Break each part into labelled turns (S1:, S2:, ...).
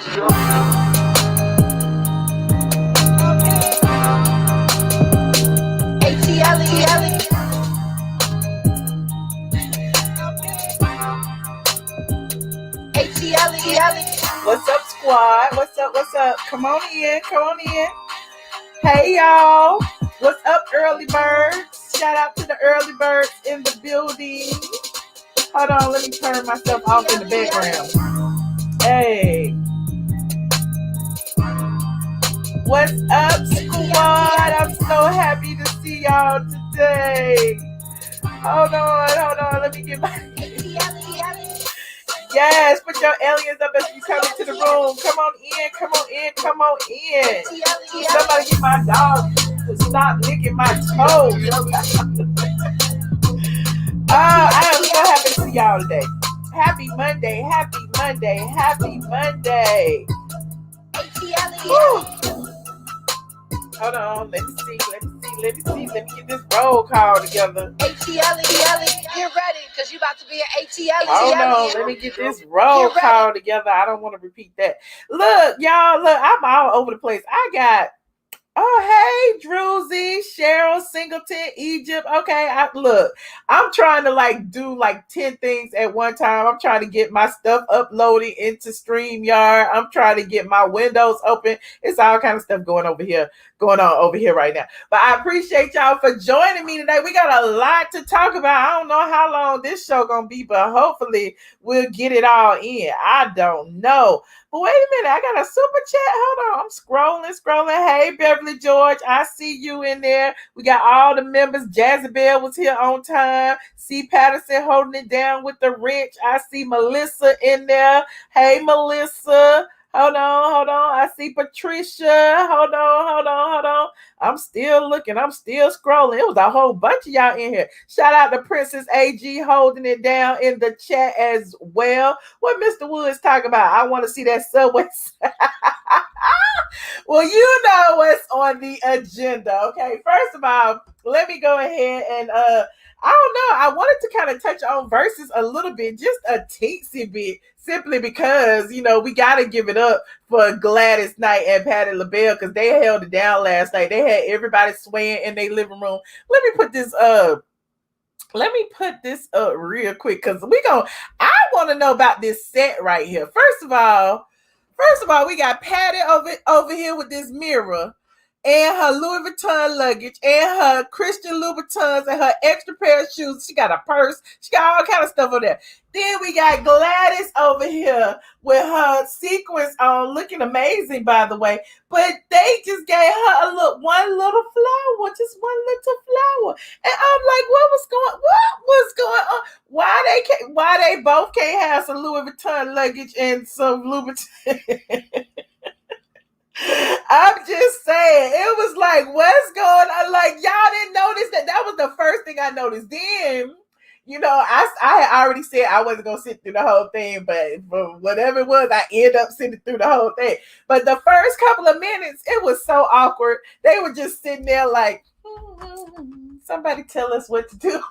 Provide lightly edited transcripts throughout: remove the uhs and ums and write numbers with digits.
S1: What's up, squad? What's up? What's up? Come on in. Come on in. Hey, y'all. What's up, early birds? Shout out to the early birds in the building. Hold on. Let me turn myself off in the background. Hey. What's up, squad? I'm so happy to see y'all today. Hold on. Let me get my... Yes, put your aliens up as you come into the room. Come on in. Somebody get my dog to stop licking my toes. I am so happy to see y'all today. Happy Monday. Hold on, let me see. Let me get this roll call together.
S2: ATLien, get ready, because you about to be an ATLien.
S1: Hold on, let me get this roll call together. I don't want to repeat that. Look, y'all, I'm all over the place. I got, hey, Druzy, Cheryl, Singleton, Egypt. Okay, I'm trying to do 10 things at one time. I'm trying to get my stuff uploaded into StreamYard. I'm trying to get my windows open. It's all kind of stuff going on over here right now. But I appreciate y'all for joining me today. We got a lot to talk about. I don't know how long this show gonna be, but hopefully we'll get it all in. I don't know. But wait a minute, I got a super chat. Hold on, I'm scrolling. Hey, Beverly George, I see you in there. We got all the members. Jezebel was here on time. C. Patterson holding it down with the wrench. I see Melissa in there. Hey, Melissa. Hold on. I see Patricia. Hold on. I'm still looking. I'm still scrolling. It was a whole bunch of y'all in here. Shout out to Princess AG holding it down in the chat as well. What Mr. Woods talking about? I want to see that Subway. Well, you know what's on the agenda. Okay, first of all, let me go ahead and I don't know. I wanted to kind of touch on VERZUZ a little bit, just a teensy bit, simply because, we got to give it up for Gladys Knight and Patti LaBelle because they held it down last night. They had everybody swaying in their living room. Let me put this up real quick because I want to know about this set right here. First of all, we got Patti over here with this mirror and her Louis Vuitton luggage and her Christian Louboutins and her extra pair of shoes. She got a purse. She got all kind of stuff over there. Then we got Gladys over here with her sequins on, looking amazing, by the way. But they just gave her one little flower, just one little flower. And I'm like, what was going on? Why they both can't have some Louis Vuitton luggage and some Louboutin? I'm just saying, it was like, what's going on? Like, y'all didn't notice that? That was the first thing I noticed. Then, I had already said I wasn't going to sit through the whole thing, but for whatever it was, I ended up sitting through the whole thing. But the first couple of minutes, it was so awkward. They were just sitting there like, somebody tell us what to do.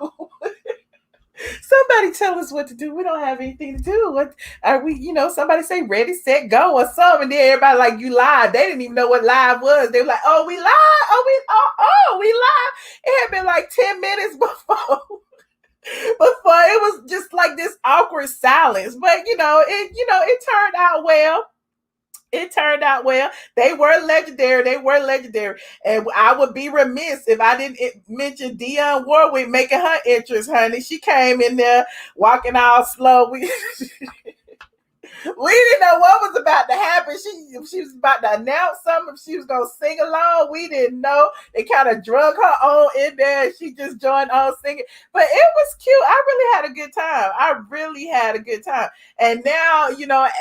S1: Somebody tell us what to do. We don't have anything to do. What are we, somebody say ready, set, go or something. And then everybody like, you lied. They didn't even know what live was. They were like, oh, we lied. We lied. It had been like 10 minutes before it was just like this awkward silence. But it turned out well. They were legendary. And I would be remiss if I didn't mention Dionne Warwick making her entrance, honey. She came in there walking all slow. We didn't know what was about to happen. She was about to announce something. She was going to sing along. We didn't know. They kind of drug her on in there. She just joined on singing. But it was cute. I really had a good time. And now,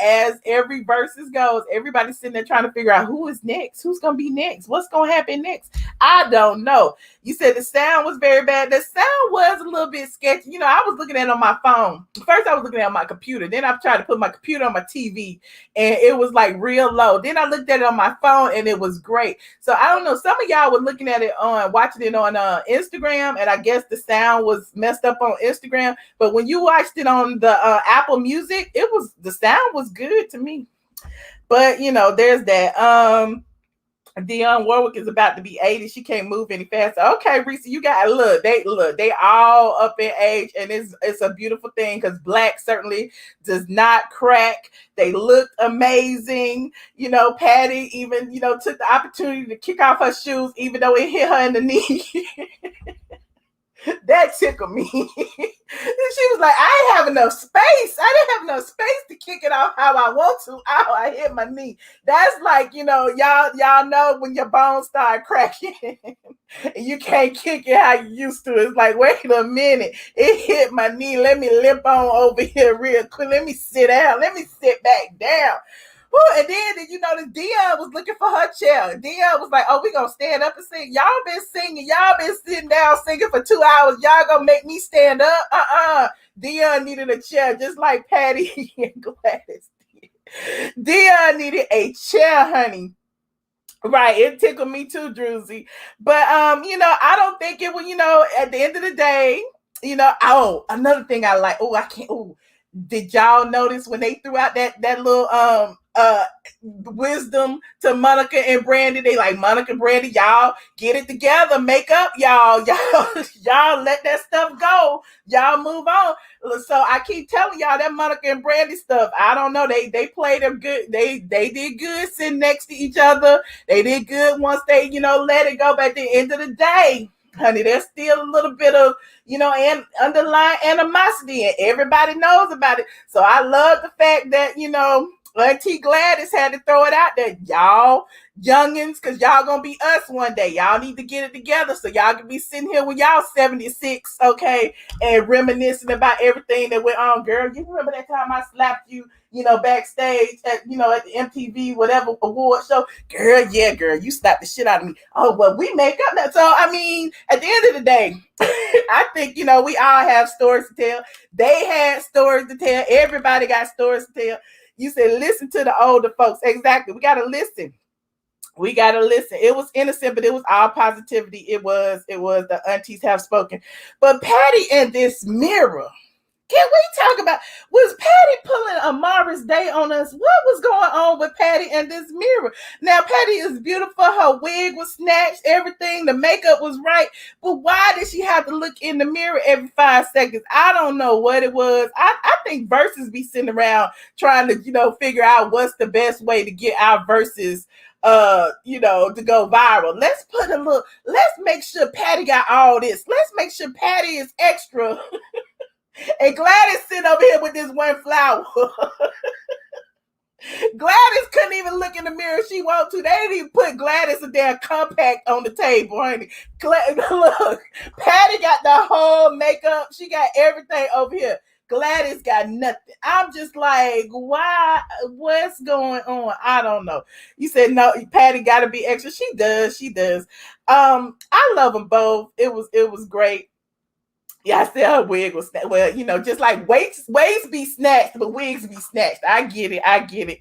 S1: as every VERZUZ goes, everybody's sitting there trying to figure out who is next. Who's going to be next? What's going to happen next? I don't know. You said the sound was very bad. The sound was a little bit sketchy. I was looking at it on my phone. First, I was looking at it on my computer. Then I tried to put my computer on my TV and it was like real low. Then I looked at it on my phone and it was great. So I don't know. Some of y'all were watching it on Instagram, and I guess the sound was messed up on Instagram. But when you watched it on the Apple Music, the sound was good to me. But there's that. Dionne Warwick is about to be 80. She can't move any faster. Okay, Reese, you got look. They all up in age, and it's a beautiful thing because black certainly does not crack. They looked amazing. Patti even took the opportunity to kick off her shoes, even though it hit her in the knee. That tickled me. She was like, I ain't have enough space. I didn't have enough space to kick it off how I want to. Ow, I hit my knee. That's like, y'all know when your bones start cracking and you can't kick it how you used to. It's like, wait a minute. It hit my knee. Let me limp on over here real quick. Let me sit down. Let me sit back down. And then Dionne was looking for her chair. Dionne was like, oh, we gonna stand up and sing. Y'all been singing. Y'all been sitting down singing for 2 hours. Y'all gonna make me stand up? Dionne needed a chair just like Patti and Gladys did. Dionne needed a chair, honey. Right, it tickled me too, Druzy. But I don't think it would, at the end of the day, another thing I like. Did y'all notice when they threw out that little wisdom to Monica and Brandy? They like, Monica and Brandy, y'all get it together, make up, y'all let that stuff go, y'all move on. So I keep telling y'all that Monica and Brandy stuff, I don't know, they played them good. They did good sitting next to each other. They did good once they let it go. But at the end of the day, honey, there's still a little bit of and underlying animosity, and everybody knows about it. So I love the fact that Auntie Gladys had to throw it out there. Y'all youngins, because y'all gonna be us one day. Y'all need to get it together so y'all can be sitting here when y'all 76, okay, and reminiscing about everything that went on. Girl, you remember that time I slapped you, backstage at the MTV whatever award show? Girl, you slapped the shit out of me. Oh, well, we make up that. So I mean, at the end of the day, I think we all have stories to tell. They had stories to tell. Everybody got stories to tell. You said listen to the older folks. Exactly. We gotta listen. It was innocent, but it was all positivity. It was the aunties have spoken. But Patti and this mirror. Can we talk about, was Patti pulling a Morris Day on us? What was going on with Patti and this mirror? Now, Patti is beautiful. Her wig was snatched, everything. The makeup was right. But why did she have to look in the mirror every 5 seconds? I don't know what it was. I think VERZUZ be sitting around trying to, figure out what's the best way to get our VERZUZ to go viral. Let's make sure Patti got all this. Let's make sure Patti is extra. And Gladys sitting over here with this one flower. Gladys couldn't even look in the mirror if she wanted to. They didn't even put Gladys a damn compact on the table, honey. Look, Patti got the whole makeup. She got everything over here. Gladys got nothing. I'm just like, why? What's going on? I don't know. You said no, Patti got to be extra. She does. I love them both. It was great. Yeah, I said her wig was snatched. Well, just like wigs be snatched, but wigs be snatched. I get it.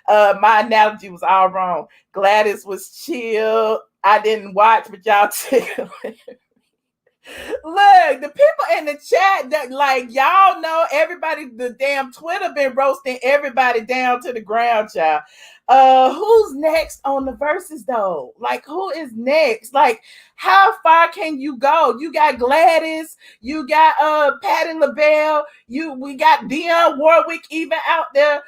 S1: My analogy was all wrong. Gladys was chill. I didn't watch, but y'all took Look, the people in the chat that y'all know everybody, the damn Twitter been roasting everybody down to the ground, child. Who's next on the VERZUZ though? Who is next? How far can you go? You got Gladys, you got Patti LaBelle, we got Dionne Warwick even out there.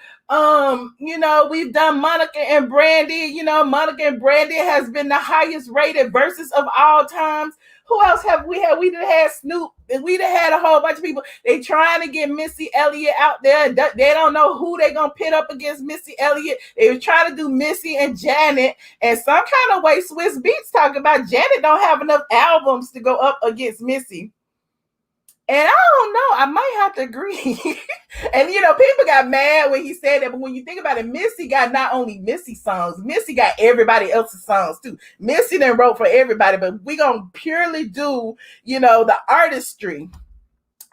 S1: We've done Monica and Brandy. Monica and Brandy has been the highest rated VERZUZ of all times. Who else have we had? We done had Snoop, and we done had a whole bunch of people. They trying to get Missy Elliott out there. They don't know who they gonna pit up against Missy Elliott. They were trying to do Missy and Janet, and some kind of way Swiss Beats talking about Janet don't have enough albums to go up against Missy. And I don't know, I might have to agree. And people got mad when he said that, but when you think about it, Missy got not only Missy songs, Missy got everybody else's songs too. Missy then wrote for everybody, but we gonna purely do, the artistry.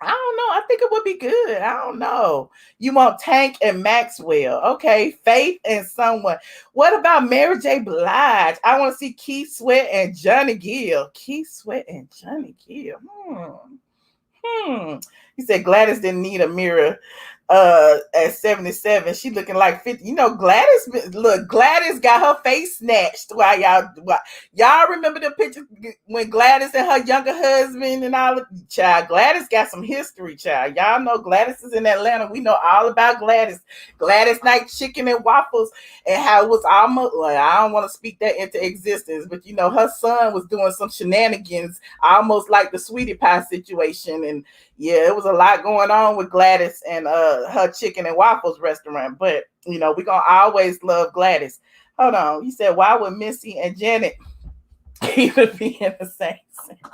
S1: I don't know. I think it would be good. I don't know. You want Tank and Maxwell. Okay. Faith and someone. What about Mary J. Blige? I want to see Keith Sweat and Johnny Gill. Keith Sweat and Johnny Gill. He said Gladys didn't need a mirror at 77. She looking like 50. You know, Gladys got her face snatched while y'all remember the picture when Gladys and her younger husband and all of child. Gladys got some history, child. Y'all know Gladys is in Atlanta. We know all about Gladys Knight Chicken and Waffles, and how it was almost, well, I don't want to speak that into existence, but you know, her son was doing some shenanigans, almost like the Sweetie Pie situation. And yeah, it was a lot going on with Gladys and her chicken and waffles restaurant. But you know, we're gonna always love Gladys. Hold on, you said, why would Missy and Janet even be in the same sentence?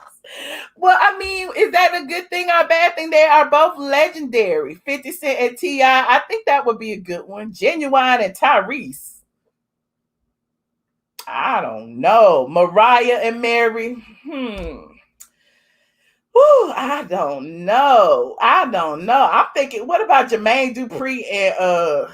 S1: Well, I mean, is that a good thing or a bad thing? They are both legendary. 50 Cent and T.I. I think that would be a good one. Ginuwine and Tyrese. I don't know. Mariah and Mary. I don't know. I'm thinking, what about Jermaine Dupri and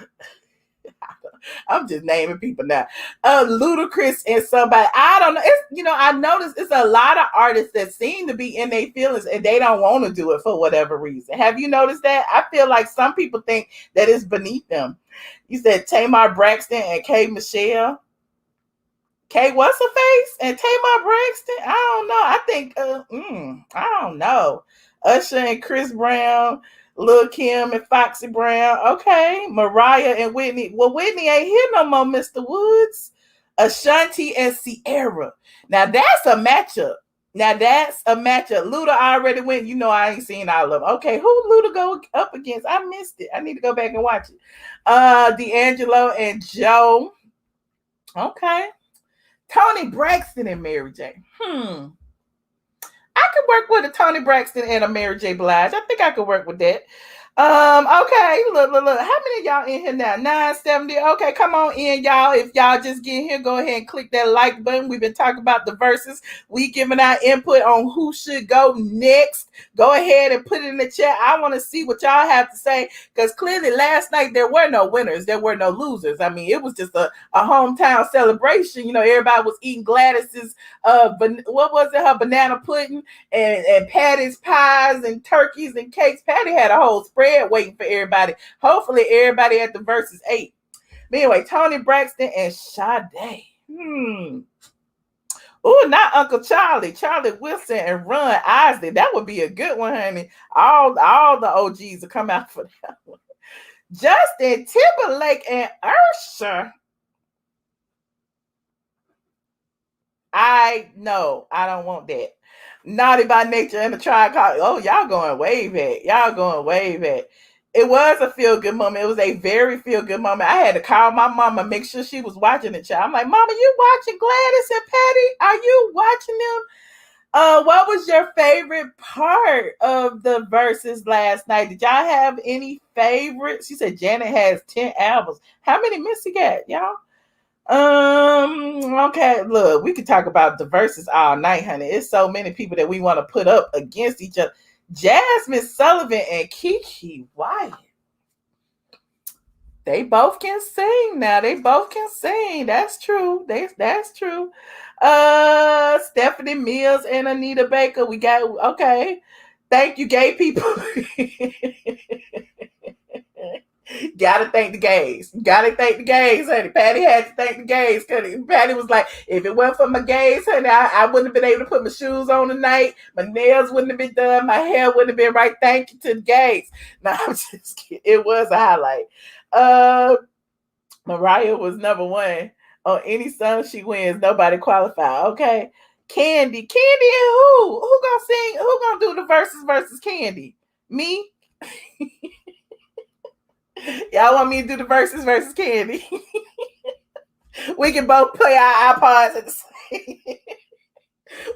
S1: I'm just naming people now. Ludacris and somebody. I don't know. It's, you know, I noticed it's a lot of artists that seem to be in their feelings and they don't want to do it for whatever reason. Have you noticed that? I feel like some people think that it's beneath them. You said Tamar Braxton and K. Michelle. K, what's her face? And Tamar Braxton? I don't know. I think, I don't know. Usher and Chris Brown, Lil' Kim and Foxy Brown. Okay. Mariah and Whitney. Well, Whitney ain't here no more, Mr. Woods. Ashanti and Sierra. Now, that's a matchup. Luda already went. You know, I ain't seen all of them. Okay, who Luda go up against? I missed it. I need to go back and watch it. D'Angelo and Joe. Okay. Toni Braxton and Mary J. I could work with a Toni Braxton and a Mary J. Blige. I think I could work with that. Okay, look. How many of y'all in here now? 970. Okay, come on in, y'all. If y'all just get here, go ahead and click that like button. We've been talking about the verses. We giving our input on who should go next. Go ahead and put it in the chat. I want to see what y'all have to say, because clearly last night there were no winners. There were no losers. I mean, it was just a hometown celebration. You know, everybody was eating Gladys's what was it? Her banana pudding and Patty's pies and turkeys and cakes. Patty had a whole spread waiting for everybody. Hopefully everybody at the verses 8. But anyway, Toni Braxton and Sade. Oh, not Uncle Charlie Wilson and Ron Isley. That would be a good one, honey. All the OGs will come out for that one. Justin Timberlake and Usher. I don't want that. Naughty by Nature and the Tribe Called. Oh, y'all going way back. It was a feel-good moment. It was a very feel-good moment. I had to call my mama, make sure she was watching the child. I'm like, Mama, you watching Gladys and Patty? Are you watching them? What was your favorite part of the verses last night? Did y'all have any favorites? She said Janet has 10 albums. How many Missy got, y'all? Okay, look, we could talk about the verses all night, honey. It's so many people that we want to put up against each other. Jasmine Sullivan and Keke Wyatt. They both can sing now. That's true. That's true. Stephanie Mills and Anita Baker. We got, okay. Thank you, gay people. Gotta thank the gays, honey. Patty had to thank the gays, because Patty was like, if it wasn't for my gays, honey, I wouldn't have been able to put my shoes on tonight. My nails wouldn't have been done. My hair wouldn't have been right. Thank you to the gays. No, I'm just kidding. It was a highlight. Mariah was number 1 on any song she wins. Nobody qualified. Okay. Candy and who? Who gonna sing? Who gonna do the versus Candy? Me? Y'all want me to do the versus Candy? We can both play our iPods at the same.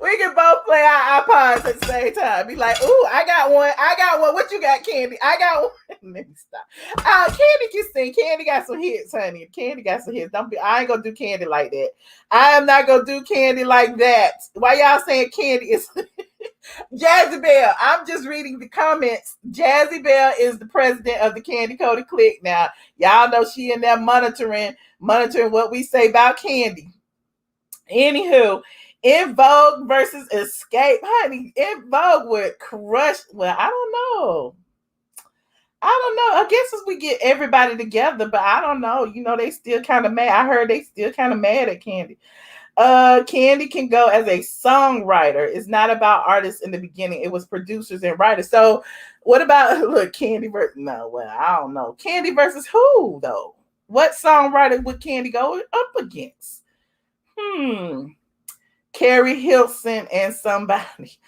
S1: We can both play our iPods at the same time. Be like, ooh, I got one. What you got, Candy? I got one. Let me stop. Candy can sing. Candy got some hits, honey. Candy got some hits. I ain't gonna do Candy like that. I am not gonna do Candy like that. Why y'all saying Candy is Jazzy Belle? I'm just reading the comments. Jazzy Belle is the president of the Candy Coated Clique. Now, y'all know she in there monitoring what we say about Candy. Anywho, In Vogue versus Escape. Honey, In Vogue would crush. Well, I don't know. I don't know. I guess as we get everybody together, but I don't know. You know, they still kind of mad. I heard they still kind of mad at Candy. Candy can go as a songwriter. It's not about artists in the beginning. It was producers and writers. So what about look, Candy versus no, well, I don't know. Candy versus who though? What songwriter would Candy go up against? Carrie Hilson and somebody.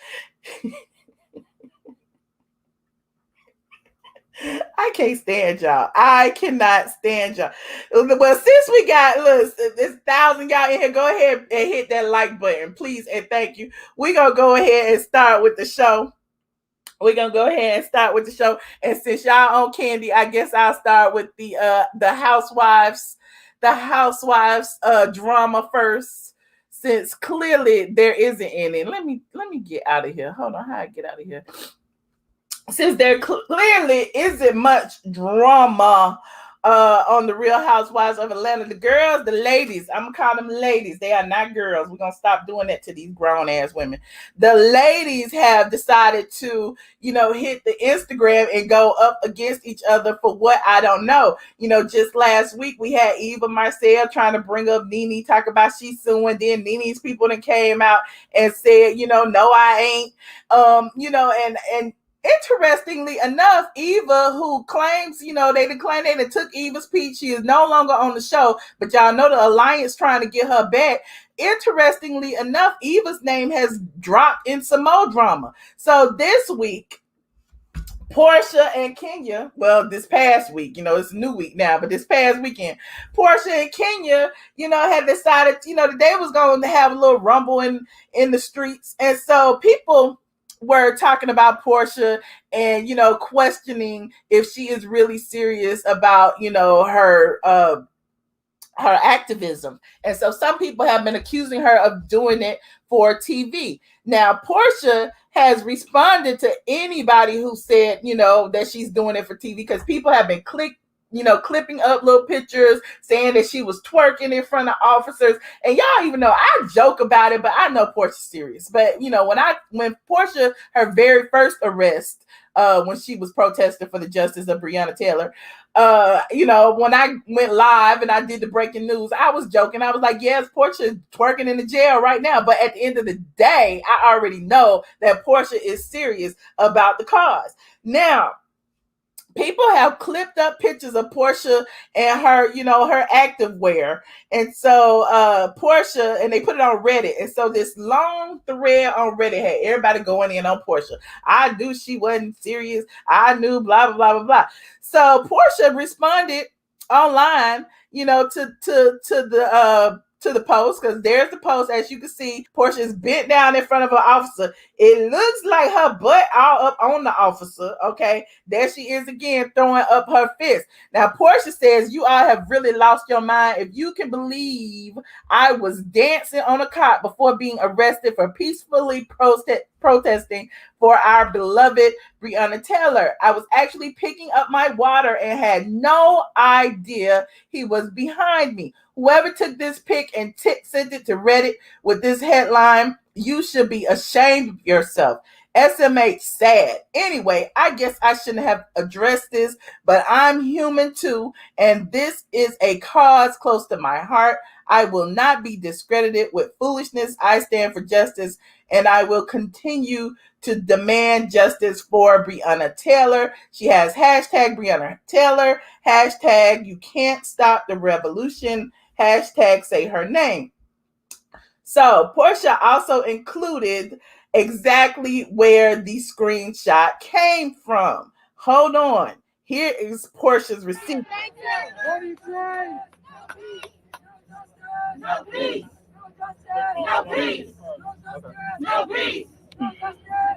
S1: I can't stand y'all. I cannot stand y'all. Well, since we got look, this 1,000 y'all in here, go ahead and hit that like button, please, and thank you. We're gonna go ahead and start with the show. And since y'all on Candy, I guess I'll start with the Housewives, drama first, since clearly there isn't any. Let me get out of here. Hold on, how I get out of here? Since there clearly isn't much drama on the Real Housewives of Atlanta, the girls, the ladies, I'm gonna call them ladies. They are not girls. We're gonna stop doing that to these grown ass women. The ladies have decided to, hit the Instagram and go up against each other for what I don't know. Just last week we had Eva Marcel trying to bring up Nene, talk about she's suing. Then Nene's people that came out and said, no, I ain't. And interestingly enough, Eva, who claims, they declared they took Eva's peach, she is no longer on the show, but y'all know the alliance trying to get her back. Interestingly enough, Eva's name has dropped in some more drama. So this week, Porsha and Kenya, well, this past week, it's a new week now, but this past weekend, Porsha and Kenya, had decided, that they was going to have a little rumble in the streets. And so people were talking about Porsha and, questioning if she is really serious about, her activism. And so some people have been accusing her of doing it for TV. Now, Porsha has responded to anybody who said, that she's doing it for TV, because people have been clipping up little pictures saying that she was twerking in front of officers. And y'all even know I joke about it, but I know Porsha's serious. But when Porsha, her very first arrest, when she was protesting for the justice of Breonna Taylor, when I went live and I did the breaking news, I was joking. I was like, yes, Porsha twerking in the jail right now. But at the end of the day, I already know that Porsha is serious about the cause. Now, people have clipped up pictures of Porsha and her, her active wear. And so Porsha, and they put it on Reddit. And so this long thread on Reddit had everybody going in on Porsha. I knew she wasn't serious. I knew blah, blah, blah, blah, blah. So Porsha responded online, to the post, because there's the post. As you can see, Porsha is bent down in front of an officer. It looks like her butt all up on the officer. Okay, there she is again, throwing up her fist. Now Porsha says, you all have really lost your mind if you can believe I was dancing on a cot before being arrested for peacefully protesting for our beloved Breonna Taylor. I was actually picking up my water and had no idea he was behind me. Whoever took this pic and sent it to Reddit with this headline, you should be ashamed of yourself. SMH sad. Anyway, I guess I shouldn't have addressed this, but I'm human too, and this is a cause close to my heart. I will not be discredited with foolishness. I stand for justice, and I will continue to demand justice for Breonna Taylor. She has hashtag Breonna Taylor, hashtag you can't stop the revolution, hashtag say her name. So Porsha also included exactly where the screenshot came from. Hold on. Here is Porsha's receipt.
S3: What are you saying? No peace. No peace. No peace.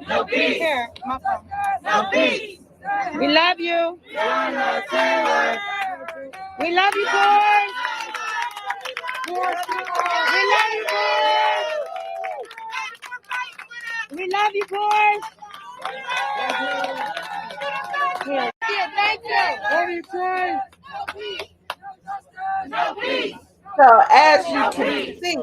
S3: No peace. Here, my phone. No peace. We love you. We love you, boys. We love you, boys. We love you, boys. Thank you. What do you say?
S1: No peace. So as you can see,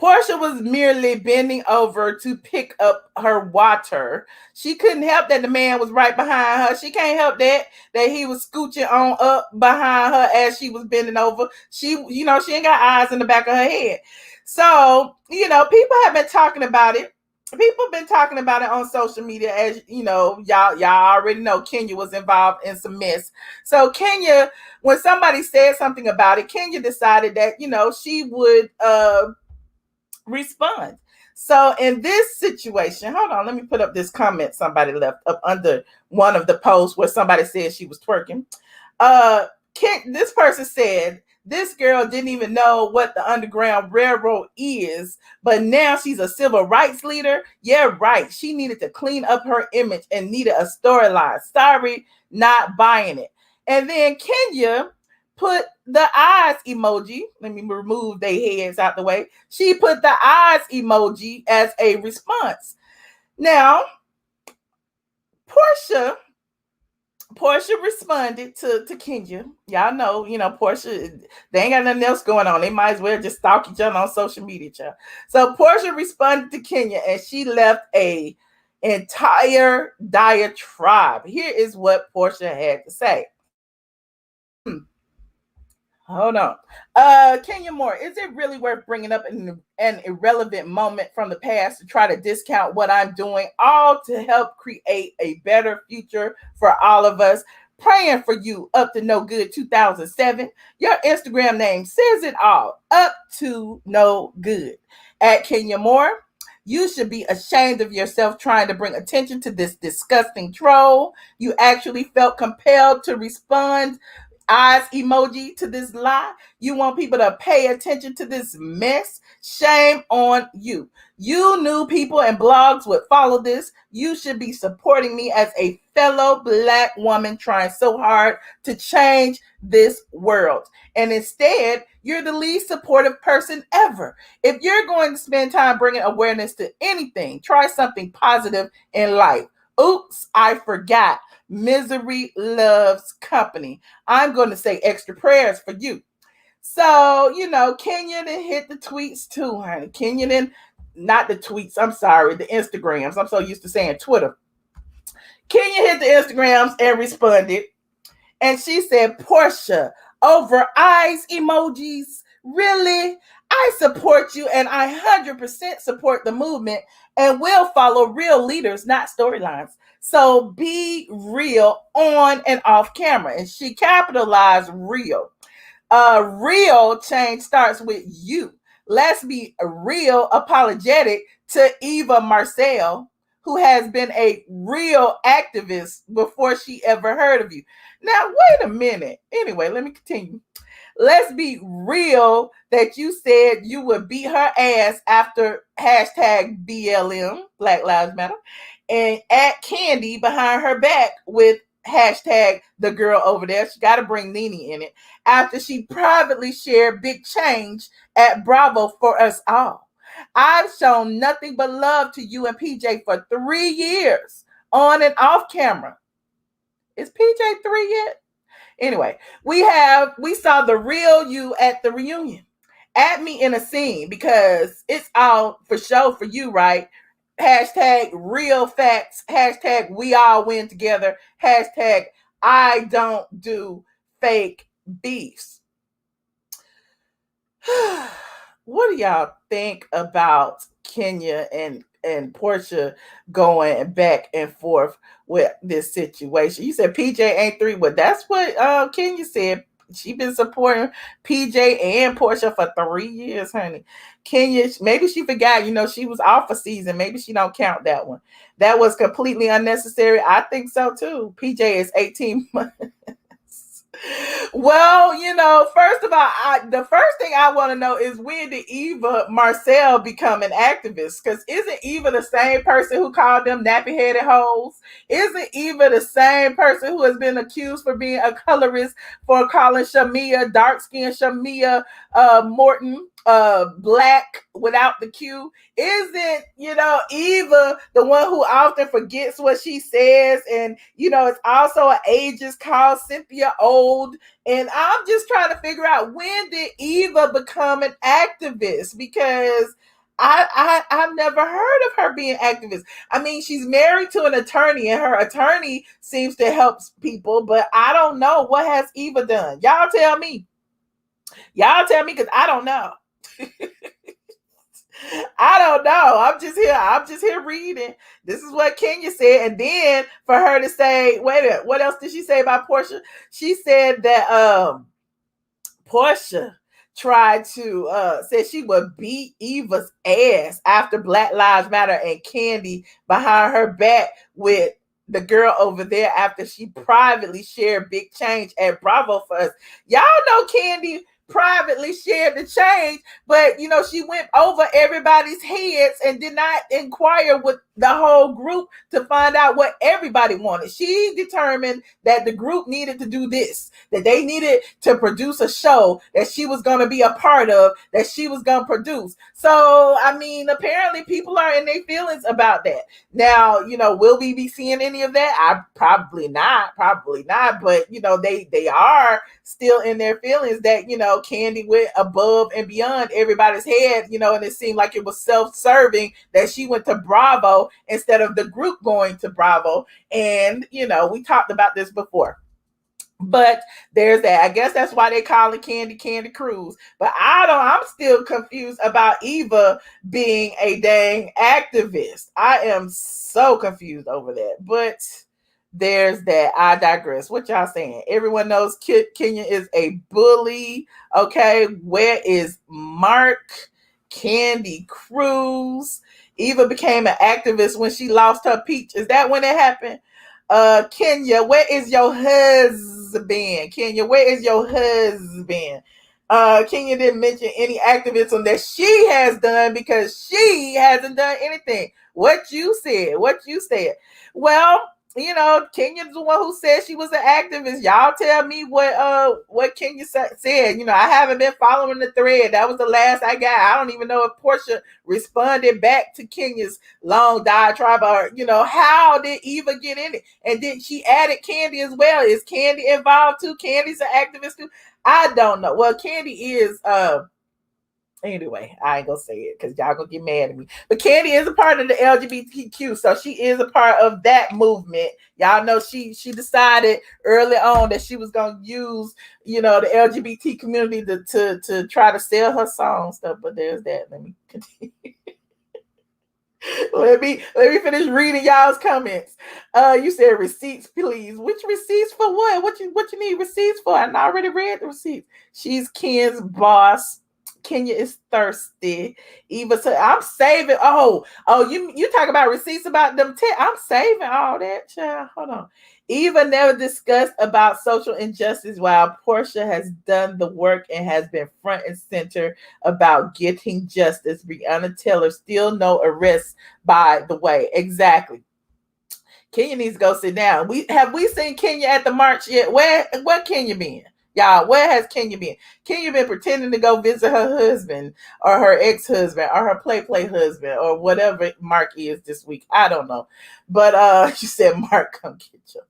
S1: Porsha was merely bending over to pick up her water. She couldn't help that the man was right behind her. She can't help that he was scooching on up behind her as she was bending over. She ain't got eyes in the back of her head. So, people have been talking about it. People have been talking about it on social media. As y'all already know, Kenya was involved in some mess. So Kenya, when somebody said something about it, Kenya decided that she would respond. So in this situation, hold on, let me put up this comment somebody left up under one of the posts where somebody said she was twerking. This person said, this girl didn't even know what the Underground Railroad is, but now she's a civil rights leader. Yeah, right. She needed to clean up her image and needed a storyline. Sorry, not buying it. And then Kenya put the eyes emoji. Let me remove their heads out the way. She put the eyes emoji as a response. Now, Porsha responded to Kenya. Y'all know, Porsha, they ain't got nothing else going on. They might as well just stalk each other on social media, child. So Porsha responded to Kenya and she left a entire diatribe. Here is what Porsha had to say. Hold on. Kenya Moore, is it really worth bringing up an irrelevant moment from the past to try to discount what I'm doing, all to help create a better future for all of us? Praying for you, Up to No Good 2007. Your Instagram name says it all. Up to No Good. At Kenya Moore, you should be ashamed of yourself trying to bring attention to this disgusting troll. You actually felt compelled to respond eyes emoji to this lie. You want people to pay attention to this mess. Shame on you. You knew people and blogs would follow this. You should be supporting me as a fellow Black woman trying so hard to change this world. And instead, you're the least supportive person ever. If you're going to spend time bringing awareness to anything, try something positive in life. Oops, I forgot. Misery loves company. I'm going to say extra prayers for you. So, Kenya didn't hit the tweets too, honey. Kenya didn't, not the tweets, I'm sorry, the Instagrams. I'm so used to saying Twitter. Kenya hit the Instagrams and responded. And she said, Porsha, over eyes emojis? Really? I support you and I 100% support the movement and will follow real leaders, not storylines. So be real on and off camera. And she capitalized real. Real change starts with you. Let's be real apologetic to Eva Marcel, who has been a real activist before she ever heard of you. Now, wait a minute. Anyway, let me continue. Let's be real that you said you would beat her ass after hashtag BLM, Black Lives Matter, and at Candy behind her back with hashtag the girl over there. She got to bring Nene in it after she privately shared big change at Bravo for us all. I've shown nothing but love to you and PJ for 3 years on and off camera. Is PJ 3 yet? Anyway, we saw the real you at the reunion. Add me in a scene because it's all for show for you, right? Hashtag real facts. Hashtag we all win together. Hashtag I don't do fake beefs. What do y'all think about Kenya and Porsha going back and forth with this situation? You said PJ ain't 3. Well, that's what Kenya said. She been supporting PJ and Porsha for 3 years, honey. Kenya, maybe she forgot, she was off a season. Maybe she don't count that one. That was completely unnecessary. I think so too. PJ is 18 months. Well, first of all, the first thing I want to know is, when did Eva Marcel become an activist? Because isn't Eva the same person who called them nappy-headed hoes? Isn't Eva the same person who has been accused for being a colorist, for calling Shamia, dark-skinned Shamia Morton, black without the Q? Isn't, Eva the one who often forgets what she says? And, it's also an ageist called Cynthia Old. And I'm just trying to figure out, when did Eva become an activist? Because I've never heard of her being activist. I mean, she's married to an attorney, and her attorney seems to help people, but I don't know what has Eva done. Y'all tell me. Y'all tell me, because I don't know. I don't know. I'm just here reading. This is what Kenya said. And then for her to say, wait a minute, what else did she say about Porsha? She said that Porsha tried to said she would beat Eva's ass after Black Lives Matter, and Kandi behind her back with the girl over there after she privately shared big change at Bravo for Us. Y'all know Kandi privately shared the change, but she went over everybody's heads and did not inquire with the whole group to find out what everybody wanted. She determined that the group needed to do this, that they needed to produce a show that she was going to be a part of, that she was going to produce. So, I mean, apparently people are in their feelings about that. Now, will we be seeing any of that? Probably not, but they are still in their feelings that, Kandi went above and beyond everybody's head, and it seemed like it was self-serving that she went to Bravo instead of the group going to Bravo. And, we talked about this before. But there's that. I guess that's why they call it Kandi Cruz. But I'm still confused about Eva being a dang activist. I am so confused over that. But there's that. I digress. What y'all saying? Everyone knows Kenya is a bully. Okay. Where is Mark? Kandi Cruz. Eva became an activist when she lost her peach. Is that when it happened? Kenya, where is your husband? Kenya, where is your husband? Kenya didn't mention any activism that she has done because she hasn't done anything. What you said. Well, Kenya's the one who said she was an activist. Y'all tell me what Kenya said. I haven't been following the thread. That was the last I got. I don't even know if Porsha responded back to Kenya's long diatribe, or how did Eva get in it? And then she added Kandi as well. Is Kandi involved too? Kandi's an activist too. I don't know. Well, Kandi is anyway, I ain't gonna say it because y'all gonna get mad at me. But Kandi is a part of the LGBTQ, so she is a part of that movement. Y'all know she decided early on that she was gonna use, the LGBT community to try to sell her song stuff. But there's that. Let me continue. Let me finish reading y'all's comments. You said receipts, please. Which receipts for what? What you need receipts for? I already read the receipts. She's Ken's boss. Kenya is thirsty. Eva said, I'm saving. Oh, you talk about receipts about them. I'm saving all that, child. Hold on. Eva never discussed about social injustice, while Porsha has done the work and has been front and center about getting justice. Breonna Taylor, still no arrests, by the way. Exactly. Kenya needs to go sit down. Have we seen Kenya at the march yet? Where Kenya been? Y'all, where has Kenya been? Kenya been pretending to go visit her husband or her ex-husband or her play husband or whatever Mark is this week. I don't know. But she said, Mark, come get you.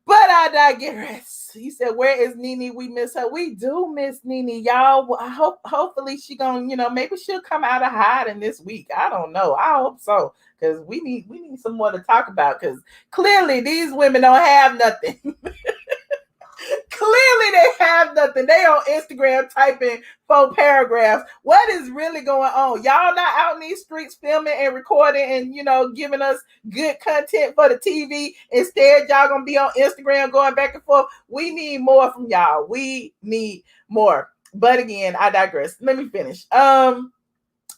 S1: But I digress. You said, where is Nene? We miss her. We do miss Nene, y'all. Hopefully she gonna, maybe she'll come out of hiding this week. I don't know. I hope so. Because we need some more to talk about. Because clearly these women don't have nothing. Clearly they have nothing. They on Instagram typing 4 paragraphs. What is really going on? Y'all not out in these streets filming and recording and giving us good content for the TV. Instead, y'all gonna be on Instagram going back and forth. We need more from y'all. We need more. But again, I digress. Let me finish.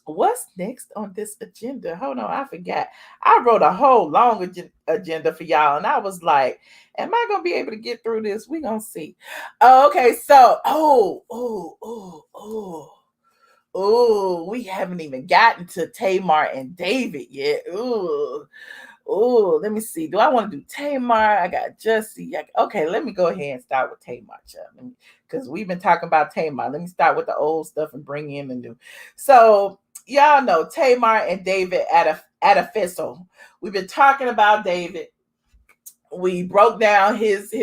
S1: What's next on this agenda? Hold on, I forgot. I wrote a whole long agenda for y'all, and I was like, am I gonna be able to get through this? We're gonna see. Okay, so we haven't even gotten to Tamar and David yet. Let me see. Do I want to do Tamar? I got Jussie. Okay, let me go ahead and start with Tamar, because we've been talking about Tamar. Let me start with the old stuff and bring in the new. So y'all know Tamar and David Adefeso. We've been talking about David. we broke down his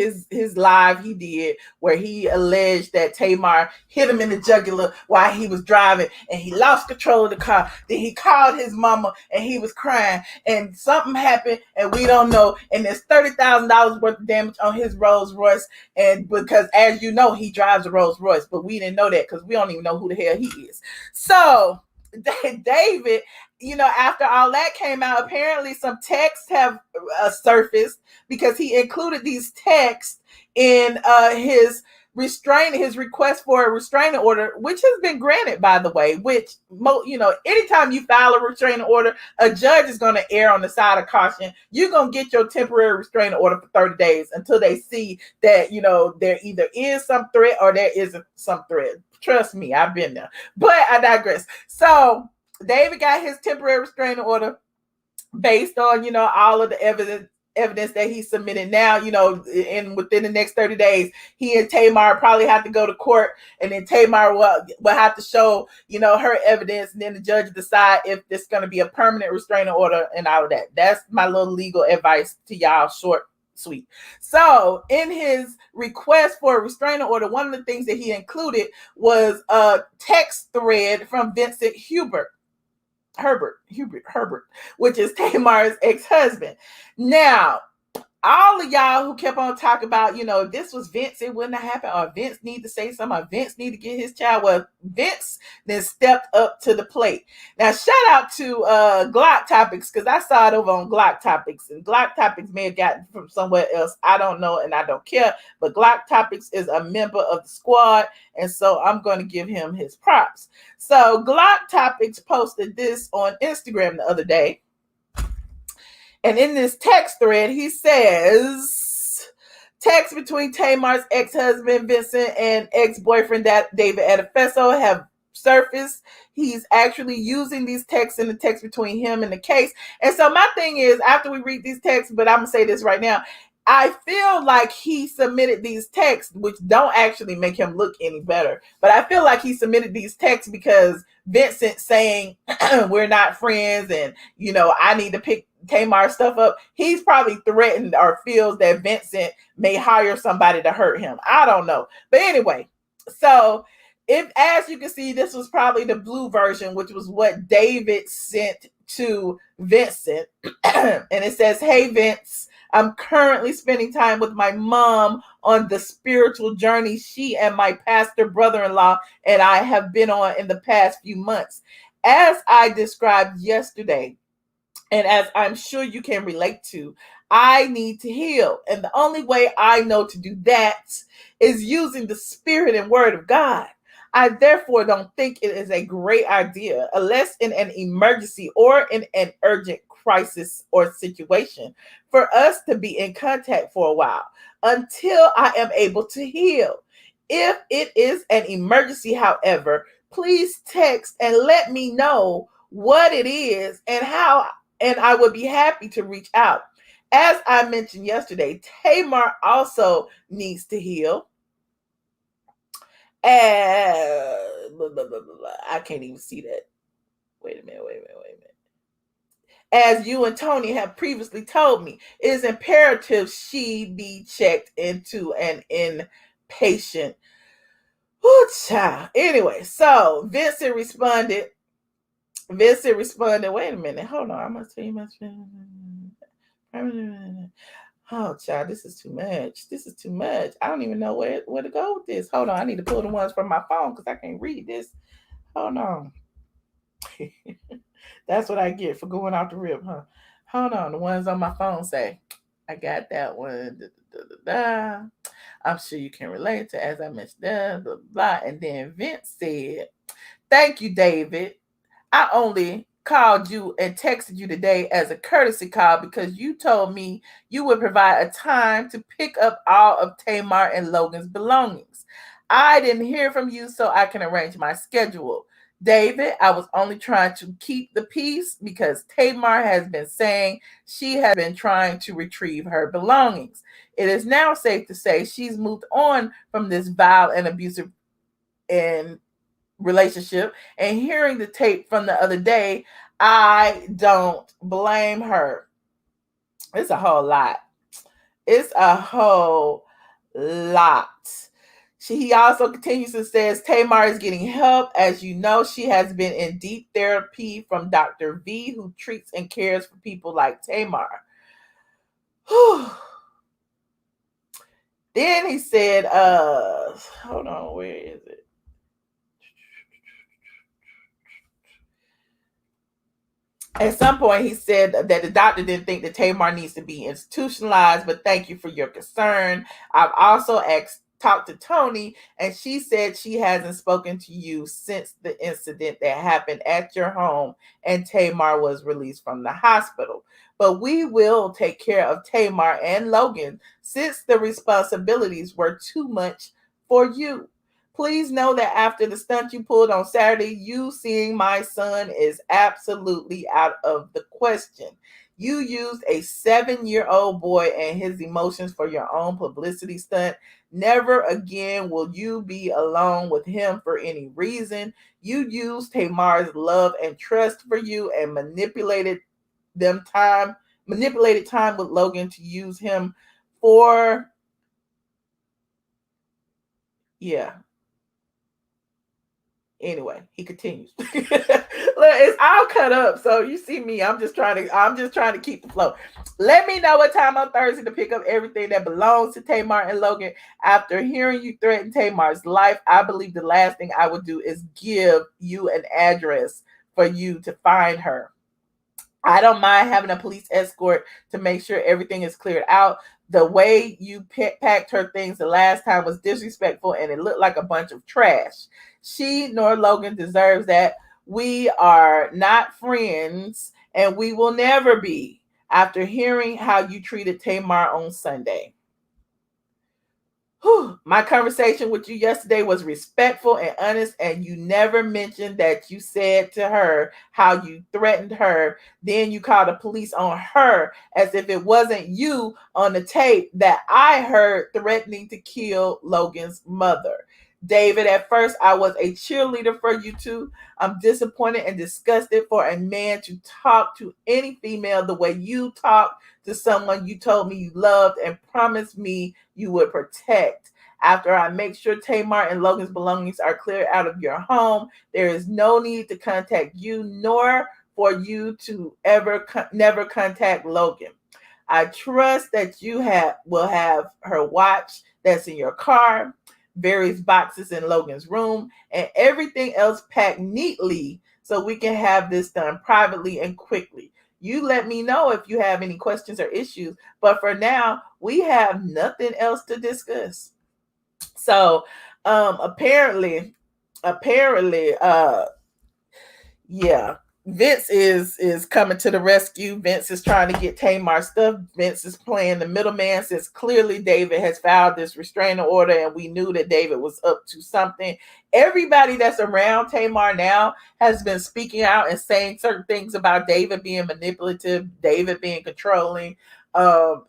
S1: live he did where he alleged that Tamar hit him in the jugular while he was driving and he lost control of the car. Then he called his mama and he was crying and something happened and we don't know. And there's $30,000 worth of damage on his Rolls Royce. And because as you know, he drives a Rolls Royce, but we didn't know that because we don't even know who the hell he is. So David, after all that came out, apparently some texts have surfaced because he included these texts in his request for a restraining order, which has been granted, by the way. Which, anytime you file a restraining order, a judge is going to err on the side of caution. You're going to get your temporary restraining order for 30 days until they see that there either is some threat or there isn't some threat. Trust me, I've been there. But I digress. So David got his temporary restraining order based on, all of the evidence that he submitted. Now, and within the next 30 days, he and Tamar probably have to go to court, and then Tamar will have to show, her evidence, and then the judge decide if this is going to be a permanent restraining order and all of that. That's my little legal advice to y'all, short, sweet. So in his request for a restraining order, one of the things that he included was a text thread from Vincent Herbert, which is Tamar's ex-husband. Now, all of y'all who kept on talking about, if this was Vince, it wouldn't have happened, or Vince need to say something, or Vince need to get his child. Well, Vince then stepped up to the plate. Now, shout out to Glock Topics, because I saw it over on Glock Topics, and Glock Topics may have gotten from somewhere else. I don't know, and I don't care, but Glock Topics is a member of the squad, and so I'm going to give him his props. So Glock Topics posted this on Instagram the other day. And in this text thread, he says, text between Tamar's ex-husband, Vincent, and ex-boyfriend, David Adefeso have surfaced. He's actually using these texts in the text between him and the case. And so my thing is, after we read these texts, but I'm going to say this right now, I feel like he submitted these texts, which don't actually make him look any better. But I feel like he submitted these texts because Vincent saying, we're not friends, and, I need to pick Tamar stuff up. He's probably threatened or feels that Vincent may hire somebody to hurt him. I don't know. But anyway, so as you can see, this was probably the blue version, which was what David sent to Vincent. And it says, "Hey, Vince, I'm currently spending time with my mom on the spiritual journey she and my pastor brother-in-law and I have been on in the past few months. As I described yesterday, and as I'm sure you can relate to, I need to heal. And the only way I know to do that is using the Spirit and Word of God. I therefore don't think it is a great idea, unless in an emergency or in an urgent crisis or situation, for us to be in contact for a while until I am able to heal. If it is an emergency, however, please text and let me know what it is and how, and I would be happy to reach out. As I mentioned yesterday, Tamar also needs to heal. I can't even see that. Wait a minute. As you and Tony have previously told me, it is imperative she be checked into an inpatient. Oh, child. Anyway, so Vincent responded. Wait a minute. Hold on. I must tell you Oh, child, this is too much. I don't even know where to go with this. Hold on. I need to pull the ones from my phone because I can't read this. Hold on. That's what I get for going off the rip, huh? Hold on. The ones on my phone say, I got that one. I'm sure you can relate to, as I mentioned, blah, blah. And then Vince said, "Thank you, David. I only called you and texted you today as a courtesy call because you told me you would provide a time to pick up all of Tamar and Logan's belongings. I didn't hear from you, so I can arrange my schedule. David, I was only trying to keep the peace because Tamar has been saying she has been trying to retrieve her belongings. It is now safe to say she's moved on from this vile and abusive relationship, and hearing the tape from the other day, I don't blame her." It's a whole lot. It's a whole lot. He also continues and says, Tamar is getting help. As you know, she has been in deep therapy from Dr. V, who treats and cares for people like Tamar. Then he said, hold on, where is it? At some point, he said that the doctor didn't think that Tamar needs to be institutionalized, but thank you for your concern. I've also talked to Tony, and she said she hasn't spoken to you since the incident that happened at your home and Tamar was released from the hospital. But we will take care of Tamar and Logan since the responsibilities were too much for you. Please know that after the stunt you pulled on Saturday, you seeing my son is absolutely out of the question. You used a 7-year-old boy and his emotions for your own publicity stunt. Never again will you be alone with him for any reason. You used Tamar's love and trust for you and manipulated time with Logan to use him for, yeah. Anyway, he continues. Look, it's all cut up, so you see me. I'm just trying to keep the flow. Let me know what time on Thursday to pick up everything that belongs to Tamar and Logan. After hearing you threaten Tamar's life, I believe the last thing I would do is give you an address for you to find her. I don't mind having a police escort to make sure everything is cleared out. The way you packed her things the last time was disrespectful, and it looked like a bunch of trash. She nor Logan deserves that. We are not friends, and we will never be after hearing how you treated Tamar on Sunday. My conversation with you yesterday was respectful and honest, and you never mentioned that you said to her how you threatened her. Then you called the police on her as if it wasn't you on the tape that I heard threatening to kill Logan's mother. David, at first I was a cheerleader for you two. I'm disappointed and disgusted for a man to talk to any female the way you talk to someone you told me you loved and promised me you would protect. After I make sure Tamar and Logan's belongings are cleared out of your home, there is no need to contact you, nor for you to never contact Logan. I trust that you will have her watch that's in your car, various boxes in Logan's room, and everything else packed neatly so we can have this done privately and quickly. You let me know if you have any questions or issues, but for now, we have nothing else to discuss. So, apparently, yeah, Vince is coming to the rescue. Vince is trying to get Tamar stuff. Vince is playing the middleman since clearly David has filed this restraining order, and we knew that David was up to something. Everybody that's around Tamar now has been speaking out and saying certain things about David being manipulative, David being controlling.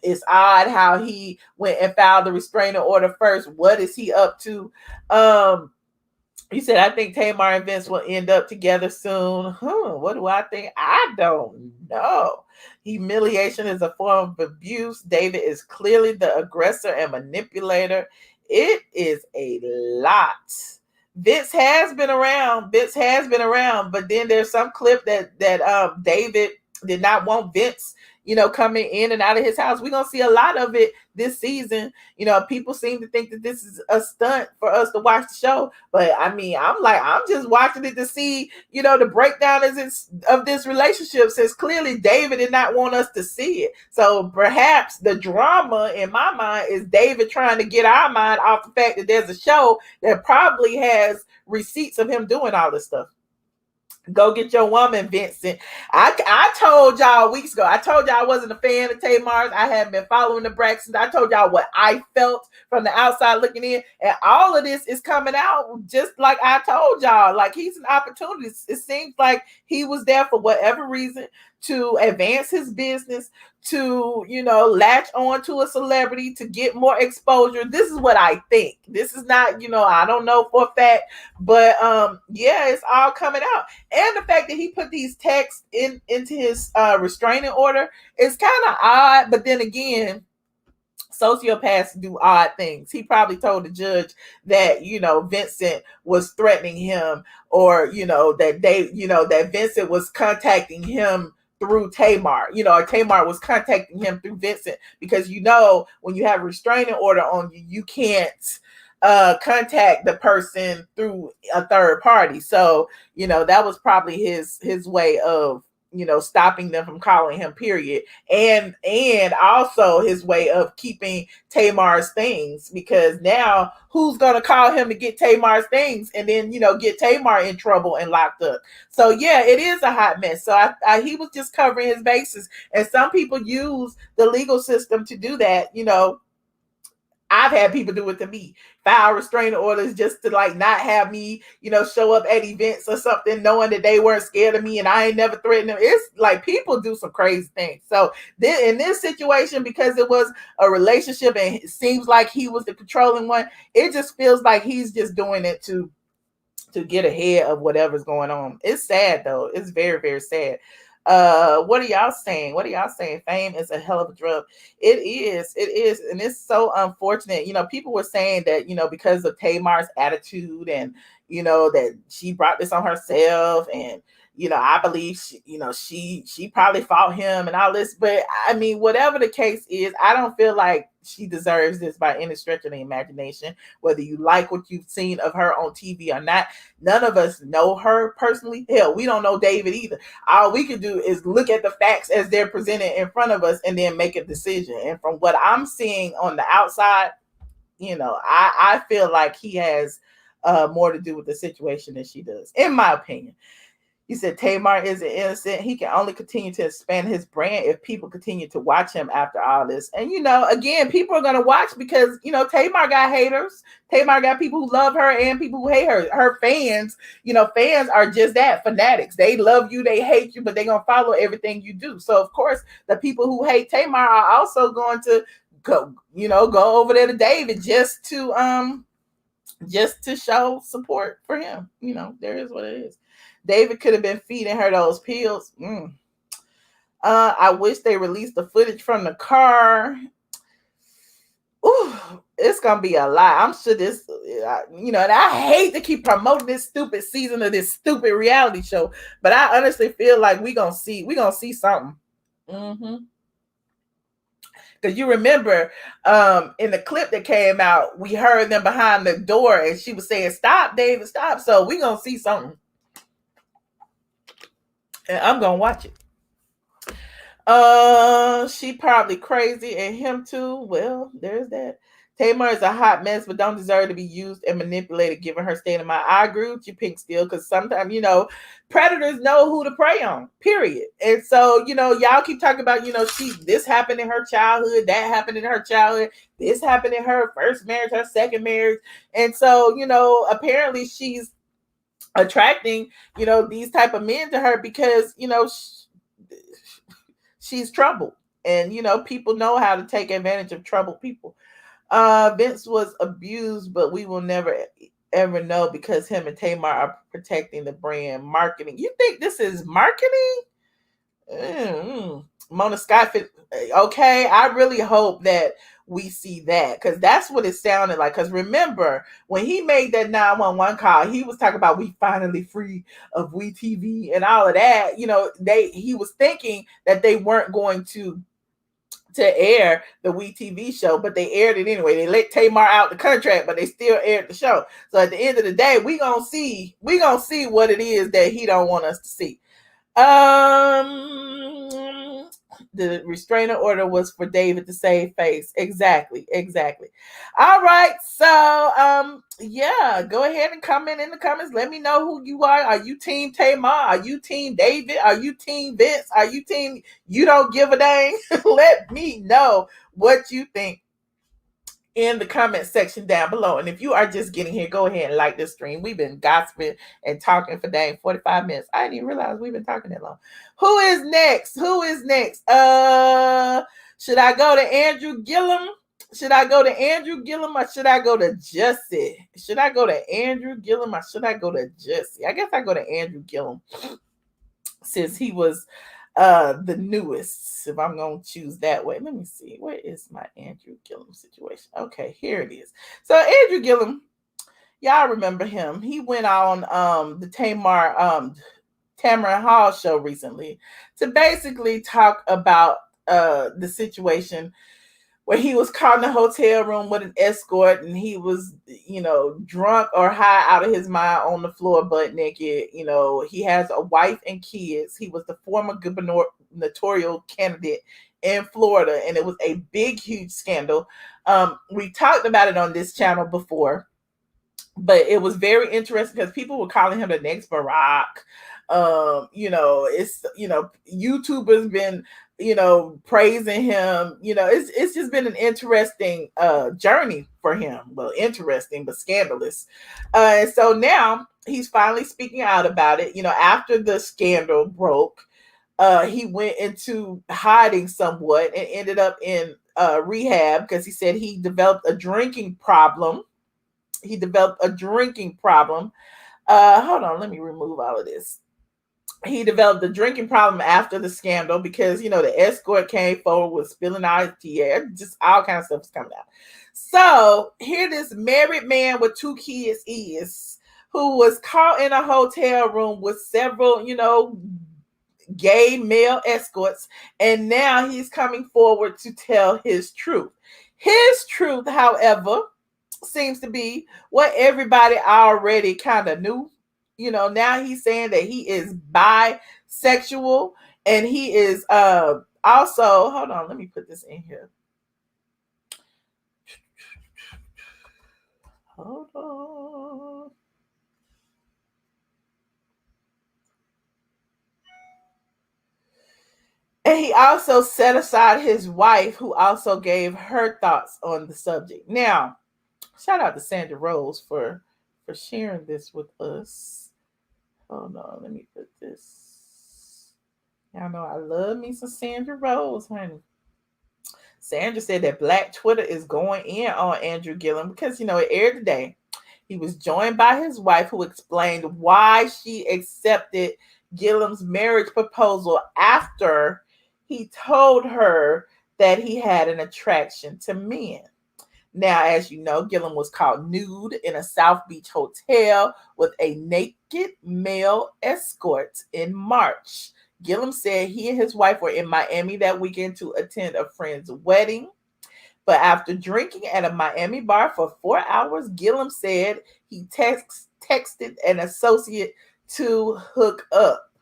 S1: It's odd how he went and filed the restraining order first. What is he up to? He said, I think Tamar and Vince will end up together soon. What do I think? I don't know. Humiliation is a form of abuse. David is clearly the aggressor and manipulator. It is a lot. Vince has been around, but then there's some clip that David did not want Vince, coming in and out of his house. We're going to see a lot of it this season. People seem to think that this is a stunt for us to watch the show. But I mean, I'm just watching it to see, the breakdown of this relationship, since clearly David did not want us to see it. So perhaps the drama in my mind is David trying to get our mind off the fact that there's a show that probably has receipts of him doing all this stuff. Go get your woman, Vincent. I told y'all weeks ago. I told y'all I wasn't a fan of Tamar's. I hadn't been following the Braxtons. I told y'all what I felt from the outside looking in. And all of this is coming out just like I told y'all. Like, he's an opportunity. It seems like he was there for whatever reason to advance his business, to, latch on to a celebrity, to get more exposure. This is what I think. This is not, I don't know for a fact, but yeah, it's all coming out. And the fact that he put these texts into his restraining order is kind of odd. But then again, sociopaths do odd things. He probably told the judge that, Vincent was threatening him, or, that Vincent was contacting him through Tamar, or Tamar was contacting him through Vincent, because, when you have a restraining order on you, you can't contact the person through a third party. So, that was probably his way of, stopping them from calling him, period. And also his way of keeping Tamar's things, because now who's going to call him to get Tamar's things and then, get Tamar in trouble and locked up. So yeah, it is a hot mess. So he was just covering his bases, and some people use the legal system to do that. I've had people do it to me, file restraining orders just to not have me, show up at events or something, knowing that they weren't scared of me and I ain't never threatened them. It's like people do some crazy things. So in this situation, because it was a relationship and it seems like he was the controlling one, it just feels like he's just doing it to get ahead of whatever's going on. It's sad though. It's very, very sad. What are y'all saying? Fame is a hell of a drug. It is. And it's so unfortunate. People were saying that, because of Tamar's attitude and, that she brought this on herself, and, I believe she probably fought him and all this, but I mean, whatever the case is, I don't feel like she deserves this by any stretch of the imagination, whether you like what you've seen of her on TV or not. None of us know her personally. Hell, we don't know David either. All we can do is look at the facts as they're presented in front of us and then make a decision. And from what I'm seeing on the outside, I feel like he has more to do with the situation than she does, in my opinion. You said Tamar isn't innocent. He can only continue to expand his brand if people continue to watch him after all this. And, again, people are going to watch because, Tamar got haters. Tamar got people who love her and people who hate her. Her fans, fans are just that, fanatics. They love you, they hate you, but they're going to follow everything you do. So, of course, the people who hate Tamar are also going to go over there to David just to show support for him. There is what it is. David could have been feeding her those pills. I wish they released the footage from the car. Ooh, it's gonna be a lot. I'm sure this, and I hate to keep promoting this stupid season of this stupid reality show, but I honestly feel like we gonna see something. Because you remember in the clip that came out, we heard them behind the door and she was saying, "Stop, David, stop." So we gonna see something. And I'm gonna watch it. She probably crazy, and him too. Well, there's that. Tamar is a hot mess, but don't deserve to be used and manipulated given her state of mind. I agree with you, Pink Steel, because sometimes, predators know who to prey on, period. And so, y'all keep talking about, this happened in her childhood, that happened in her childhood, this happened in her first marriage, her second marriage. And so, apparently she's attracting, these type of men to her because, she's troubled, and, people know how to take advantage of troubled people. Vince was abused, but we will never ever know because him and Tamar are protecting the brand. Marketing. You think this is marketing? Mona Scott. Okay, I really hope that we see that, because that's what it sounded like. Because remember, when he made that 911 call, he was talking about we finally free of WeTV and all of that. He was thinking that they weren't going to air the WeTV show, but they aired it anyway. They let Tamar out the contract, but they still aired the show. So at the end of the day, we gonna see what it is that he don't want us to see. The restraining order was for David to save face. Exactly. All right. So, yeah, go ahead and comment in the comments. Let me know who you are. Are you team Tamar? Are you team David? Are you team Vince? Are you team you don't give a dang? Let me know what you think in the comment section down below. And if you are just getting here, go ahead and like this stream. We've been gossiping and talking for dang 45 minutes. I didn't even realize we've been talking that long. Who is next? Should I go to Andrew Gillum? Should I go to Andrew Gillum or should I go to Jussie? Should I go to Andrew Gillum or should I go to Jussie? I guess I go to Andrew Gillum, since he was the newest, if I'm gonna choose that way. Let me see, where is my Andrew Gillum situation? Okay, here it is. So Andrew Gillum, y'all remember him. He went on the Tamara Hall show recently to basically talk about the situation where he was caught in a hotel room with an escort, and he was, drunk or high out of his mind on the floor, butt naked. He has a wife and kids. He was the former gubernatorial candidate in Florida, and it was a big, huge scandal. We talked about it on this channel before, but it was very interesting because people were calling him the next Barack. YouTubers been, praising him. It's just been an interesting journey for him. Well, interesting, but scandalous. And so now he's finally speaking out about it. After the scandal broke, he went into hiding somewhat and ended up in rehab because he said he developed a drinking problem. Hold on, let me remove all of this. He developed a drinking problem after the scandal because, the escort came forward with spilling out his tea, just all kinds of stuff is coming out. So here this married man with 2 kids is, who was caught in a hotel room with several, gay male escorts, and now he's coming forward to tell his truth. His truth, however, seems to be what everybody already kind of knew. Now he's saying that he is bisexual, and he is also, hold on, let me put this in here. Hold on. And he also set aside his wife, who also gave her thoughts on the subject. Now, shout out to Sandra Rose for sharing this with us. Hold on, let me put this. Y'all know I love me some Sandra Rose, honey. Sandra said that Black Twitter is going in on Andrew Gillum because, it aired today. He was joined by his wife, who explained why she accepted Gillum's marriage proposal after he told her that he had an attraction to men. Now, as you know, Gillum was caught nude in a South Beach hotel with a naked male escort in March. Gillum said he and his wife were in Miami that weekend to attend a friend's wedding. But after drinking at a Miami bar for 4 hours, Gillum said he texted an associate to hook up.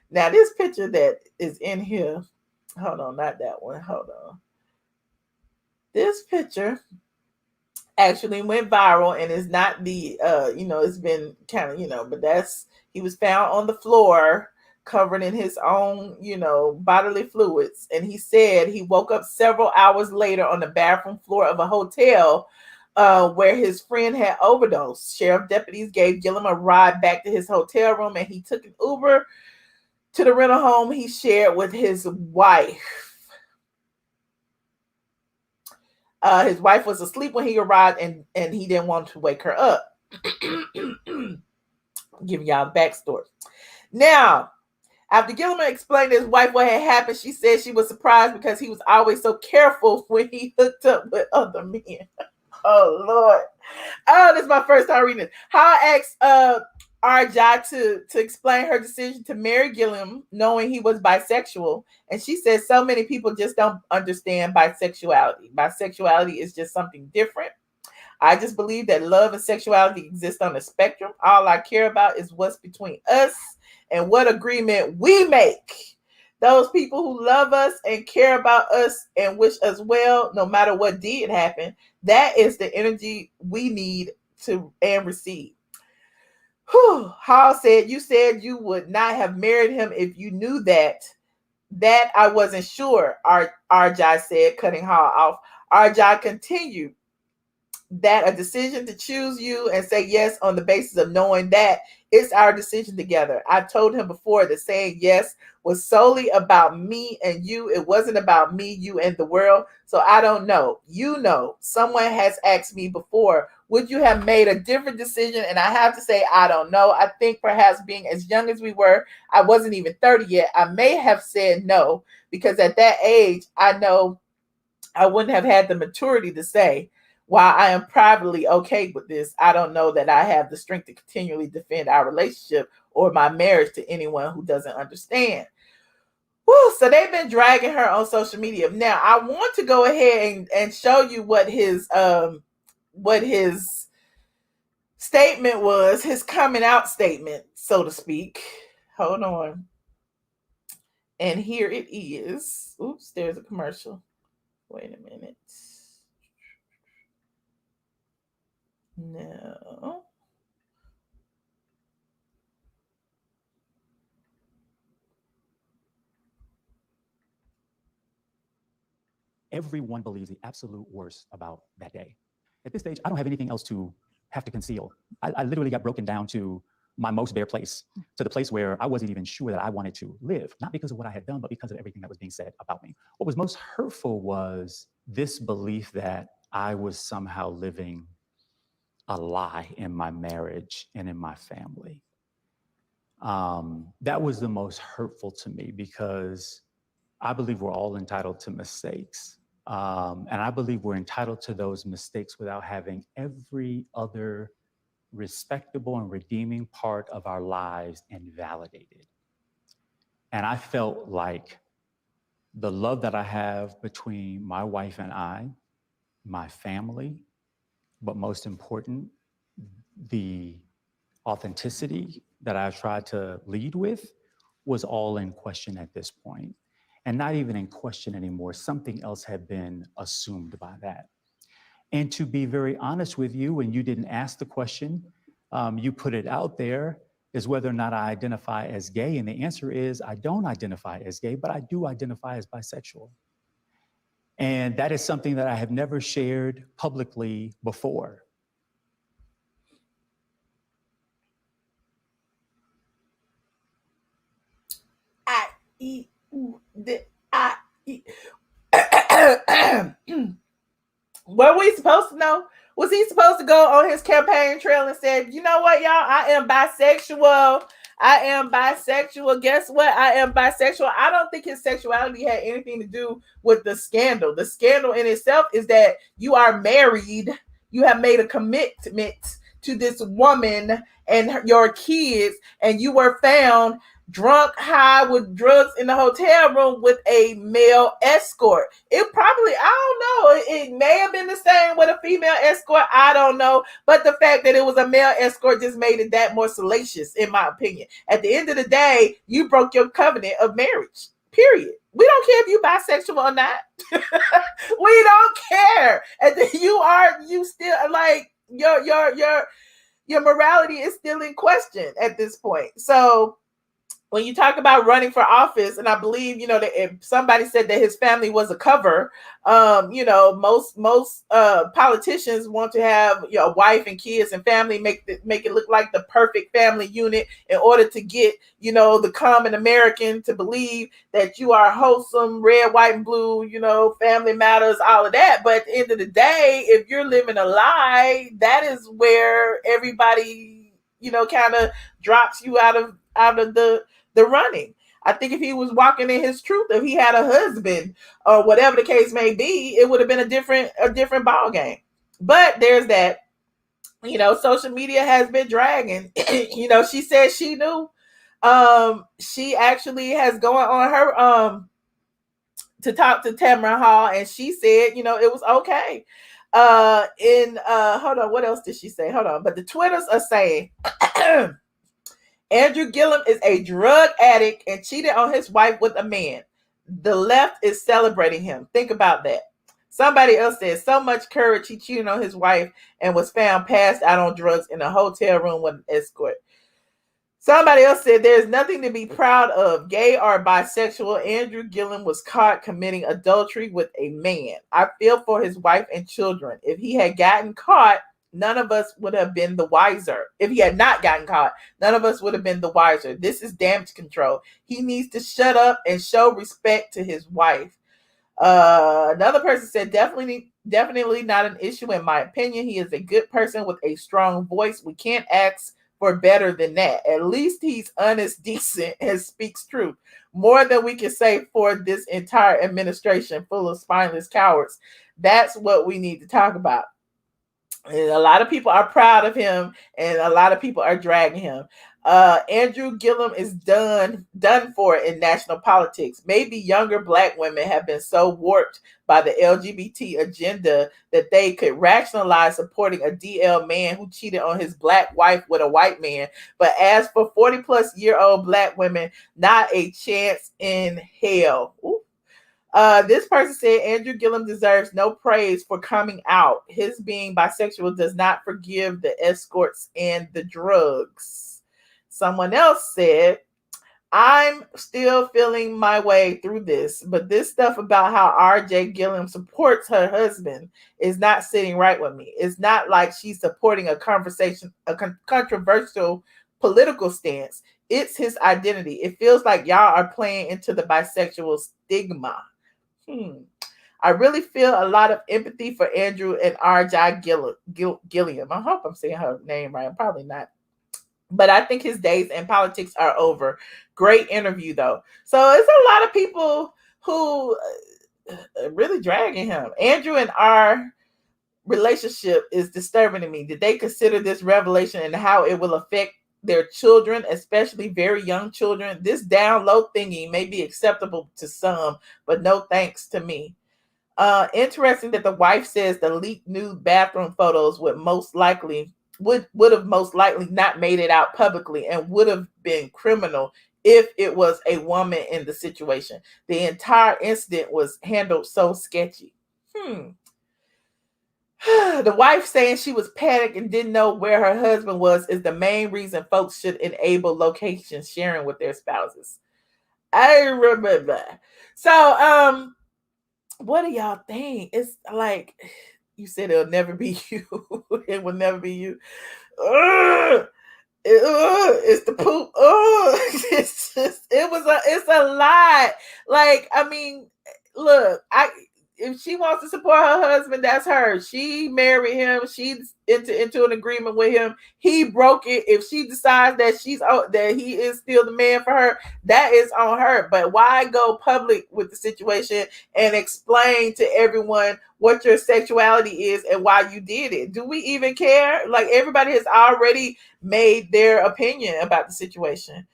S1: Now, this picture that is in here, hold on, not that one, hold on. This picture actually went viral, and it's not the it's been kind of but he was found on the floor covered in his own bodily fluids, and he said he woke up several hours later on the bathroom floor of a hotel where his friend had overdosed. Sheriff deputies gave Gillum a ride back to his hotel room, and he took an Uber to the rental home he shared with his wife. His wife was asleep when he arrived, and he didn't want to wake her up. Give y'all the backstory. Now, after Gillum explained to his wife what had happened, she said she was surprised because he was always so careful when he hooked up with other men. Oh, Lord. Oh, this is my first time reading it. How I asked Arjai to explain her decision to marry Gillum, knowing he was bisexual. And she said so many people just don't understand bisexuality. Bisexuality is just something different. I just believe that love and sexuality exist on a spectrum. All I care about is what's between us and what agreement we make. Those people who love us and care about us and wish us well, no matter what did happen, that is the energy we need to and receive. Hall said, you said you would not have married him if you knew that. That I wasn't sure, Arjai said, cutting Hall off. Arjai continued, that a decision to choose you and say yes on the basis of knowing that it's our decision together. I told him before that saying yes was solely about me and you. It wasn't about me, you, and the world. So I don't know. You know, someone has asked me before, would you have made a different decision? And I have to say, I don't know. I think perhaps being as young as we were, I wasn't even 30 yet. I may have said no, because at that age, I know I wouldn't have had the maturity to say, while I am privately okay with this, I don't know that I have the strength to continually defend our relationship or my marriage to anyone who doesn't understand. Woo, so they've been dragging her on social media. Now, I want to go ahead and show you what his statement was, his coming out statement, so to speak. Hold on. And here it is. Oops, there's a commercial. Wait a minute. No.
S4: Everyone believes the absolute worst about that day. At this stage, I don't have anything else to have to conceal. I literally got broken down to my most bare place, to the place where I wasn't even sure that I wanted to live, not because of what I had done, but because of everything that was being said about me. What was most hurtful was this belief that I was somehow living a lie in my marriage and in my family. That was the most hurtful to me, because I believe we're all entitled to mistakes. And I believe we're entitled to those mistakes without having every other respectable and redeeming part of our lives invalidated. And I felt like the love that I have between my wife and I, my family, but most important, the authenticity that I tried to lead with was all in question at this point. And not even in question anymore. Something else had been assumed by that. And to be very honest with you, when you didn't ask the question, you put it out there, is whether or not I identify as gay. And the answer is, I don't identify as gay, but I do identify as bisexual. And that is something that I have never shared publicly before.
S1: What we supposed to know? Was he supposed to go on his campaign trail and said, you know what, y'all, I am bisexual. I am bisexual. Guess what? I am bisexual. I don't think his sexuality had anything to do with the scandal. The scandal in itself is that you are married. You have made a commitment to this woman and your kids, and you were found drunk, high, with drugs in the hotel room with a male escort. It probably, I don't know, it may have been the same with a female escort, I don't know, but the fact that it was a male escort just made it that more salacious, in my opinion. At the end of the day, you broke your covenant of marriage, period. We don't care if you bisexual or not. We don't care. And you still, like, your morality is still in question at this point. So when you talk about running for office, and I believe, that if somebody said that his family was a cover, most politicians want to have a wife and kids and family, make it look like the perfect family unit in order to get, the common American to believe that you are wholesome, red, white, and blue, family matters, all of that. But at the end of the day, if you're living a lie, that is where everybody, kind of drops you out of the running. I think if he was walking in his truth, if he had a husband or whatever the case may be, it would have been a different ball game. But there's that, social media has been dragging. She said she knew. She actually has gone on her to talk to Tamara Hall, and she said, it was okay. Hold on, what else did she say? Hold on, but the Twitters are saying Andrew Gillum is a drug addict and cheated on his wife with a man. The left is celebrating him. Think about that. Somebody else said, so much courage, he cheated on his wife and was found passed out on drugs in a hotel room with an escort. Somebody else said there's nothing to be proud of. Gay or bisexual, Andrew Gillum was caught committing adultery with a man. I feel for his wife and children. If he had gotten caught, none of us would have been the wiser. If he had not gotten caught, none of us would have been the wiser. This is damage control. He needs to shut up and show respect to his wife. Another person said definitely not an issue in my opinion. He is a good person with a strong voice. We can't ask for better than that. At least he's honest, decent, and speaks truth. More than we can say for this entire administration full of spineless cowards. That's what we need to talk about. And a lot of people are proud of him, and a lot of people are dragging him. Andrew Gillum is done for in national politics. Maybe younger Black women have been so warped by the LGBT agenda that they could rationalize supporting a DL man who cheated on his Black wife with a white man. But as for 40-plus-year-old Black women, not a chance in hell. Ooh. This person said Andrew Gillum deserves no praise for coming out. His being bisexual does not forgive the escorts and the drugs. Someone else said, I'm still feeling my way through this, but this stuff about how RJ Gillum supports her husband is not sitting right with me. It's not like she's supporting a controversial political stance. It's his identity. It feels like y'all are playing into the bisexual stigma. I really feel a lot of empathy for Andrew and RJ Gillum. I hope I'm saying her name right. I'm probably not. But I think his days in politics are over. Great interview, though. So it's a lot of people who are really dragging him. Andrew and our relationship is disturbing to me. Did they consider this revelation and how it will affect their children, especially very young children? This down low thingy may be acceptable to some, but no thanks to me. Interesting that the wife says the leaked nude bathroom photos would have most likely not made it out publicly and would have been criminal if it was a woman in the situation. The entire incident was handled so sketchy. The wife saying she was panicked and didn't know where her husband was is the main reason folks should enable location sharing with their spouses. I remember. So, what do y'all think? It's like you said it'll never be you. It will never be you. It's the poop. It's a lot. Like, I mean, look, if she wants to support her husband, that's her. She married him. She's into an agreement with him. He broke it. If she decides that that he is still the man for her, that is on her. But why go public with the situation and explain to everyone what your sexuality is and why you did it? Do we even care? Like, everybody has already made their opinion about the situation.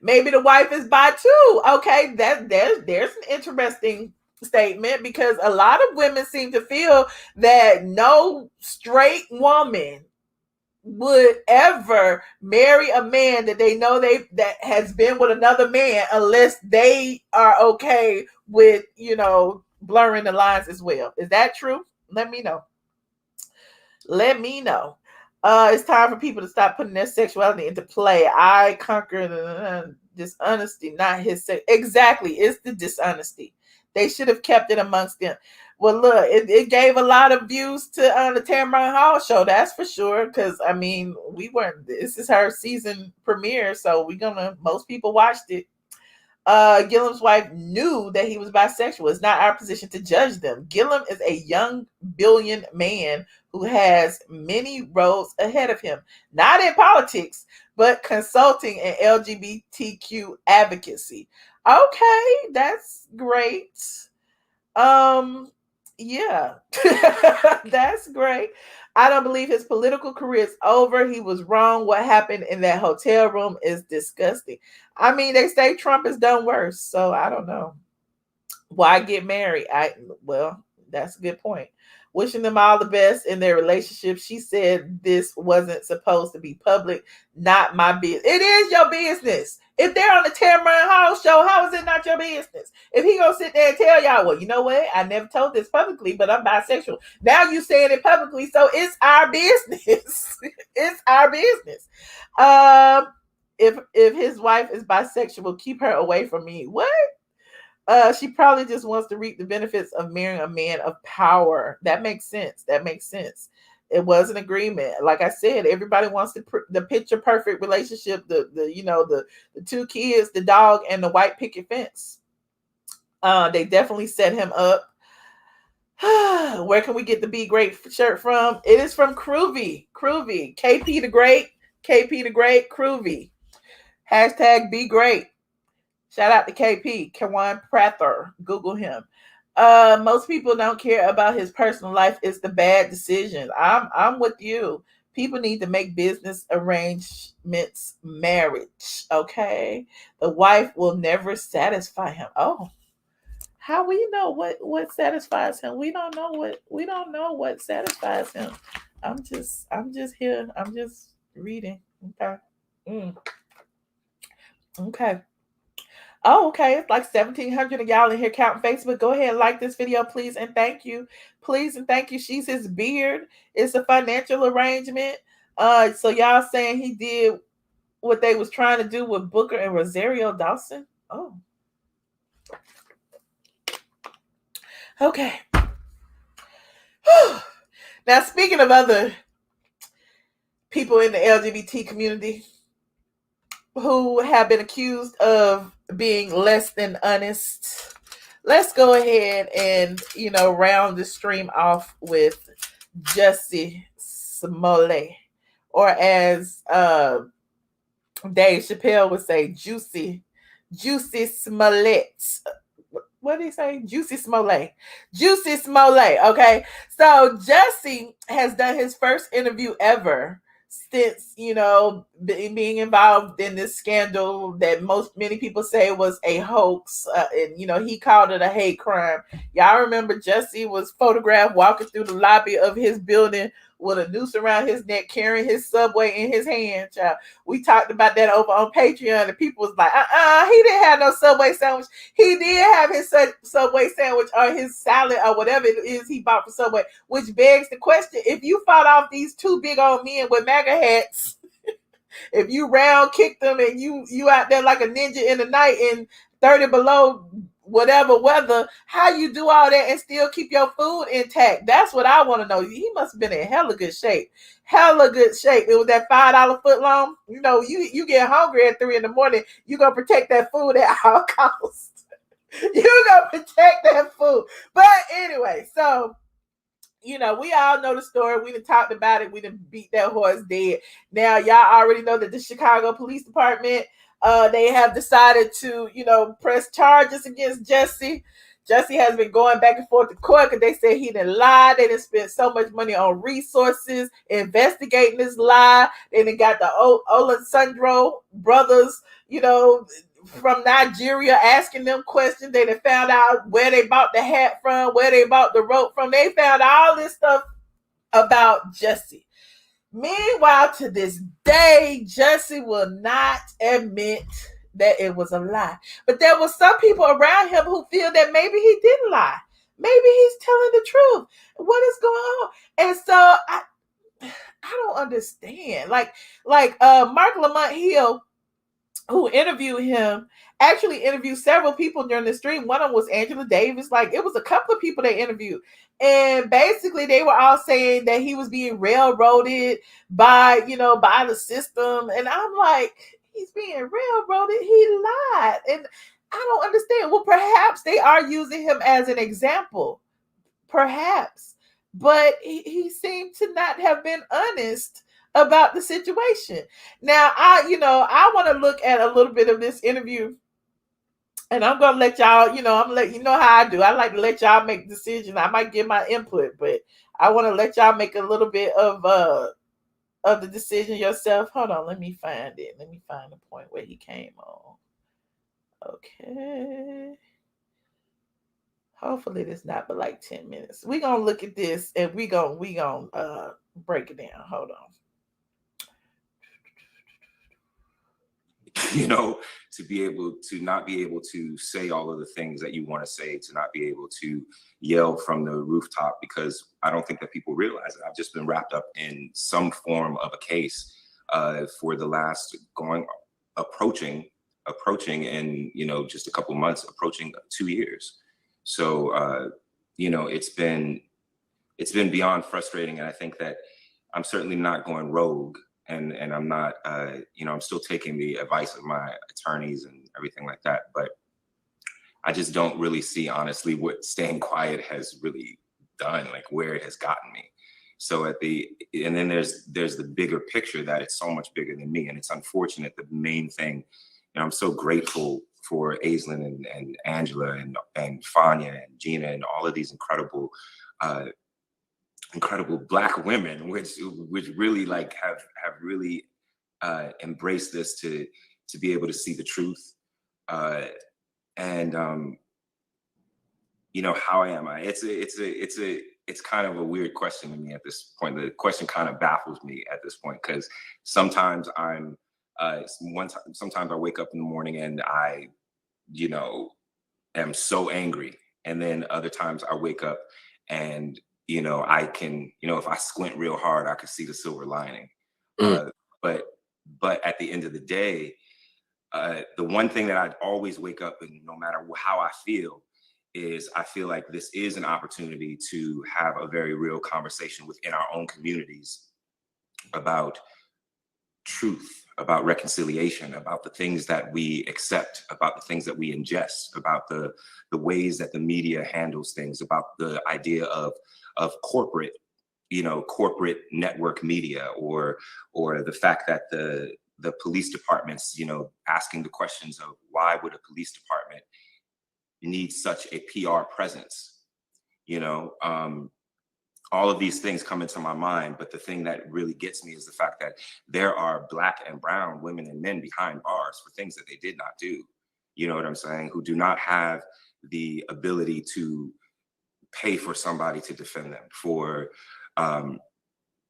S1: Maybe the wife is bi too. Okay, there's an interesting statement, because a lot of women seem to feel that no straight woman would ever marry a man that they know that has been with another man unless they are okay with, blurring the lines as well. Is that true? Let me know. It's time for people to stop putting their sexuality into play. I conquer the dishonesty, not his sex. Exactly. It's the dishonesty. They should have kept it amongst them. Well, look, it gave a lot of views to the Tamar Hall show. That's for sure. Because, I mean, this is her season premiere. So most people watched it. Gillum's wife knew that he was bisexual. It's not our position to judge them. Gillum is a young billion man who has many roads ahead of him, not in politics, but consulting and LGBTQ advocacy. Okay, that's great. Yeah, that's great. I don't believe his political career is over. He was wrong. What happened in that hotel room is disgusting. I mean, they say Trump has done worse, so I don't know. Why get married? Well, that's a good point. wishing them all the best in their relationship. She said this wasn't supposed to be public, not my business. It is your business. If they're on the Tamar House show, how is it not your business? If he gonna sit there and tell y'all, well, you know what? I never told this publicly, but I'm bisexual. Now you saying it publicly, so it's our business. It's our business. If his wife is bisexual, keep her away from me. What? She probably just wants to reap the benefits of marrying a man of power. That makes sense. That makes sense. It was an agreement. Like I said, everybody wants the picture perfect relationship. The 2 kids, the dog, and the white picket fence. They definitely set him up. Where can we get the Be Great shirt from? It is from Groovy. KP the Great. Groovy. Hashtag Be Great. Shout out to KP, Kawan Prather. Google him. Most people don't care about his personal life. It's the bad decisions. I'm with you. People need to make business arrangements marriage. Okay. The wife will never satisfy him. Oh, how we know what satisfies him? We don't know what satisfies him. I'm just here. I'm just reading. Okay. Okay. Oh, okay. It's like 1,700 of y'all in here counting Facebook. Go ahead and like this video, please, and thank you. Please and thank you. She's his beard. It's a financial arrangement. So y'all saying he did what they was trying to do with Booker and Rosario Dawson? Oh. Okay. Now, speaking of other people in the LGBT community who have been accused of being less than honest, let's go ahead and, round the stream off with Jussie Smollett, or as Dave Chappelle would say, Juicy Smollett. What did he say? Jussie Smollett. Okay. So Jussie has done his first interview ever since, being involved in this scandal that many people say was a hoax. And, he called it a hate crime. Y'all remember Jussie was photographed walking through the lobby of his building with a noose around his neck, carrying his Subway in his hand, child. We talked about that over on Patreon, and people was like, he didn't have no Subway sandwich. He did have his Subway sandwich or his salad or whatever it is he bought for Subway, which begs the question, if you fought off these 2 big old men with MAGA hats, if you round kicked them and you out there like a ninja in the night in 30 below whatever weather, how you do all that and still keep your food intact? That's what I want to know. He must have been in hella good shape. It was that $5 foot long. You get hungry at 3 a.m. You gonna protect that food at all costs. You gonna protect that food. But anyway, so we all know the story. We done talked about it. We done beat that horse dead. Now y'all already know that the Chicago Police Department, they have decided to, press charges against Jussie. Jussie has been going back and forth to court because they said he didn't lie. They didn't spend so much money on resources investigating this lie. They done got the Olasundro brothers, from Nigeria asking them questions. They done found out where they bought the hat from, where they bought the rope from. They found all this stuff about Jussie. Meanwhile, to this day, Jussie will not admit that it was a lie. But there were some people around him who feel that maybe he didn't lie. Maybe he's telling the truth. What is going on? And so I don't understand. Like Mark Lamont Hill, who interviewed him, actually interviewed several people during the stream. One of them was Angela Davis. Like, it was a couple of people they interviewed. And basically they were all saying that he was being railroaded by the system. And I'm like, he's being railroaded. He lied. And I don't understand. Well, perhaps they are using him as an example. Perhaps. But he seemed to not have been honest about the situation. Now, I want to look at a little bit of this interview, and I'm going to let y'all, I'm going to let you know how I do. I like to let y'all make decisions. I might give my input, but I want to let y'all make a little bit of the decision yourself. Hold on. Let me find it. Let me find the point where he came on. Okay. Hopefully it's not but like 10 minutes. We're gonna look at this and we gonna break it down. Hold on.
S5: You know, to be able to not be able to say all of the things that you want to say, to not be able to yell from the rooftop, because I don't think that people realize it. I've just been wrapped up in some form of a case for the last approaching in, you know, just a couple months, approaching 2 years. So, you know, it's been beyond frustrating. And I think that I'm certainly not going rogue, and I'm not, you know, I'm still taking the advice of my attorneys and everything like that. But I just don't really see, honestly, what staying quiet has really done, like where it has gotten me. So and then there's the bigger picture that it's so much bigger than me. And it's unfortunate. The main thing, you know, I'm so grateful for ATLien and Angela and Fanya and Gina and all of these incredible Black women, which really like have really embraced this to be able to see the truth. And you know, how am I? It's kind of a weird question to me at this point. The question kind of baffles me at this point, because sometimes sometimes I wake up in the morning and I, you know, am so angry, and then other times I wake up and, you know, I can, you know, if I squint real hard, I can see the silver lining. But at the end of the day, the one thing that I always wake up and no matter how I feel is I feel like this is an opportunity to have a very real conversation within our own communities about truth, about reconciliation, about the things that we accept, about the things that we ingest, about the ways that the media handles things, about the idea of corporate, you know, corporate network media, or the fact that the police departments, you know, asking the questions of why would a police department need such a PR presence, you know. All of these things come into my mind, but the thing that really gets me is the fact that there are Black and brown women and men behind bars for things that they did not do. You know what I'm saying? Who do not have the ability to pay for somebody to defend them for, and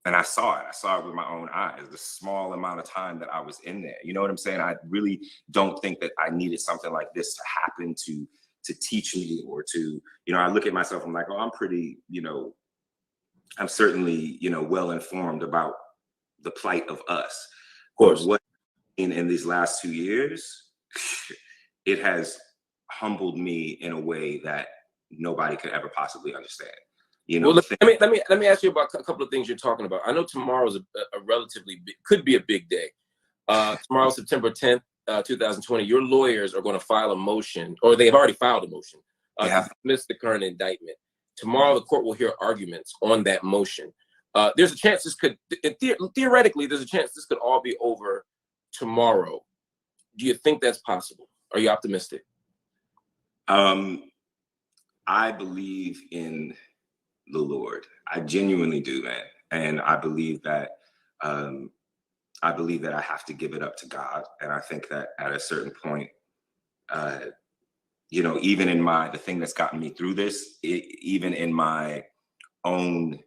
S5: I saw it with my own eyes, the small amount of time that I was in there. You know what I'm saying? I really don't think that I needed something like this to happen to teach me, or to, you know, I look at myself, I'm like, oh, I'm pretty, you know, I'm certainly, you know, well informed about the plight of us. Of course, what in these last 2 years, it has humbled me in a way that nobody could ever possibly understand. You know,
S6: well, let me ask you about a couple of things you're talking about. I know tomorrow's a relatively big, could be a big day. Tomorrow, September 10th, 2020. Your lawyers are going to file a motion, or they have already filed a motion to dismiss the current indictment. Tomorrow, the court will hear arguments on that motion. There's a chance this could, theoretically, there's a chance this could all be over tomorrow. Do you think that's possible? Are you optimistic?
S5: I believe in the Lord. I genuinely do, man. And I believe that I have to give it up to God. And I think that at a certain point, you know, even in the thing that's gotten me through this, even in my own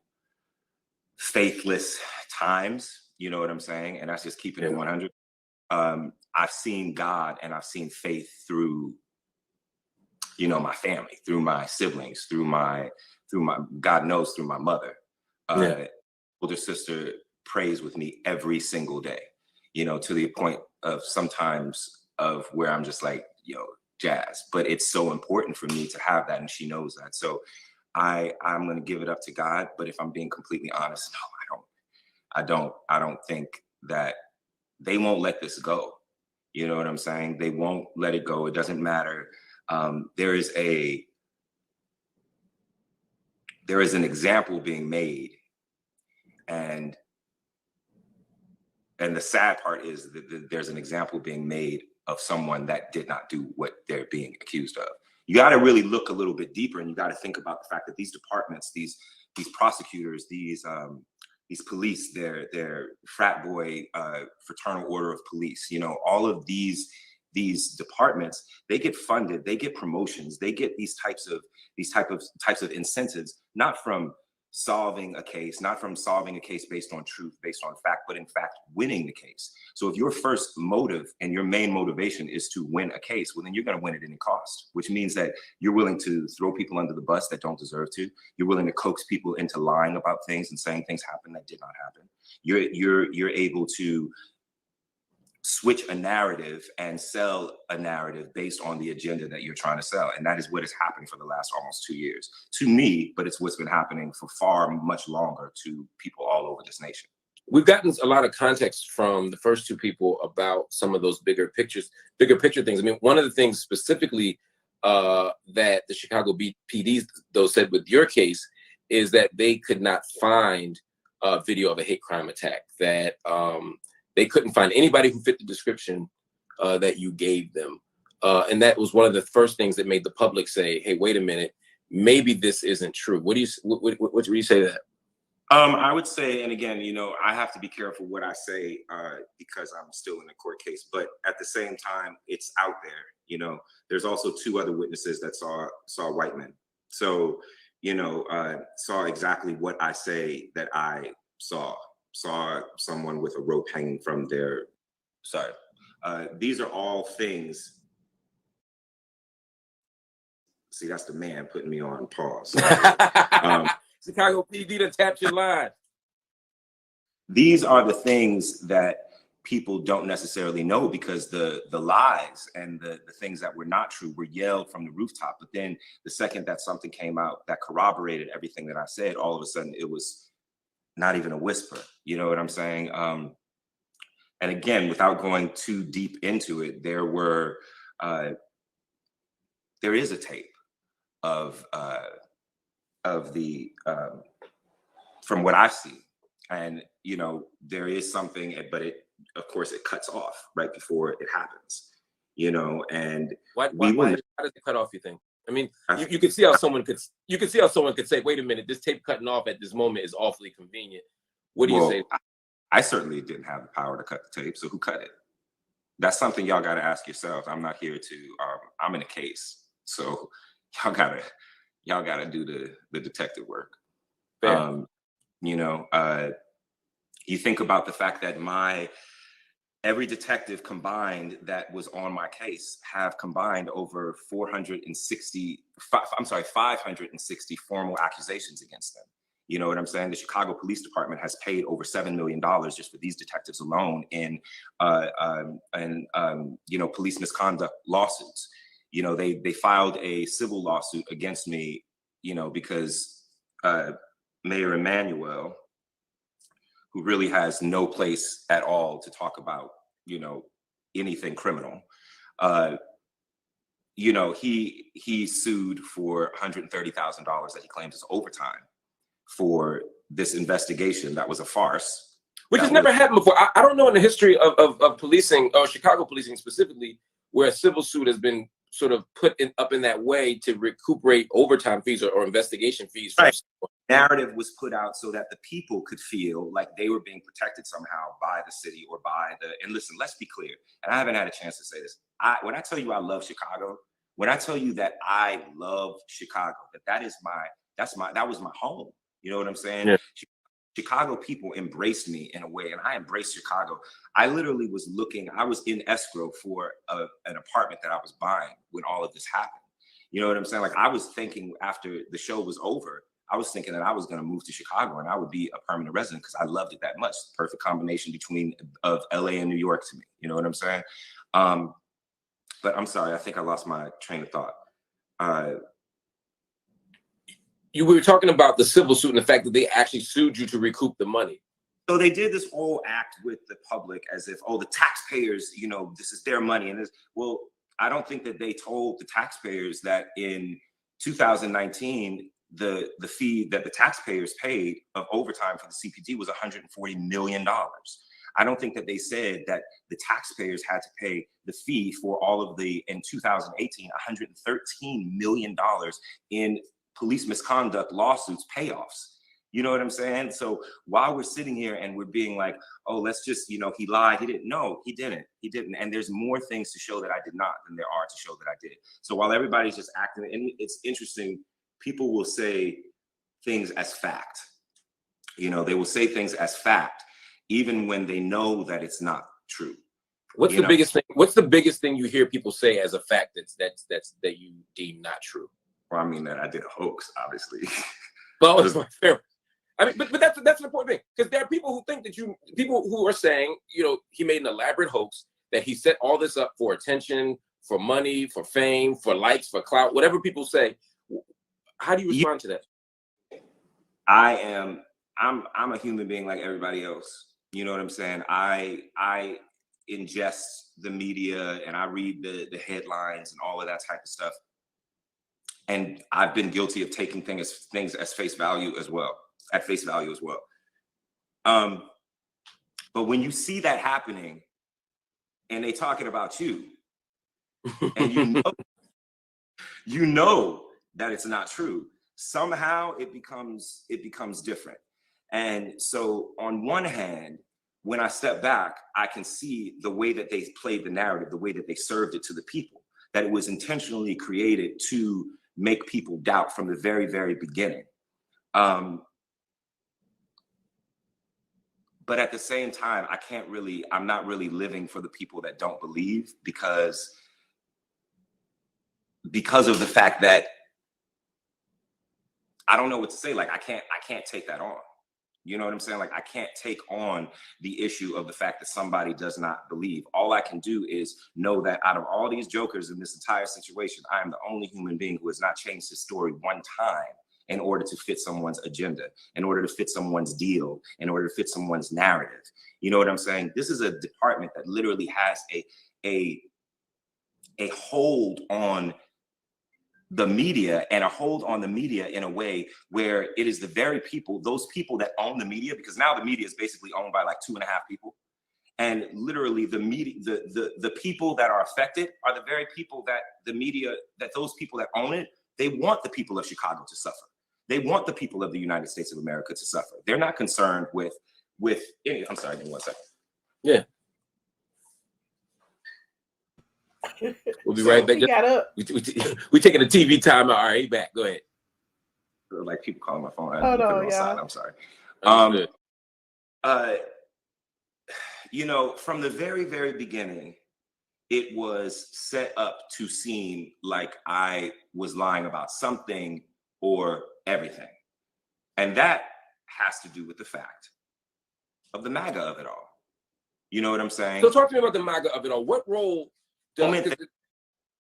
S5: faithless times, you know what I'm saying? And that's just keeping it 100. I've seen God and I've seen faith through, you know, my family, through my siblings, through my, God knows, through my mother. Older sister prays with me every single day, you know, to the point of sometimes of where I'm just like, yo, Jazz, but it's so important for me to have that, and she knows that. So I'm going to give it up to God. But if I'm being completely honest, no, I don't think that they won't let this go. You know what I'm saying? They won't let it go. It doesn't matter. There is an example being made, and the sad part is that there's an example being made of someone that did not do what they're being accused of. You got to really look a little bit deeper, and you got to think about the fact that these departments, these prosecutors, these police, their frat boy fraternal order of police, you know, all of these these departments, they get funded, they get promotions, they get these types of incentives, not from solving a case, not from solving a case based on truth, based on fact, but in fact winning the case. So if your first motive and your main motivation is to win a case, well, then you're going to win at any cost, which means that you're willing to throw people under the bus that don't deserve to. You're willing to coax people into lying about things and saying things happened that did not happen. You're able to switch a narrative and sell a narrative based on the agenda that you're trying to sell. And that is what has happened for the last almost 2 years to me, but it's what's been happening for far much longer to people all over this nation.
S6: We've gotten a lot of context from the first two people about some of those bigger picture things. I mean, one of the things specifically that the Chicago PD though said with your case is that they could not find a video of a hate crime attack, that they couldn't find anybody who fit the description that you gave them. And that was one of the first things that made the public say, hey, wait a minute, maybe this isn't true. What do you say to that?
S5: I would say, and again, you know, I have to be careful what I say because I'm still in a court case, but at the same time, it's out there. You know, there's also 2 other witnesses that saw white men. So, you know, saw exactly what I say that I saw someone with a rope hanging from their side. These are all things. See, that's the man putting me on pause.
S6: Chicago PD to tap your line.
S5: These are the things that people don't necessarily know because the lies and the things that were not true were yelled from the rooftop. But then the second that something came out that corroborated everything that I said, all of a sudden it was not even a whisper. You know what I'm saying? And again, without going too deep into it, there is a tape of the from what I see, and you know there is something, but of course it cuts off right before it happens. You know, and
S6: why does it cut off? You think? I mean, you can see how someone could say, wait a minute, this tape cutting off at this moment is awfully convenient. What do you say?
S5: I certainly didn't have the power to cut the tape, so who cut it? That's something y'all got to ask yourself. I'm not here to. I'm in a case, so y'all gotta do the detective work. You know, you think about the fact that every detective combined that was on my case have combined over 560 formal accusations against them. You know what I'm saying? The Chicago Police Department has paid over $7 million just for these detectives alone in you know, police misconduct lawsuits. You know, they filed a civil lawsuit against me, you know, because Mayor Emanuel, who really has no place at all to talk about, you know, anything criminal, you know, he sued for $130,000 that he claims is overtime for this investigation that was a farce.
S6: Which has never happened before. I don't know in the history of policing, or Chicago policing specifically, where a civil suit has been sort of put up in that way to recuperate overtime fees or investigation fees.
S5: Right. Narrative was put out so that the people could feel like they were being protected somehow by the city or by and listen, let's be clear. And I haven't had a chance to say this. When I tell you I love Chicago, when I tell you that I love Chicago, that was my home. You know what I'm saying? Yeah. Chicago people embraced me in a way, and I embraced Chicago. I literally was in escrow for an apartment that I was buying when all of this happened. You know what I'm saying? Like, I was thinking after the show was over, I was thinking that I was going to move to Chicago and I would be a permanent resident because I loved it that much. Perfect combination of LA and New York to me. You know what I'm saying? But I'm sorry, I think I lost my train of thought.
S6: You were talking about the civil suit and the fact that they actually sued you to recoup the money.
S5: So they did this whole act with the public as if, oh, the taxpayers, you know, this is their money. And well, I don't think that they told the taxpayers that in 2019, the fee that the taxpayers paid of overtime for the CPD was $140 million. I don't think that they said that the taxpayers had to pay the fee for all of in 2018, $113 million in police misconduct lawsuits payoffs. You know what I'm saying? So while we're sitting here and we're being like, oh, let's just, you know, he lied. He didn't. No, he didn't. He didn't. And there's more things to show that I did not than there are to show that I did. So while everybody's just acting, and it's interesting, people will say things as fact. You know, they will say things as fact, even when they know that it's not true.
S6: What's the biggest thing? What's the biggest thing you hear people say as a fact that you deem not true?
S5: Well, I mean that I did a hoax, obviously.
S6: Well, it's my fair. I mean, but that's an important thing, because there are people who think that people who are saying, you know, he made an elaborate hoax, that he set all this up for attention, for money, for fame, for likes, for clout, whatever people say. How do you respond to that?
S5: I'm a human being like everybody else. You know what I'm saying? I ingest the media and I read the headlines and all of that type of stuff. And I've been guilty of taking things at face value as well. But when you see that happening and they talking about you, and you know that it's not true, somehow it becomes different. And so on one hand, when I step back, I can see the way that they played the narrative, the way that they served it to the people, that it was intentionally created to make people doubt from the very, very beginning. But at the same time, I'm not really living for the people that don't believe, because of the fact that I don't know what to say. Like, I can't take that on. You know what I'm saying? Like, I can't take on the issue of the fact that somebody does not believe. All I can do is know that out of all these jokers in this entire situation, I am the only human being who has not changed his story one time in order to fit someone's agenda, in order to fit someone's deal, in order to fit someone's narrative. You know what I'm saying? This is a department that literally has a hold on the media, and a hold on the media in a way where it is the very people, those people that own the media, because now the media is basically owned by like 2.5 people. And literally the media, the people that are affected are the very people that the media, that those people that own it, they want the people of Chicago to suffer. They want the people of the United States of America to suffer. They're not concerned with any, I'm sorry, give me 1 second.
S6: Yeah. We'll be right back.
S1: He got up.
S6: We taking a TV timeout. All right, he back. Go ahead.
S5: Like people calling my phone.
S1: Hold on, y'all.
S5: I'm sorry. You know, from the very, very beginning, it was set up to seem like I was lying about something or everything. And that has to do with the fact of the MAGA of it all. You know what I'm saying?
S6: So talk to me about the MAGA of it all. What role does...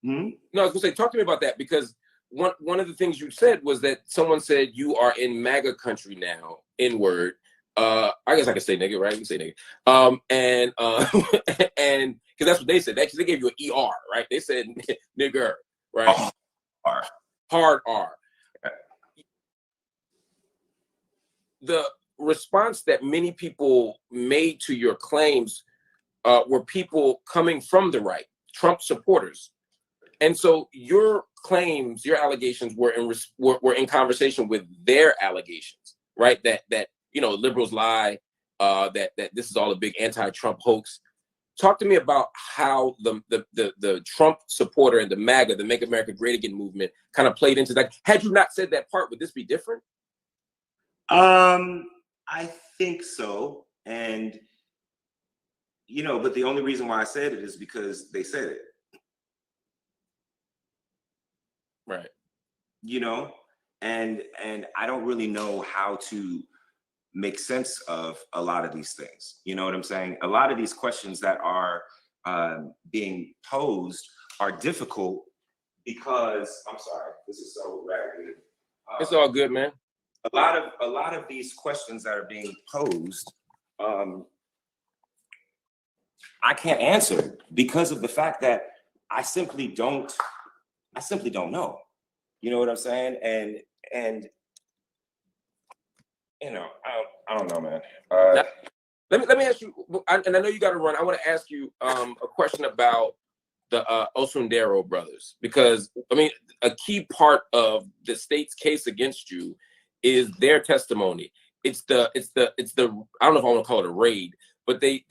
S6: No, I was gonna say, talk to me about that, because one of the things you said was that someone said you are in MAGA country now, N-word. I guess I could say nigga, right? You can say nigga. And because that's what they said. Actually, they gave you an ER, right? They said nigger, right? Hard R. The response that many people made to your claims were people coming from the right, Trump supporters. And so your claims, your allegations were in conversation with their allegations, right? That you know, liberals lie, that this is all a big anti-Trump hoax. Talk to me about how the Trump supporter and the MAGA, the Make America Great Again movement, kind of played into that. Had you not said that part, would this be different?
S5: I think so. And, you know, but the only reason why I said it is because they said it.
S6: Right.
S5: You know, and I don't really know how to make sense of a lot of these things. You know what I'm saying? A lot of these questions that are being posed are difficult because, I'm sorry, this is so ragged.
S6: It's all good, man.
S5: A lot of these questions that are being posed, I can't answer because of the fact that I simply don't know. You know what I'm saying? And you know, I don't know, man.
S6: Let me ask you, and I know you got to run. I want to ask you a question about the Osundero brothers, because I mean, a key part of the state's case against you is their testimony. it's the I don't know if I want to call it a raid, but they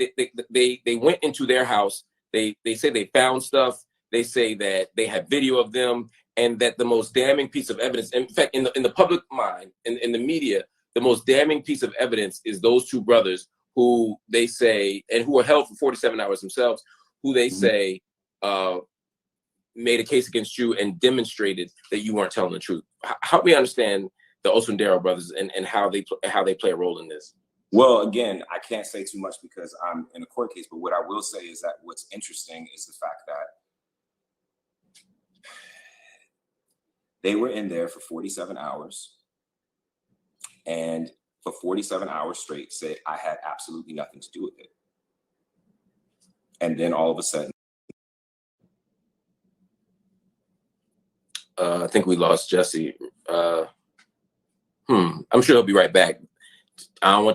S6: went into their house. They say they found stuff. They say that they have video of them, and that the most damning piece of evidence, in fact, in the public mind, in the media, the most damning piece of evidence is those two brothers who they say, and who were held for 47 hours themselves, who they say made a case against you and demonstrated that you weren't telling the truth. Help me understand the Osundero brothers and how they play a role in this.
S5: Well, again, I can't say too much because I'm in a court case, but what I will say is that what's interesting is the fact that they were in there for 47 hours, and for 47 hours straight said I had absolutely nothing to do with it. And then all of a sudden,
S6: I think we lost Jussie. I'm sure he'll be right back. I don't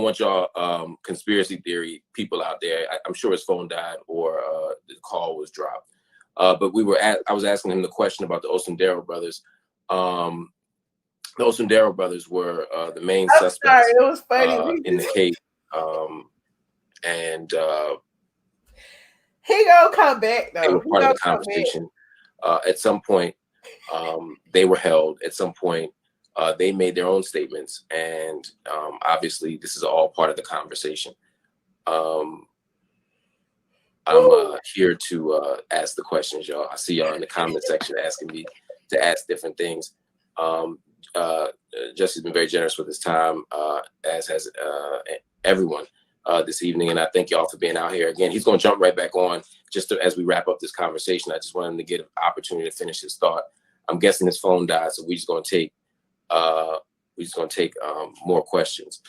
S6: want y'all conspiracy theory people out there. I'm sure his phone died or the call was dropped. But I was asking him the question about the Osundero brothers. The Osundero brothers were the main suspects.
S1: Sorry, it was funny.
S6: In the case.
S1: He gonna come back though.
S6: They were part of the conversation. At some point, they were held. At some point, they made their own statements, and obviously, this is all part of the conversation. I'm here to ask the questions, y'all. I see y'all in the comment section asking me to ask different things. Jussie's been very generous with his time, as has everyone this evening, and I thank y'all for being out here. Again, he's going to jump right back on just as we wrap up this conversation. I just want him to get an opportunity to finish his thought. I'm guessing his phone died, so we're just going to take more questions,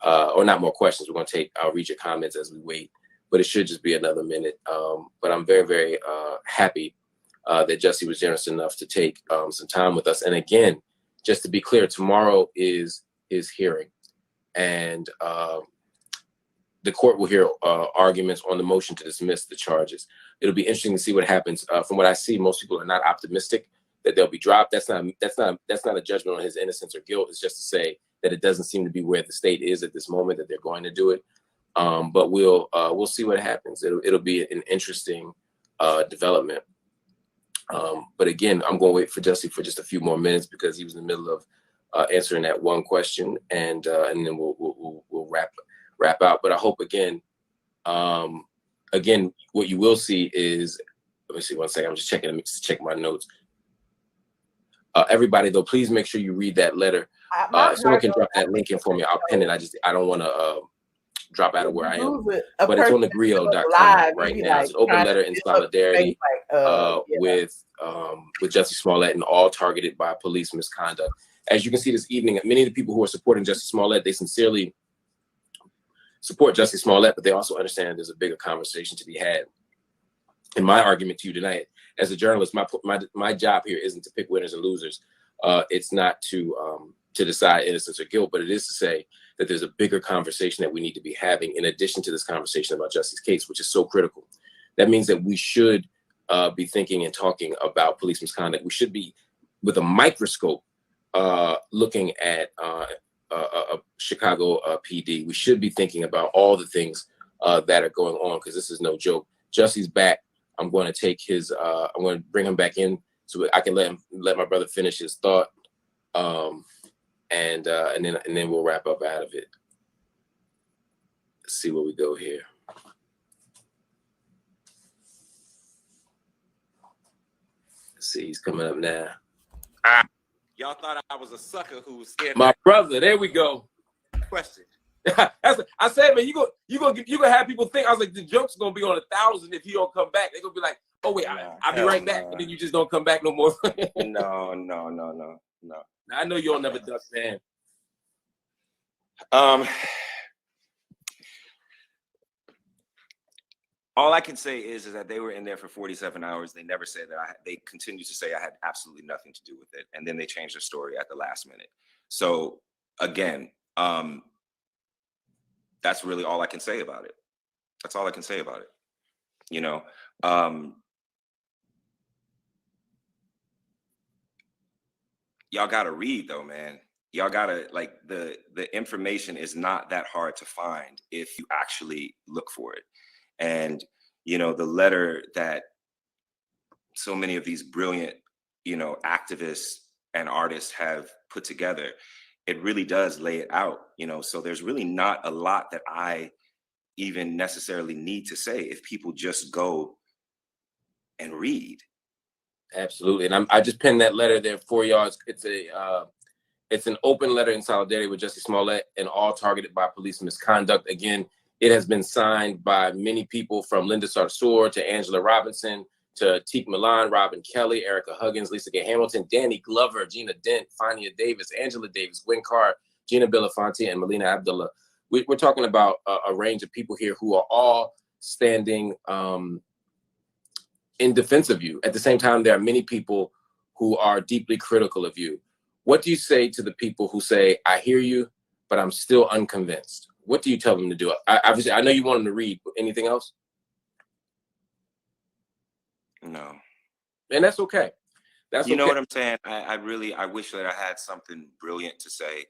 S6: or not more questions. We're going to take. I'll read your comments as we wait, but it should just be another minute. But I'm very, very happy that Jussie was generous enough to take some time with us. And again, just to be clear, tomorrow is his hearing, and the court will hear arguments on the motion to dismiss the charges. It'll be interesting to see what happens. From what I see, most people are not optimistic that they'll be dropped. That's not a judgment on his innocence or guilt. It's just to say that it doesn't seem to be where the state is at this moment that they're going to do it. But we'll see what happens. It'll be an interesting development. But again, I'm going to wait for Jussie for just a few more minutes because he was in the middle of answering that one question, and then we'll wrap out. But I hope again, what you will see is, let me see 1 second. I'm just check my notes. Everybody though, please make sure you read that letter. If someone can drop that link in for me, I'll pin it. I don't want to drop out of where I am, but it's on the Griot.com right now. It's an open letter in solidarity with Jussie Smollett, and all targeted by police misconduct. As you can see this evening, many of the people who are supporting Jussie Smollett, they sincerely support Jussie Smollett, but they also understand there's a bigger conversation to be had. And my argument to you tonight, as a journalist, my job here isn't to pick winners and losers. It's not to decide innocence or guilt, but it is to say that there's a bigger conversation that we need to be having in addition to this conversation about Jussie's case, which is so critical. That means that we should be thinking and talking about police misconduct. We should be, with a microscope, looking at Chicago PD. We should be thinking about all the things that are going on, because this is no joke. Jussie's back. I'm going to take his. I'm going to bring him back in so I can let my brother finish his thought, and then we'll wrap up out of it. Let's see where we go here. Let's see, he's coming up now.
S5: y'all thought I was a sucker who was scared.
S6: My brother, there we go.
S5: Question.
S6: I said, man, you gonna have people think. I was like, the joke's gonna be on 1,000 if you don't come back. They're gonna be like, oh wait, I'll be right back, and then you just don't come back no more.
S5: No.
S6: I know you'll never duck, man.
S5: All I can say is that they were in there for 47 hours. They never said that. They continued to say I had absolutely nothing to do with it, and then they changed their story at the last minute. So again, that's really all I can say about it. That's all I can say about it. You know, y'all got to read though, man. y'all gotta, like, the information is not that hard to find if you actually look for it. And, you know, the letter that so many of these brilliant, you know, activists and artists have put together, it really does lay it out, you know. So there's really not a lot that I even necessarily need to say if people just go and read.
S6: Absolutely. And I just pinned that letter there for y'all. It's an open letter in solidarity with Jussie Smollett and all targeted by police misconduct. Again, it has been signed by many people, from Linda Sarsour to Angela Robinson to Teak Milan, Robin Kelly, Erica Huggins, Lisa Gay Hamilton, Danny Glover, Gina Dent, Fania Davis, Angela Davis, Gwen Carr, Gina Belafonte, and Melina Abdullah. We're talking about a range of people here who are all standing in defense of you. At the same time, there are many people who are deeply critical of you. What do you say to the people who say, I hear you, but I'm still unconvinced? What do you tell them to do? Obviously, I know you want them to read, but anything else?
S5: No.
S6: And that's okay. That's
S5: you know
S6: okay.
S5: what I'm saying? I wish that I had something brilliant to say,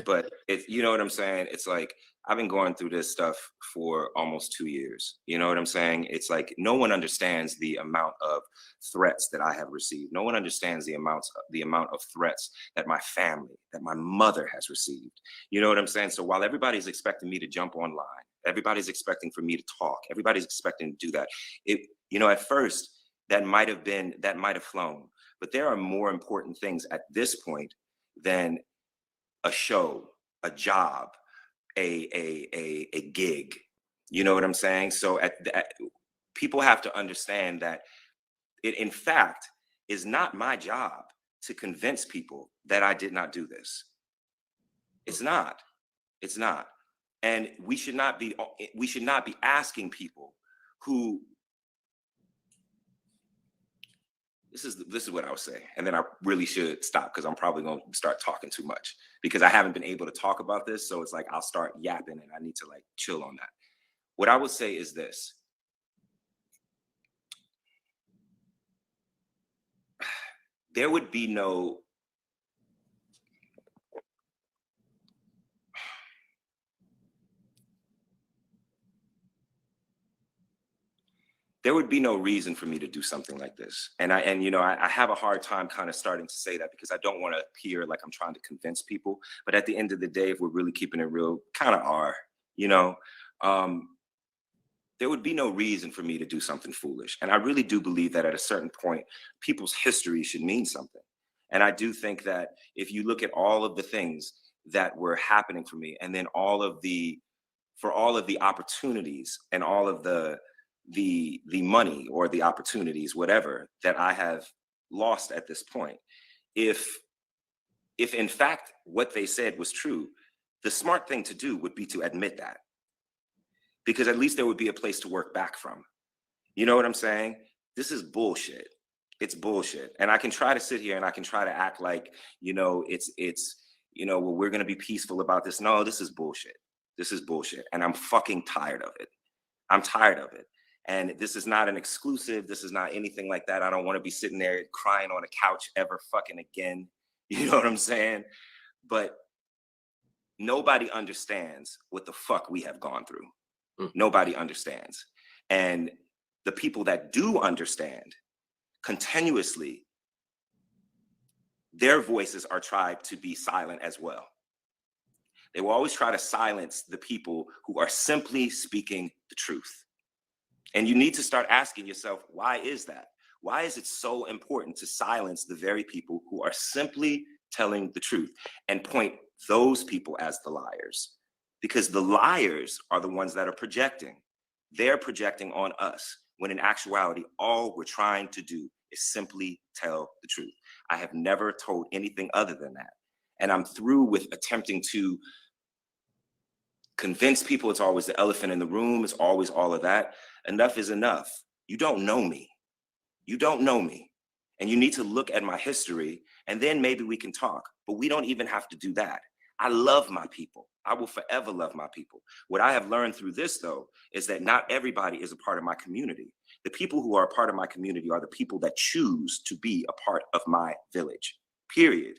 S5: but you know what I'm saying? It's like, I've been going through this stuff for almost 2 years. You know what I'm saying? It's like, no one understands the amount of threats that I have received. No one understands the amount of threats that my family, that my mother has received. You know what I'm saying? So while everybody's expecting me to jump online, everybody's expecting for me to talk, everybody's expecting to do that. You know, at first that might have flown. But there are more important things at this point than a show, a job, a gig. You know what I'm saying? So people have to understand that it, in fact, is not my job to convince people that I did not do this. It's not. It's not. And we should not be asking people who. This is what I would say. And then I really should stop, because I'm probably going to start talking too much, because I haven't been able to talk about this. So it's like, I'll start yapping and I need to like chill on that. What I would say is this. There would be no reason for me to do something like this. And you know, I have a hard time kind of starting to say that, because I don't want to appear like I'm trying to convince people. But at the end of the day, if we're really keeping it real, kind of are, you know, there would be no reason for me to do something foolish. And I really do believe that at a certain point, people's history should mean something. And I do think that if you look at all of the things that were happening for me, and then all of the opportunities and all of the money or the opportunities, whatever, that I have lost at this point, if in fact what they said was true, the smart thing to do would be to admit that, because at least there would be a place to work back from. You know what I'm saying? This is bullshit. It's bullshit. And I can try to sit here and I can try to act like, you know, it's you know, well, we're going to be peaceful about this. No, this is bullshit. This is bullshit. And I'm fucking tired of it. I'm tired of it. And this is not an exclusive. This is not anything like that. I don't want to be sitting there crying on a couch ever fucking again. You know what I'm saying? But nobody understands what the fuck we have gone through. Nobody understands. And the people that do understand, continuously, their voices are tried to be silent as well. They will always try to silence the people who are simply speaking the truth. And you need to start asking yourself, why is that? Why is it so important to silence the very people who are simply telling the truth, and point those people as the liars? Because the liars are the ones that are projecting. They're projecting on us, when in actuality, all we're trying to do is simply tell the truth. I have never told anything other than that. And I'm through with attempting to convince people. It's always the elephant in the room. It's always all of that. Enough is enough. You don't know me. You don't know me. And you need to look at my history, and then maybe we can talk. But we don't even have to do that. I love my people. I will forever love my people. What I have learned through this, though, is that not everybody is a part of my community. The people who are a part of my community are the people that choose to be a part of my village, period.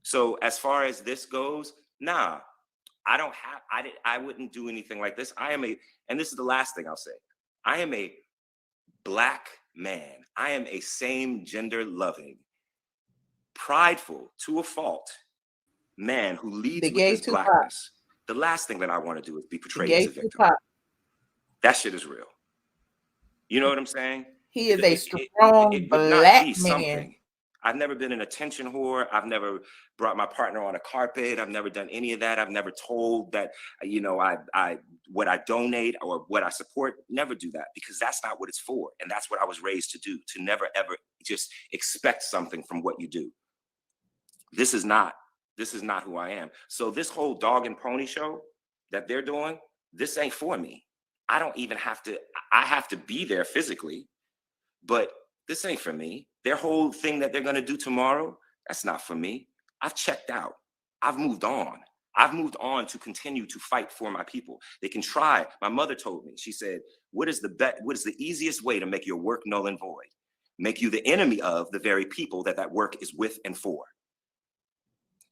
S5: So as far as this goes, nah, I wouldn't do anything like this. And this is the last thing I'll say. I am a Black man. I am a same gender loving, prideful to a fault man who leads with his blackness. The last thing that I want to do is be portrayed as a victim. That shit is real. You know what I'm saying?
S1: He is a strong Black man.
S5: I've never been an attention whore. I've never brought my partner on a carpet. I've never done any of that. I've never told that, you know, what I donate or what I support. Never do that, because that's not what it's for. And that's what I was raised to do, to never, ever just expect something from what you do. This is not who I am. So this whole dog and pony show that they're doing, this ain't for me. I don't even have to, I have to be there physically, but this ain't for me. Their whole thing that they're gonna do tomorrow, that's not for me. I've checked out. I've moved on. I've moved on to continue to fight for my people. They can try. My mother told me, she said, what is the easiest way to make your work null and void? Make you the enemy of the very people that work is with and for.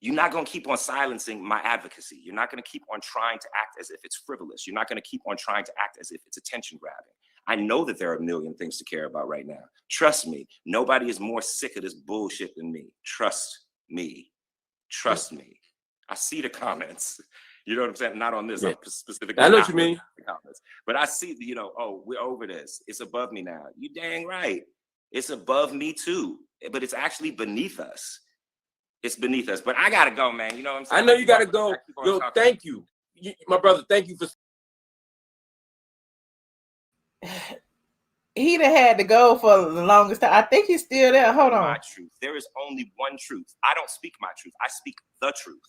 S5: You're not going to keep on silencing my advocacy. You're not going to keep on trying to act as if it's frivolous. You're not going to keep on trying to act as if it's attention grabbing. I know that there are a million things to care about right now. Trust me, nobody is more sick of this bullshit than me. Trust me. Trust me. I see the comments. You know what I'm saying? Not on this specifically.
S6: I know what you mean.
S5: Comments, but I see, you know, oh, we're over this. It's above me now. You dang right. It's above me too, but it's actually beneath us. It's beneath us. But I gotta go, man. You know what I'm saying?
S6: I know you gotta go. Yo, thank you. My brother, thank you for.
S1: He'd have had to go for the longest time. I think he's still there. Hold on.
S5: My truth. There is only one truth. I don't speak my truth. I speak the truth.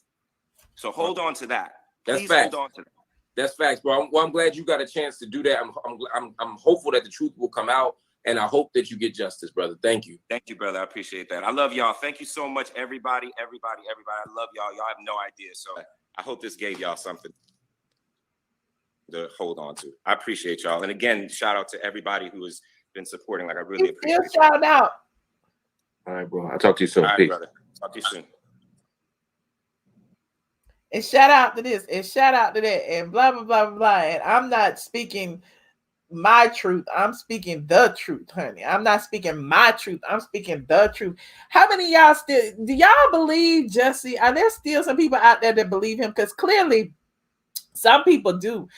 S5: So hold on to that.
S6: That's
S5: Please
S6: facts.
S5: Hold on to that.
S6: That's facts, bro. I'm glad you got a chance to do that. I'm hopeful that the truth will come out, and I hope that you get justice, brother. Thank you.
S5: Thank you, brother. I appreciate that. I love y'all. Thank you so much, everybody. I love y'all. Y'all have no idea. So I hope this gave y'all something to hold on to. I appreciate y'all. And again, shout out to everybody who has been supporting. Like, I really appreciate it.
S1: Shout out.
S6: All right, bro. I'll talk to you soon.
S5: All right,
S6: Peace.
S5: brother. Talk to you soon.
S1: And shout out to this, and shout out to that, and blah, blah, blah, blah, blah. And I'm not speaking my truth. I'm speaking the truth, honey. I'm not speaking my truth. I'm speaking the truth. How many of y'all do y'all believe Jussie? Are there still some people out there that believe him? Because clearly some people do.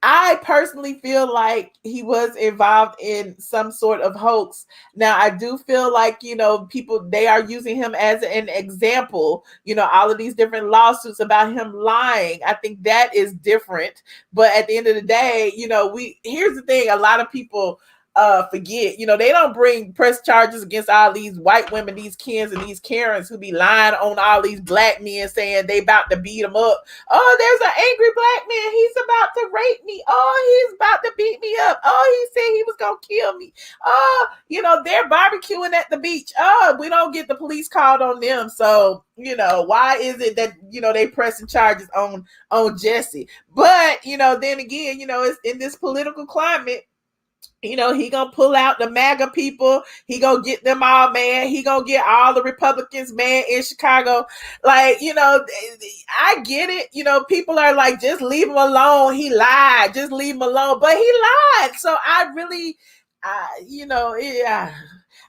S1: I personally feel like he was involved in some sort of hoax. Now, I do feel like, you know, people, they are using him as an example, you know, all of these different lawsuits about him lying. I think that is different. But at the end of the day, you know, here's the thing. A lot of people forget, you know, they don't press charges against all these white women, these Kens and these Karens who be lying on all these Black men saying they about to beat them up. Oh, there's an angry Black man. He's about to rape me. Oh, he's about to beat me up. Oh, he said he was going to kill me. Oh, you know, they're barbecuing at the beach. Oh, we don't get the police called on them. So, you know, why is it that, you know, they pressing charges on Jussie? But, you know, then again, you know, it's in this political climate. You know, he gonna pull out the MAGA people. He gonna get them all mad. He gonna get all the Republicans mad in Chicago. Like, you know, I get it. You know, people are like, just leave him alone. He lied. Just leave him alone. But he lied. So I really, you know,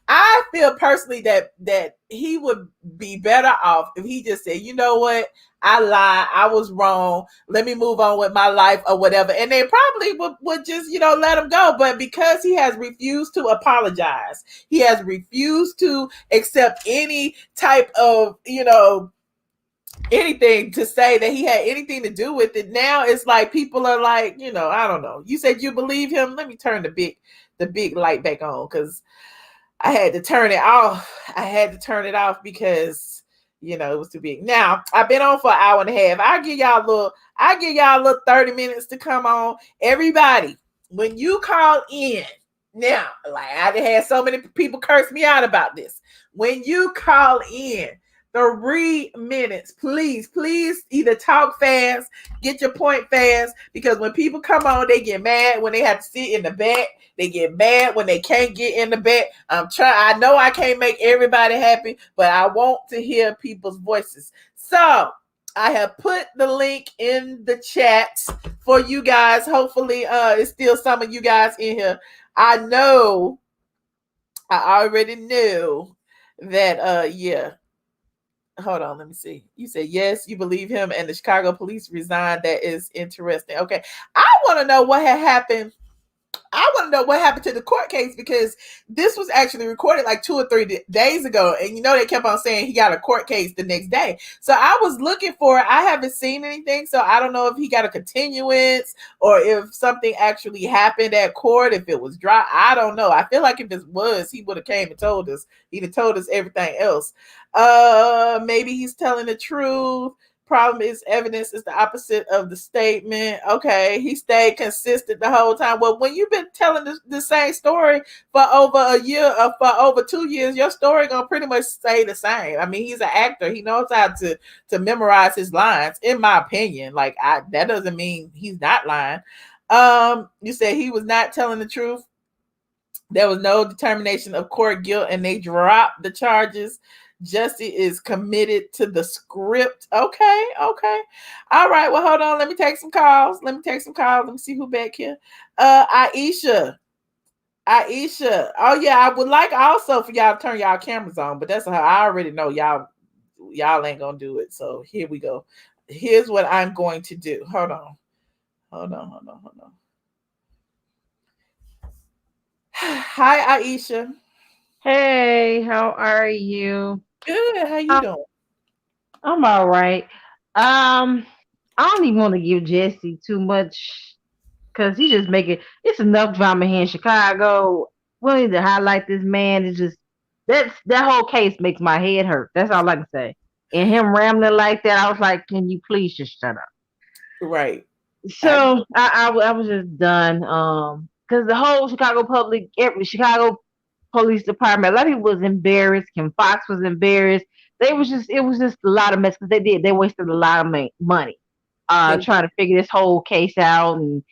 S1: I feel personally that he would be better off if he just said, you know what, I lied, I was wrong, let me move on with my life or whatever. And they probably would just, you know, let him go. But because he has refused to apologize, he has refused to accept any type of, you know, anything to say that he had anything to do with it. Now it's like people are like, you know, I don't know. You said you believe him. Let me turn the big light back on, because I had to turn it off. I had to turn it off because, you know, it was too big. Now, I've been on for an hour and a half. I'll give y'all a little 30 minutes to come on. Everybody, when you call in, now, like I had so many people curse me out about this. When you call in, 3 minutes. Please either talk fast, get your point fast, because when people come on, they get mad when they have to sit in the back. They get mad when they can't get in the back. I know I can't make everybody happy, but I want to hear people's voices. So I have put the link in the chat for you guys. Hopefully, it's still some of you guys in here. I already knew that, yeah. Hold on, let me see. You said, yes, you believe him and the Chicago police resigned. That is interesting. Okay. I want to know what had happened. I want to know what happened to the court case, because this was actually recorded like 2 or 3 days ago. And they kept on saying he got a court case the next day. So I was looking for it. I haven't seen anything. So I don't know if he got a continuance or if something actually happened at court, if it was dry. I don't know. I feel like if it was, he would have came and told us. He'd have told us everything else. Maybe he's telling the truth. Problem is, evidence is the opposite of the statement. Okay, he stayed consistent the whole time. Well, when you've been telling the same story for over a year or for over 2 years, your story gonna pretty much stay the same. I mean, he's an actor. He knows how to memorize his lines, in my opinion. Like, that doesn't mean he's not lying. You said he was not telling the truth. There was no determination of court guilt, and they dropped the charges. Jussie is committed to the script. Okay. All right. Well, hold on. Let me take some calls. Let me see who back here. Aisha. Oh yeah, I would like also for y'all to turn y'all cameras on, but that's how I already know y'all ain't gonna do it. So here we go. Here's what I'm going to do. Hold on. Hi, Aisha.
S3: Hey, how are you?
S1: Good. How you doing?
S3: I'm all right. I don't even want to give Jussie too much because he just making it's enough drama here in Chicago. We don't need to highlight this man. It's just that whole case makes my head hurt. That's all I can say. And him rambling like that, I was like, can you please just shut up?
S1: Right.
S3: So I was just done. Because the whole Chicago Police Department, a lot of people was embarrassed. Kim Fox was embarrassed. It was just a lot of mess because they wasted a lot of money trying to figure this whole case out and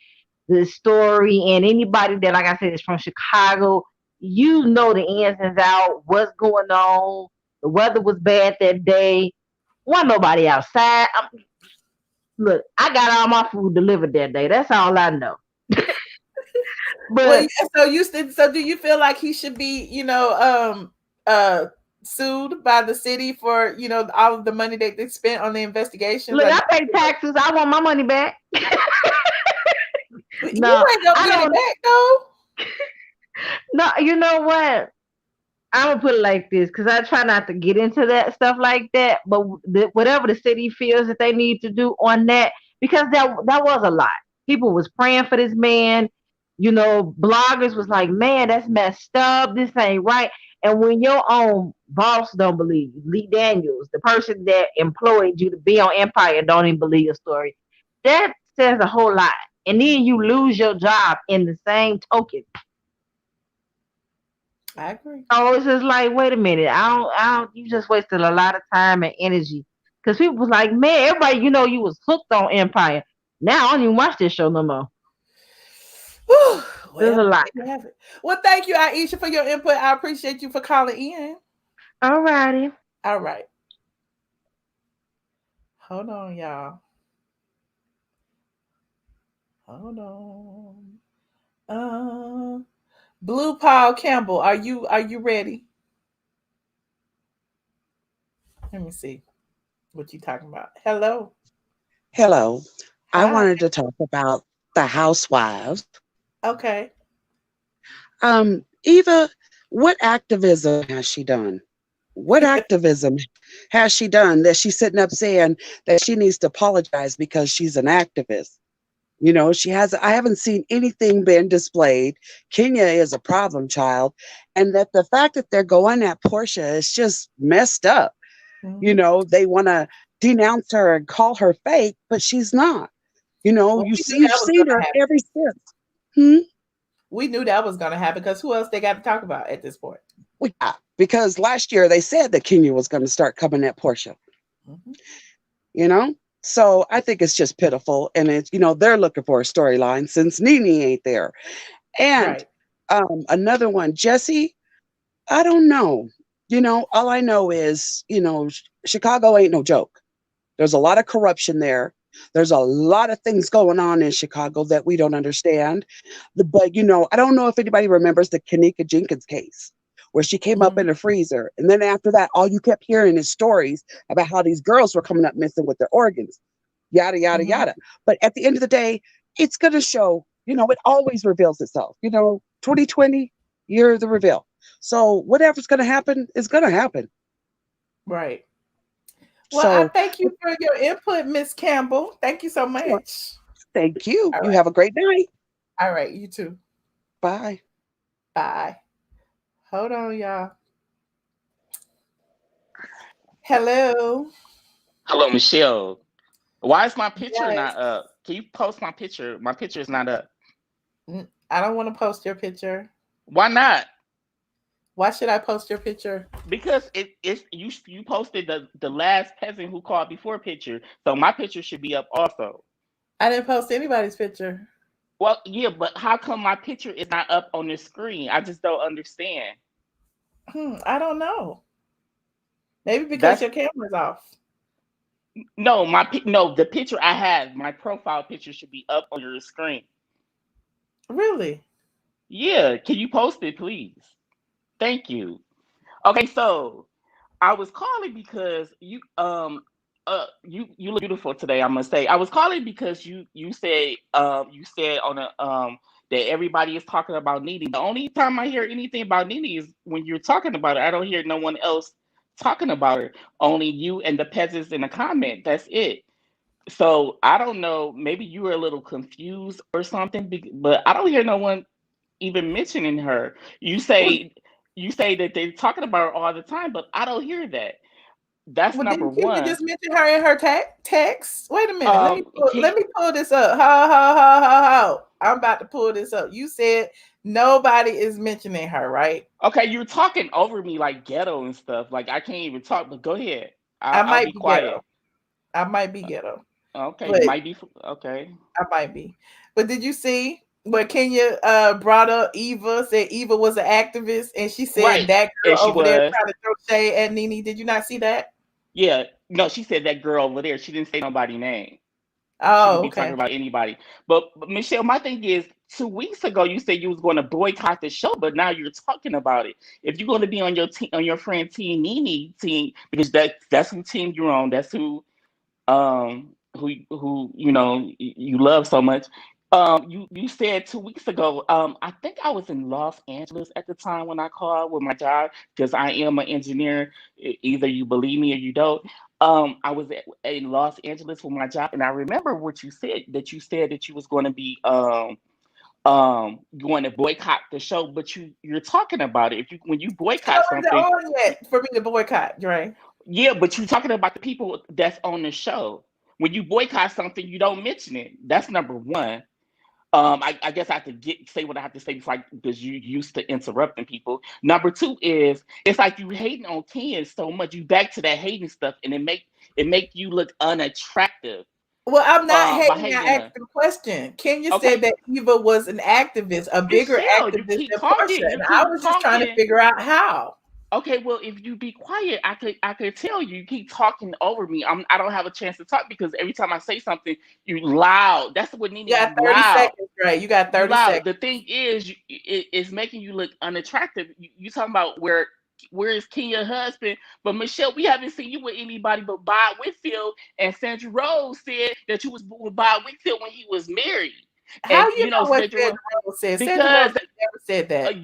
S3: the story. And anybody that, like I said, is from Chicago, you know the ins and outs, what's going on. The weather was bad that day. Wasn't nobody outside. Look, I got all my food delivered that day. That's all I know. But
S1: so do you feel like he should be, sued by the city for, all of the money that they spent on the investigation?
S3: Look, I pay taxes. I want my money back.
S1: No, you ain't gonna get it back though.
S3: No, you know what? I'm gonna put it like this because I try not to get into that stuff like that. But whatever the city feels that they need to do on that, because that was a lot. People was praying for this man. Bloggers was like, man, that's messed up. This ain't right. And when your own boss don't believe you, Lee Daniels, the person that employed you to be on Empire, don't even believe your story, that says a whole lot. And then you lose your job in the same token.
S1: I agree.
S3: So it's just like, wait a minute, I don't. You just wasted a lot of time and energy because people was like, man, everybody, you was hooked on Empire. Now I don't even watch this show no more. There's a lot.
S1: Well, thank you, Aisha, for your input. I appreciate you for calling in.
S3: All righty.
S1: All right. Hold on, y'all. Hold on. Blue Paul Campbell, are you ready? Let me see what you talking about. Hello.
S7: Hello.
S1: Hi.
S7: I wanted to talk about the Housewives.
S1: Okay.
S7: Eva, what activism has she done? What activism has she done that she's sitting up saying that she needs to apologize because she's an activist? I haven't seen anything being displayed. Kenya is a problem child. And that the fact that they're going at Porsha is just messed up. Mm-hmm. They want to denounce her and call her fake, but she's not. You've seen her every since.
S1: We knew that was going to happen because who else they got to talk about at this point?
S7: Yeah, because last year they said that Kenya was going to start coming at Porsha. You know, so I think it's just pitiful, and it's they're looking for a storyline since Nene ain't there, and
S1: Right.
S7: another one, Jussie. I don't know. All I know is Chicago ain't no joke. There's a lot of corruption there. There's a lot of things going on in Chicago that we don't understand. But I don't know if anybody remembers the Kanika Jenkins case, where she came up in a freezer. And then after that, all you kept hearing is stories about how these girls were coming up missing with their organs, yada, yada, yada. But at the end of the day, it's going to show, it always reveals itself. 2020, year of the reveal. So whatever's going to happen is going to happen.
S1: Right. Well, I thank you for your input, Miss Campbell. Thank you so much.
S7: Sure. Thank you.
S1: All
S7: you
S1: right.
S7: have a great night.
S1: All right. You too.
S7: Bye.
S1: Bye. Hold on, y'all. Hello.
S8: Hello, Michelle. Why is my picture not up? Can you post my picture? My picture is not up.
S1: I don't want to post your picture.
S8: Why not?
S1: Why should I post your picture?
S8: Because you posted the last peasant who called before picture, so my picture should be up also.
S1: I didn't post anybody's picture.
S8: Well, yeah, but how come my picture is not up on the screen? I just don't understand.
S1: I don't know. Maybe because your camera's off.
S8: No, the picture I have, my profile picture should be up on your screen.
S1: Really?
S8: Yeah, can you post it, please? Thank you. Okay, so I was calling because you look beautiful today, I must say. I was calling because you said on a that everybody is talking about Nene. The only time I hear anything about Nene is when you're talking about it. I don't hear no one else talking about her. Only you and the peasants in the comment. That's it. So I don't know. Maybe you were a little confused or something, but I don't hear no one even mentioning her. You say that they're talking about her all the time, but I don't hear that. That's number
S1: didn't Kenya
S8: one.
S1: just mention her in her text? Wait a minute. Let me pull this up. How. I'm about to pull this up. You said nobody is mentioning her, right?
S8: Okay, you're talking over me like ghetto and stuff. Like I can't even talk, but go ahead.
S1: I'll
S8: be quiet.
S1: Ghetto. I might be ghetto.
S8: Okay, you might be. Okay.
S1: I might be. But did you see where Kenya brought up Eva, said Eva was an activist, and she said that girl over there trying to throw shade at Nene. Did you not see that?
S8: Yeah. No, she said that girl over there. She didn't say nobody's name.
S1: Oh,
S8: she could be talking about anybody. But Michelle, my thing is, 2 weeks ago you said you was going to boycott the show, but now you're talking about it. If you're going to be on your team, on your friend Team Nene team, because that's who team you're on. That's who you love so much. You said 2 weeks ago. I think I was in Los Angeles at the time when I called with my job, because I am an engineer. Either you believe me or you don't. I was in Los Angeles for my job, and I remember what you said. That you said that you was going to be going to boycott the show, but you're talking about it. When you boycott something,
S1: on yet for me to boycott, right?
S8: Yeah, but you're talking about the people that's on the show. When you boycott something, you don't mention it. That's number one. I guess I have to say what I have to say because you used to interrupting people. Number two is it's like you hating on Kenya so much. You back to that hating stuff, and it make you look unattractive.
S1: Well, I'm not hating. I asked the question. Kenya said that Eva was an activist, a bigger activist than Porsha, and I was just trying to figure out how.
S8: Okay, well, if you be quiet, I could tell you. You keep talking over me. I don't have a chance to talk because every time I say something, you loud. That's what Nene.
S1: You got 30 seconds, right? You got 30 seconds.
S8: The thing is, it's making you look unattractive. You talking about where is Kenya's husband? But Michelle, we haven't seen you with anybody but Bob Whitfield, and Sandra Rose said that you was with Bob Whitfield when he was married.
S1: How you know what Sandra Rose said? Sandra Rose never said that.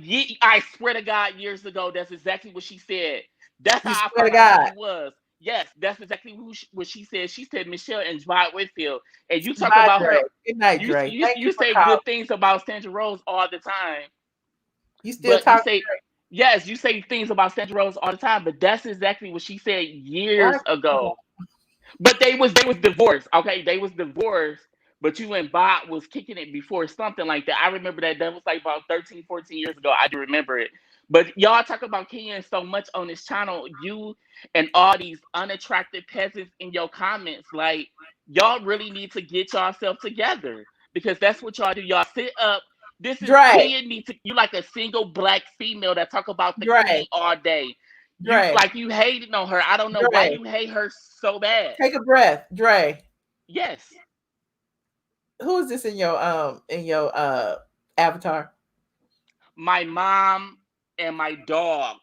S8: I swear to God, years ago, that's exactly what she said. That's how I
S1: found out
S8: who he was. Yes, that's exactly what she said. She said Michelle and Bob Whitfield. And you talk about her.
S1: Good night, Dre.
S8: You say good things about Sandra Rose all the time.
S1: You still talk.
S8: Yes, you say things about Sandra Rose all the time, but that's exactly what she said years ago. But they was divorced. Okay, they was divorced. But you and Bob was kicking it before, something like that. I remember that was like about 13, 14 years ago. I do remember it. But y'all talk about Kenya so much on this channel, you and all these unattractive peasants in your comments, like y'all really need to get yourself together because that's what y'all do. Y'all sit up. This is
S1: Dre.
S8: Kenya needs to. You like a single black female that talk about the
S1: Dre.
S8: queen all day. You
S1: Dre.
S8: like you hating on her. I don't know why
S1: Dre.
S8: you hate her so bad.
S1: Take a breath, Dre.
S8: Yes.
S1: Who is this in your avatar?
S8: My mom and my dog.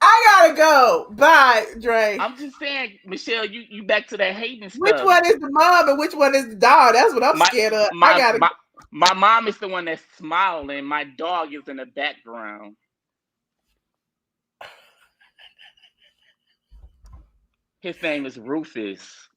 S1: I gotta go. Bye, Dre.
S8: I'm just saying, Michelle, you back to that hating stuff.
S1: Which one is the mom and which one is the dog? That's what I'm scared of.
S8: My mom is the one that's smiling. My dog is in the background. His name is Rufus.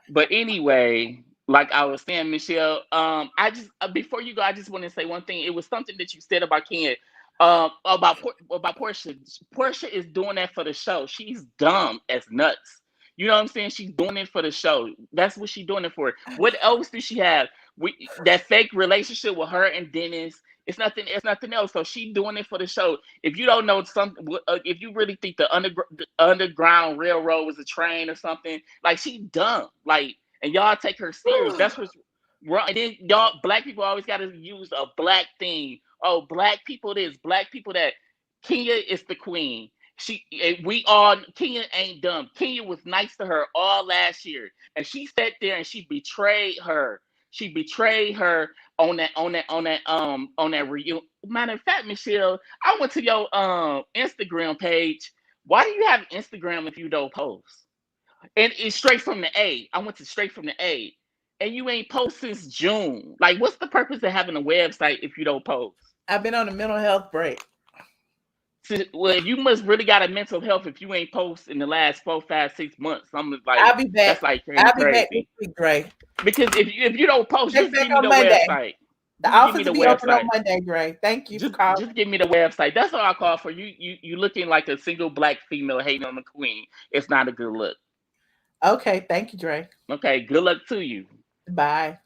S8: But anyway, like I was saying, Michelle, I just before you go, I just want to say one thing. It was something that you said about Kenya, about Porsha. Porsha is doing that for the show. She's dumb as nuts. You know what I'm saying? She's doing it for the show. That's what she's doing it for. What else does she have? That fake relationship with her and Dennis. It's nothing else. So she's doing it for the show. If you don't know something, if you really think the Underground Railroad was a train or something, like she's dumb. Like, and y'all take her serious. That's what's wrong. And then y'all, black people always got to use a black thing. Oh, black people this, black people that. Kenya is the queen. Kenya ain't dumb. Kenya was nice to her all last year, and she sat there and she betrayed her. She betrayed her on that reunion. Matter of fact, Michelle, I went to your Instagram page. Why do you have Instagram if you don't post? And it's straight from the A. I went to straight from the A, and you ain't post since June. Like, what's the purpose of having a website if you don't post?
S1: I've been on a mental health break.
S8: Well, you must really got a mental health if you ain't post in the last 4, 5, 6 months. I'm like,
S1: I'll be back.
S8: That's like
S1: I'll be
S8: crazy.
S1: back this week, Dre.
S8: Because if you don't post, just give me the
S1: Monday.
S8: website.
S1: The office will be open on Monday, Dre. Thank you.
S8: Just give me the website. That's all I call for. You looking like a single black female hating on the queen. It's not a good look.
S1: Okay, thank you, Dre.
S8: Okay, good luck to you.
S1: Bye.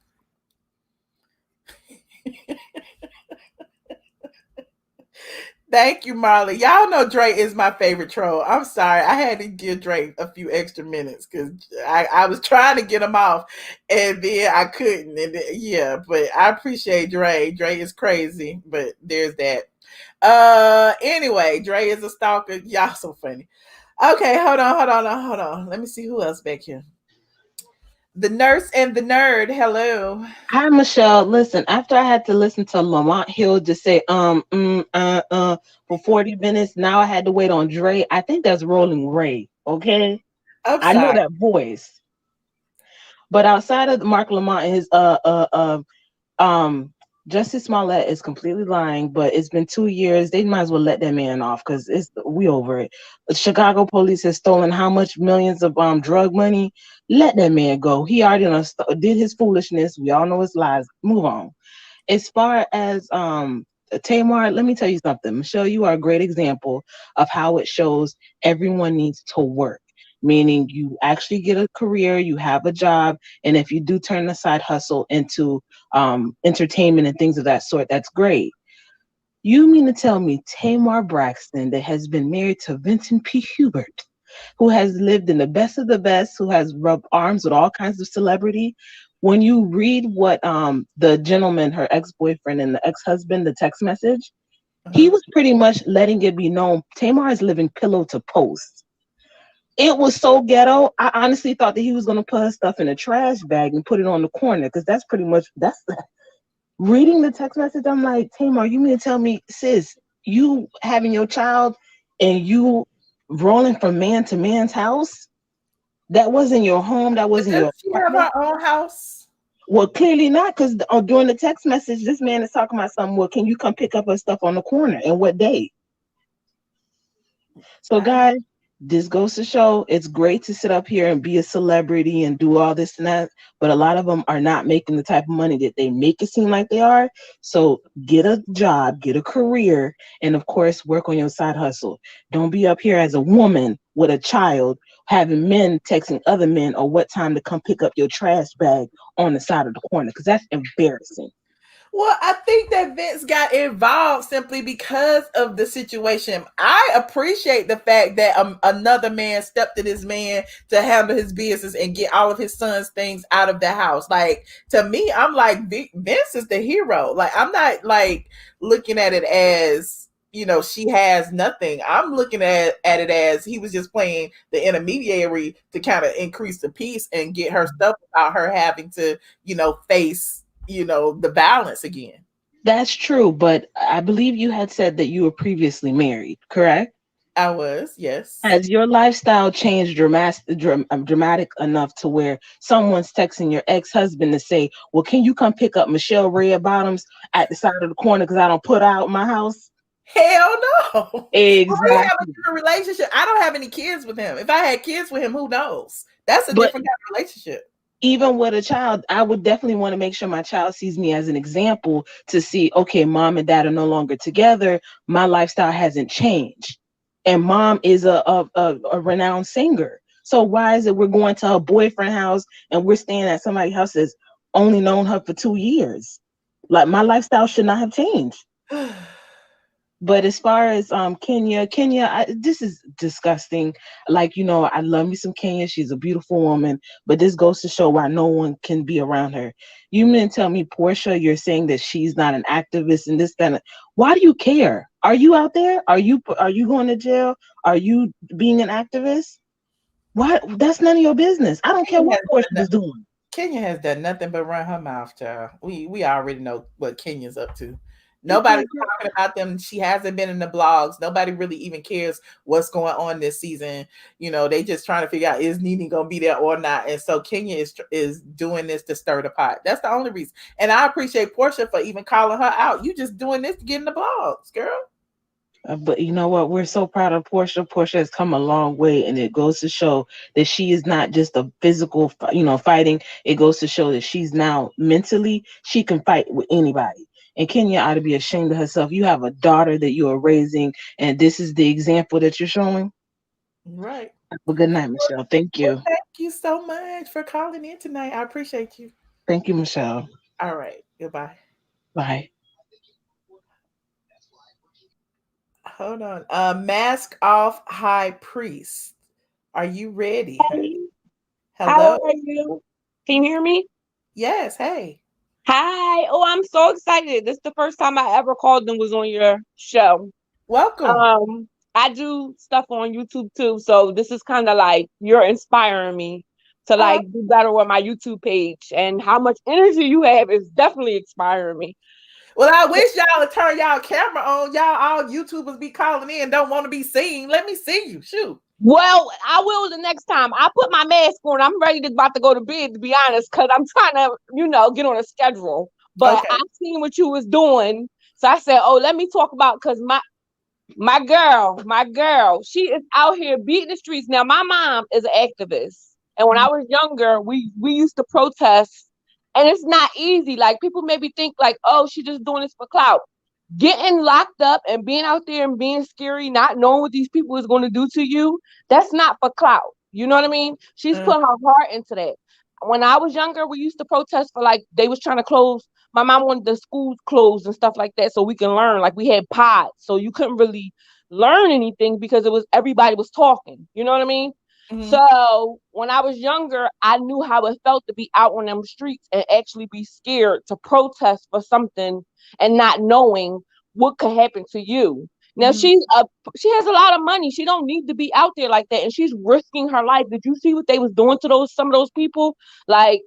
S1: Thank you, Marley. Y'all know Dre is my favorite troll. I'm sorry. I had to give Dre a few extra minutes because I was trying to get him off and then I couldn't. And yeah, but I appreciate Dre. Dre is crazy, but there's that. Anyway, Dre is a stalker. Y'all so funny. Okay, hold on. Let me see who else back here. The nurse and the nerd. Hello.
S9: Hi, Michelle. Listen, after I had to listen to Lamont Hill just say for 40 minutes, now I had to wait on Dre. I think that's Rolling Ray. Okay, I know that voice. But outside of Mark Lamont and his Jussie Smollett is completely lying, but it's been 2 years. They might as well let that man off because we over it. The Chicago police has stolen how much millions of drug money? Let that man go. He already did his foolishness. We all know his lies. Move on. As far as Tamar, let me tell you something. Michelle, you are a great example of how it shows everyone needs to work. Meaning you actually get a career, you have a job, and if you do turn the side hustle into entertainment and things of that sort, that's great. You mean to tell me Tamar Braxton, that has been married to Vincent P. Hubert, who has lived in the best of the best, who has rubbed arms with all kinds of celebrity, when you read what the gentleman, her ex-boyfriend and the ex-husband, the text message, he was pretty much letting it be known Tamar is living pillow to post. It was so ghetto. I honestly thought that he was going to put her stuff in a trash bag and put it on the corner because that's reading the text message. I'm like, Tamar, you mean to tell me, sis, you having your child and you rolling from man to man's house? That wasn't your home. That wasn't your.
S1: She have her own house.
S9: Well, clearly not, because during the text message, this man is talking about something. Well, can you come pick up her stuff on the corner and what day? So, guys. This goes to show it's great to sit up here and be a celebrity and do all this and that, but a lot of them are not making the type of money that they make it seem like they are. So get a job, get a career, and of course, work on your side hustle. Don't be up here as a woman with a child, having men texting other men or what time to come pick up your trash bag on the side of the corner, because that's embarrassing.
S1: Well, I think that Vince got involved simply because of the situation. I appreciate the fact that another man stepped to this man to handle his business and get all of his son's things out of the house. Like, to me, I'm like, Vince is the hero. Like, I'm not like looking at it as, you know, she has nothing. I'm looking at it as he was just playing the intermediary to kind of increase the peace and get her stuff without her having to, you know, face, you know, the balance again.
S9: That's true, but I believe you had said that you were previously married, correct?
S1: I was, yes.
S9: Has your lifestyle changed dramatic enough to where someone's texting your ex-husband to say, well, can you come pick up Michelle Red Bottoms at the side of the corner because I don't put out my house?
S1: Hell no.
S9: Exactly.
S1: We have a different relationship. I don't have any kids with him. If I had kids with him, who knows? That's a different kind of relationship.
S9: Even with a child, I would definitely want to make sure my child sees me as an example to see, okay, mom and dad are no longer together. My lifestyle hasn't changed. And mom is a renowned singer. So why is it we're going to her boyfriend's house and we're staying at somebody's house that's only known her for 2 years? Like, my lifestyle should not have changed. But as far as Kenya, this is disgusting. Like, you know, I love me some Kenya. She's a beautiful woman, but this goes to show why no one can be around her. You mean tell me, Porsha, you're saying that she's not an activist and this kind of. Why do you care? Are you out there? Are you going to jail? Are you being an activist? Why? That's none of your business. I don't care what Porsha is doing.
S1: Kenya has done nothing but run her mouth, child. We already know what Kenya's up to. Nobody's talking about them. She hasn't been in the blogs. Nobody really even cares what's going on this season. You know, they just trying to figure out, is Nene gonna be there or not? And so Kenya is doing this to stir the pot. That's the only reason. And I appreciate Porsha for even calling her out. You just doing this to get in the blogs, girl.
S9: But you know what? We're so proud of Porsha. Porsha has come a long way, and it goes to show that she is not just a physical, fighting. It goes to show that she's now mentally, she can fight with anybody. And Kenya ought to be ashamed of herself. You have a daughter that you are raising, and this is the example that you're showing.
S1: Right.
S9: Well, good night, Michelle. Thank you.
S1: Well, thank you so much for calling in tonight. I appreciate you.
S9: Thank you, Michelle.
S1: All right. Goodbye.
S9: Bye.
S1: Hold on. Mask Off High Priest. Are you ready?
S10: Hey.
S1: Hello.
S10: How are you? Can you hear me?
S1: Yes. Hey.
S10: Hi. Oh, I'm so excited. This is the first time I ever called and was on your show.
S1: Welcome.
S10: I do stuff on YouTube too, so this is kind of like you're inspiring me to like do better with my YouTube page, and how much energy you have is definitely inspiring me.
S1: Well, I wish y'all would turn y'all camera on. Y'all all YouTubers be calling in, don't want to be seen. Let me see you. Shoot.
S10: Well, I will the next time. I put my mask on. I'm ready to about to go to bed, to be honest, because I'm trying to, get on a schedule. But I seen what you was doing, so I said, "Oh, let me talk about," because my girl, she is out here beating the streets. Now, my mom is an activist, and when I was younger, we used to protest, and it's not easy. Like, people maybe think like, "Oh, she's just doing this for clout." Getting locked up and being out there and being scary, not knowing what these people is going to do to you, that's not for clout. You know what I mean? She's putting her heart into that. When I was younger, we used to protest for, like, they was trying to close. My mom wanted the schools closed and stuff like that so we can learn. Like, we had pods, so you couldn't really learn anything because everybody was talking. You know what I mean? Mm-hmm. So when I was younger, I knew how it felt to be out on them streets and actually be scared to protest for something and not knowing what could happen to you. Now, she has a lot of money. She don't need to be out there like that, and she's risking her life. Did you see what they was doing to some of those people? Like,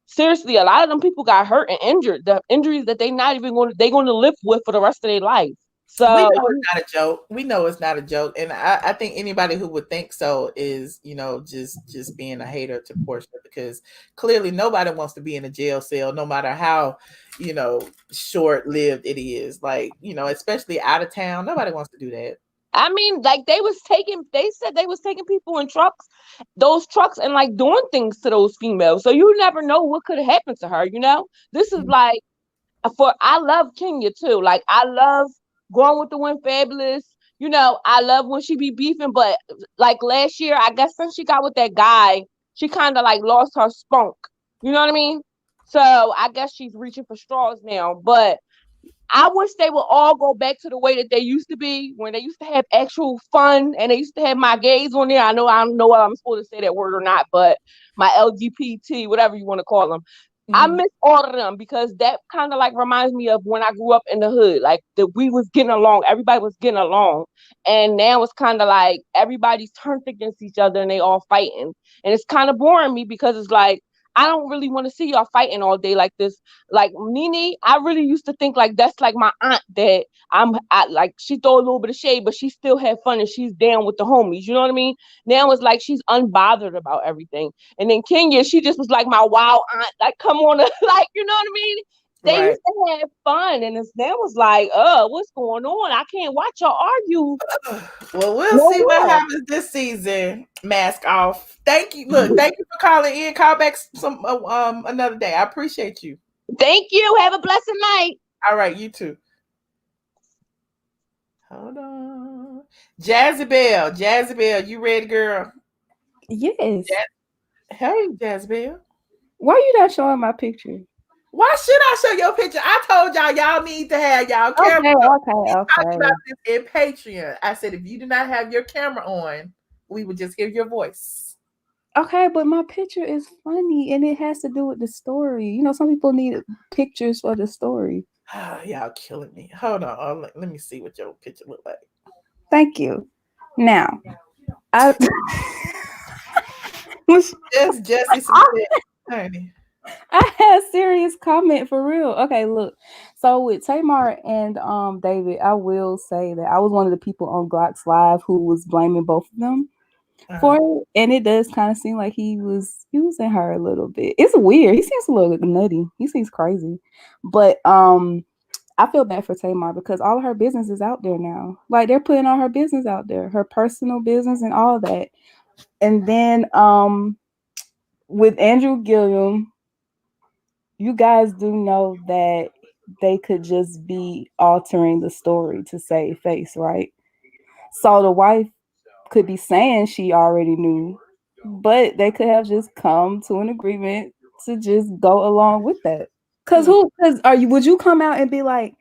S10: seriously, a lot of them people got hurt and injured. The injuries that they're going to live with for the rest of their life. So
S1: we know it's not a joke. We know it's not a joke. And I think anybody who would think so is, just being a hater to Porsha, because clearly nobody wants to be in a jail cell, no matter how, short-lived it is. Like, especially out of town, nobody wants to do that.
S10: I mean, like, they said they was taking people in those trucks and like doing things to those females. So you never know what could have happened to her, This is like, I love Kenya too. Like, I love Going with the Wind Fabulous. you know, I love when she be beefing, but like last year, I guess since she got with that guy, she kind of like lost her spunk. You know what I mean? So I guess she's reaching for straws now. But I wish they would all go back to the way that they used to be, when they used to have actual fun and they used to have my gays on there. I don't know whether I'm supposed to say that word or not, but my LGBT, whatever you want to call them. I miss all of them because that kind of like reminds me of when I grew up in the hood. Like that we was getting along, everybody was getting along, and now it's kind of like everybody's turned against each other and they all fighting, and it's kind of boring me because it's like I don't really want to see y'all fighting all day like this. Like Nene, I really used to think like that's like my aunt that I like she throw a little bit of shade, but she still had fun and she's down with the homies. You know what I mean? Now it's like she's unbothered about everything. And then Kenya, she just was like my wild aunt. Like, come on, like, you know what I mean? They used to have fun, and it's now was like, what's going on? I can't watch y'all argue.
S1: Well, we'll see what happens this season. Mask off. Thank you. Look, thank you for calling in. Call back some another day. I appreciate you.
S10: Thank you. Have a blessed night.
S1: All right, you too. Hold on. Jazzy Bell, you ready, girl?
S11: Yes.
S1: Hey, Jazzy Bell.
S11: Why are you not showing my picture?
S1: Why should I show your picture? I told y'all need to have y'all camera.
S11: Okay.
S1: Talked about this in Patreon. I said if you do not have your camera on, we would just hear your voice.
S11: Okay, but my picture is funny and it has to do with the story. You know, some people need pictures for the story.
S1: Y'all killing me. Hold on. Let me see what your picture look like.
S11: Thank you. Now,
S1: Just Jussie honey.
S11: I had a serious comment for real. Okay, look. So with Tamar and David, I will say that I was one of the people on Glock's Live who was blaming both of them for it, and it does kind of seem like he was using her a little bit. It's weird. He seems a little nutty. He seems crazy, but I feel bad for Tamar because all of her business is out there now. Like they're putting all her business out there, her personal business and all that. And then with Andrew Gillum, you guys do know that they could just be altering the story to save face, right? So the wife could be saying she already knew, but they could have just come to an agreement to just go along with that. Would you come out and be like,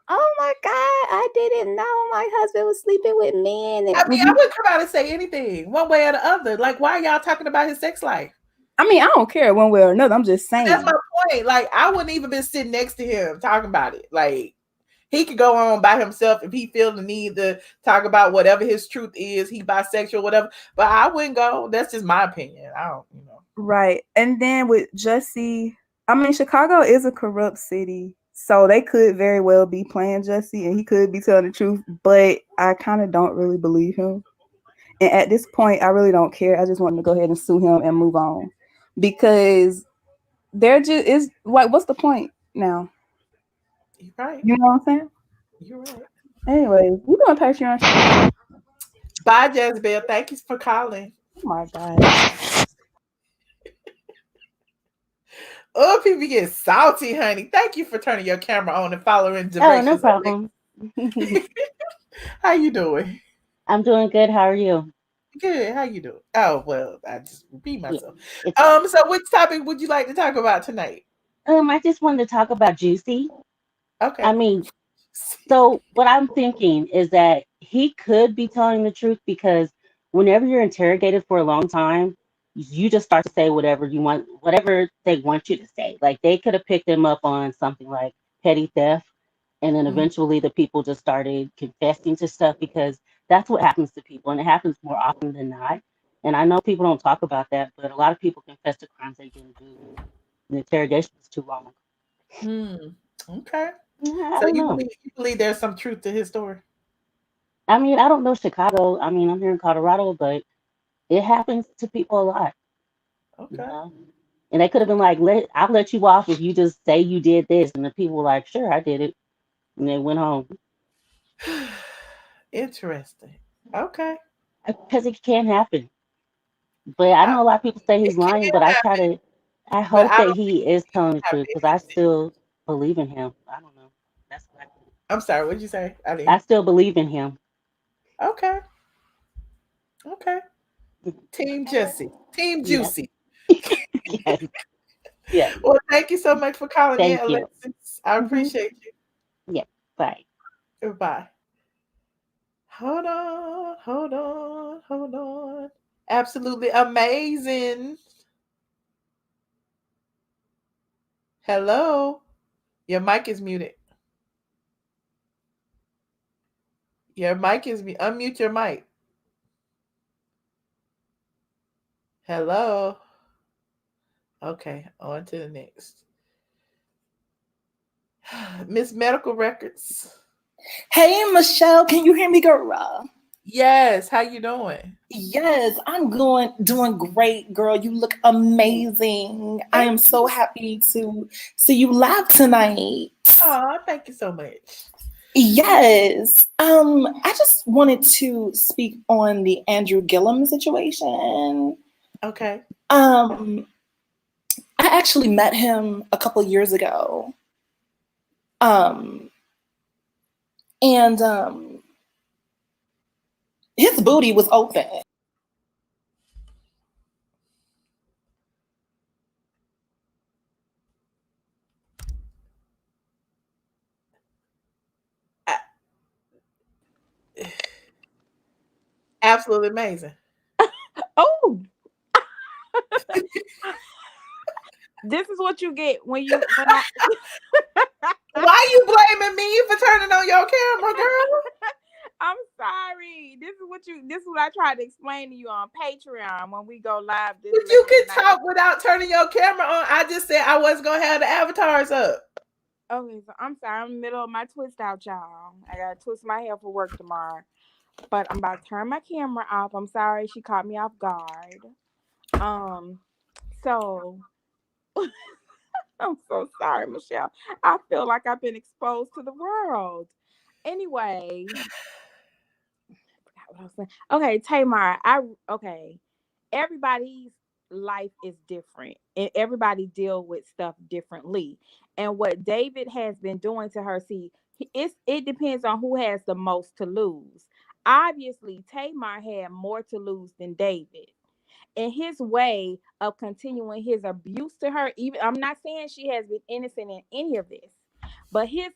S11: oh my God, I didn't know my husband was sleeping with men?
S1: I mean, I wouldn't come out and say anything one way or the other. Like, why are y'all talking about his sex life?
S11: I mean, I don't care one way or another. I'm just saying.
S1: That's my point. Like, I wouldn't even been sitting next to him talking about it. Like, he could go on by himself if he feel the need to talk about whatever his truth is. He bisexual, whatever. But I wouldn't go. That's just my opinion. I don't,
S11: Right. And then with Jussie, I mean, Chicago is a corrupt city. So they could very well be playing Jussie and he could be telling the truth. But I kind of don't really believe him. And at this point, I really don't care. I just want to go ahead and sue him and move on. Because there just is, like, what's the point now?
S1: You're right.
S11: You know what I'm saying?
S1: You're right.
S11: Anyway, we're going to Patreon.
S1: Bye, Jezebel. Thank you for calling.
S11: Oh, my God.
S1: Oh, people get salty, honey. Thank you for turning your camera on and following directions.
S12: Oh, no problem.
S1: How you doing?
S12: I'm doing good. How are you?
S1: Good. How you doing? Oh, well, I just repeat myself. So which topic would you like to talk about tonight?
S12: I just wanted to talk about Jussie.
S1: Okay.
S12: I mean, so what I'm thinking is that he could be telling the truth because whenever you're interrogated for a long time, you just start to say whatever you want, whatever they want you to say. Like they could have picked him up on something like petty theft, and then eventually the people just started confessing to stuff because that's what happens to people, and it happens more often than not. And I know people don't talk about that, but a lot of people confess to crimes they didn't do. The interrogation is too long.
S1: Okay.
S12: I
S1: So
S12: don't
S1: you
S12: know.
S1: believe there's some truth to his story?
S12: I mean, I don't know Chicago. I mean, I'm here in Colorado, but it happens to people a lot.
S1: Okay.
S12: You know? And they could have been like, I'll let you off if you just say you did this. And the people were like, sure, I did it. And they went home.
S1: Interesting. Okay.
S12: Because it can happen. But I know a lot of people say he's lying, but I hope that he is telling the truth because I still believe in him. I don't know. That's what
S1: I'm sorry, what did you say?
S12: I still believe in him.
S1: Okay. Okay. Team Jussie. Team
S12: Yes.
S1: Juicy.
S12: Yes. Yes.
S1: Well, thank you so much for calling in,
S12: Thank you.
S1: Alexis. I
S12: Mhm.
S1: appreciate you.
S12: Yep. Bye.
S1: Goodbye. Hold on, hold on, hold on. Absolutely amazing. Hello. Your mic is muted. Your mic is unmute your mic. Hello. Okay, on to the next. Miss Medical Records.
S13: Hey, Michelle, can you hear me, girl?
S1: Yes, how you doing?
S13: Yes, I'm doing great, girl. You look amazing. I am so happy to see you live tonight.
S1: Oh, thank you so much.
S13: Yes. I just wanted to speak on the Andrew Gillum situation.
S1: Okay.
S13: I actually met him a couple years ago. And his booty was open.
S1: Absolutely amazing.
S10: Oh. This is what you get when I
S1: Why you blaming me for turning on your camera, girl?
S10: I'm sorry. This is what I tried to explain to you on Patreon when we go live this
S1: But you can talk without turning your camera on. I just said I wasn't gonna have the avatars up.
S10: Okay, so I'm sorry. I'm in the middle of my twist out, y'all. I gotta twist my hair for work tomorrow. But I'm about to turn my camera off. I'm sorry she caught me off guard. So I'm so sorry, Michelle. I feel like I've been exposed to the world. Anyway, what I was saying. Okay, Tamar. Everybody's life is different, and everybody deal with stuff differently. And what David has been doing to her, it depends on who has the most to lose. Obviously, Tamar had more to lose than David. And his way of continuing his abuse to her, even I'm not saying she has been innocent in any of this, but his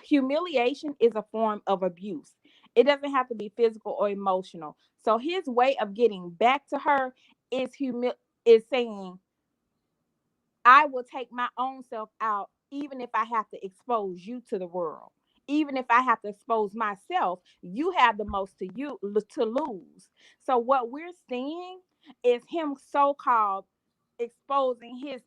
S10: humiliation is a form of abuse. It doesn't have to be physical or emotional. So his way of getting back to her is is saying, I will take my own self out, even if I have to expose you to the world. Even if I have to expose myself, you have the most to lose. So what we're seeing is him so-called exposing his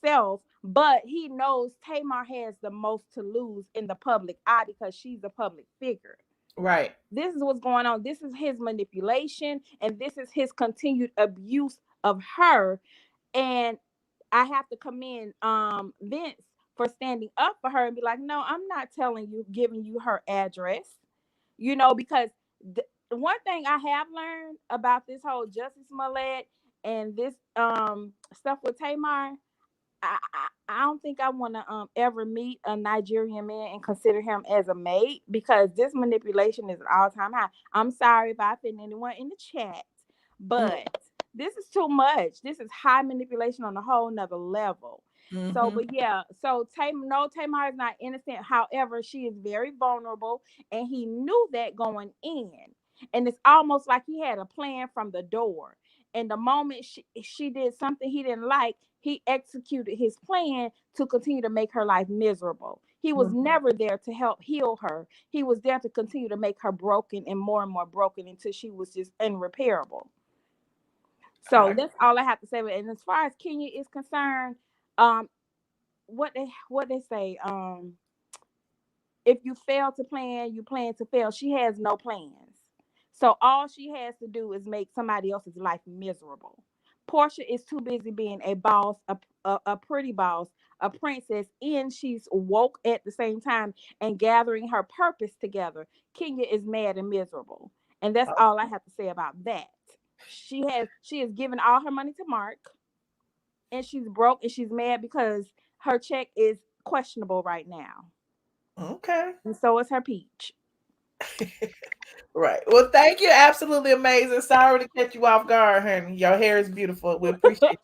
S10: self, but he knows Tamar has the most to lose in the public eye because she's a public figure.
S1: Right.
S10: This is what's going on. This is his manipulation, and this is his continued abuse of her. And I have to commend Vince for standing up for her and be like, no, I'm not giving you her address, because one thing I have learned about this whole Jussie Smollett and this stuff with Tamar, I don't think I want to ever meet a Nigerian man and consider him as a mate, because this manipulation is an all-time high. I'm sorry if I offend anyone in the chat, but this is too much. This is high manipulation on a whole nother level.
S1: Mm-hmm.
S10: So, but yeah, so Tamar is not innocent. However, she is very vulnerable, and he knew that going in. And it's almost like he had a plan from the door. And the moment she did something he didn't like, he executed his plan to continue to make her life miserable. He was never there to help heal her. He was there to continue to make her broken and more broken until she was just irreparable. So that's all I have to say. And as far as Kenya is concerned, what they say, if you fail to plan, you plan to fail. She has no plans. So all she has to do is make somebody else's life miserable. Porsha is too busy being a boss, a pretty boss, a princess, and she's woke at the same time and gathering her purpose together. Kenya is mad and miserable. And that's all I have to say about that. She has given all her money to Mark, and she's broke and she's mad because her check is questionable right now.
S1: Okay.
S10: And so is her peach.
S1: Right. Well, thank you. Absolutely amazing. Sorry to catch you off guard, honey. Your hair is beautiful. We appreciate it.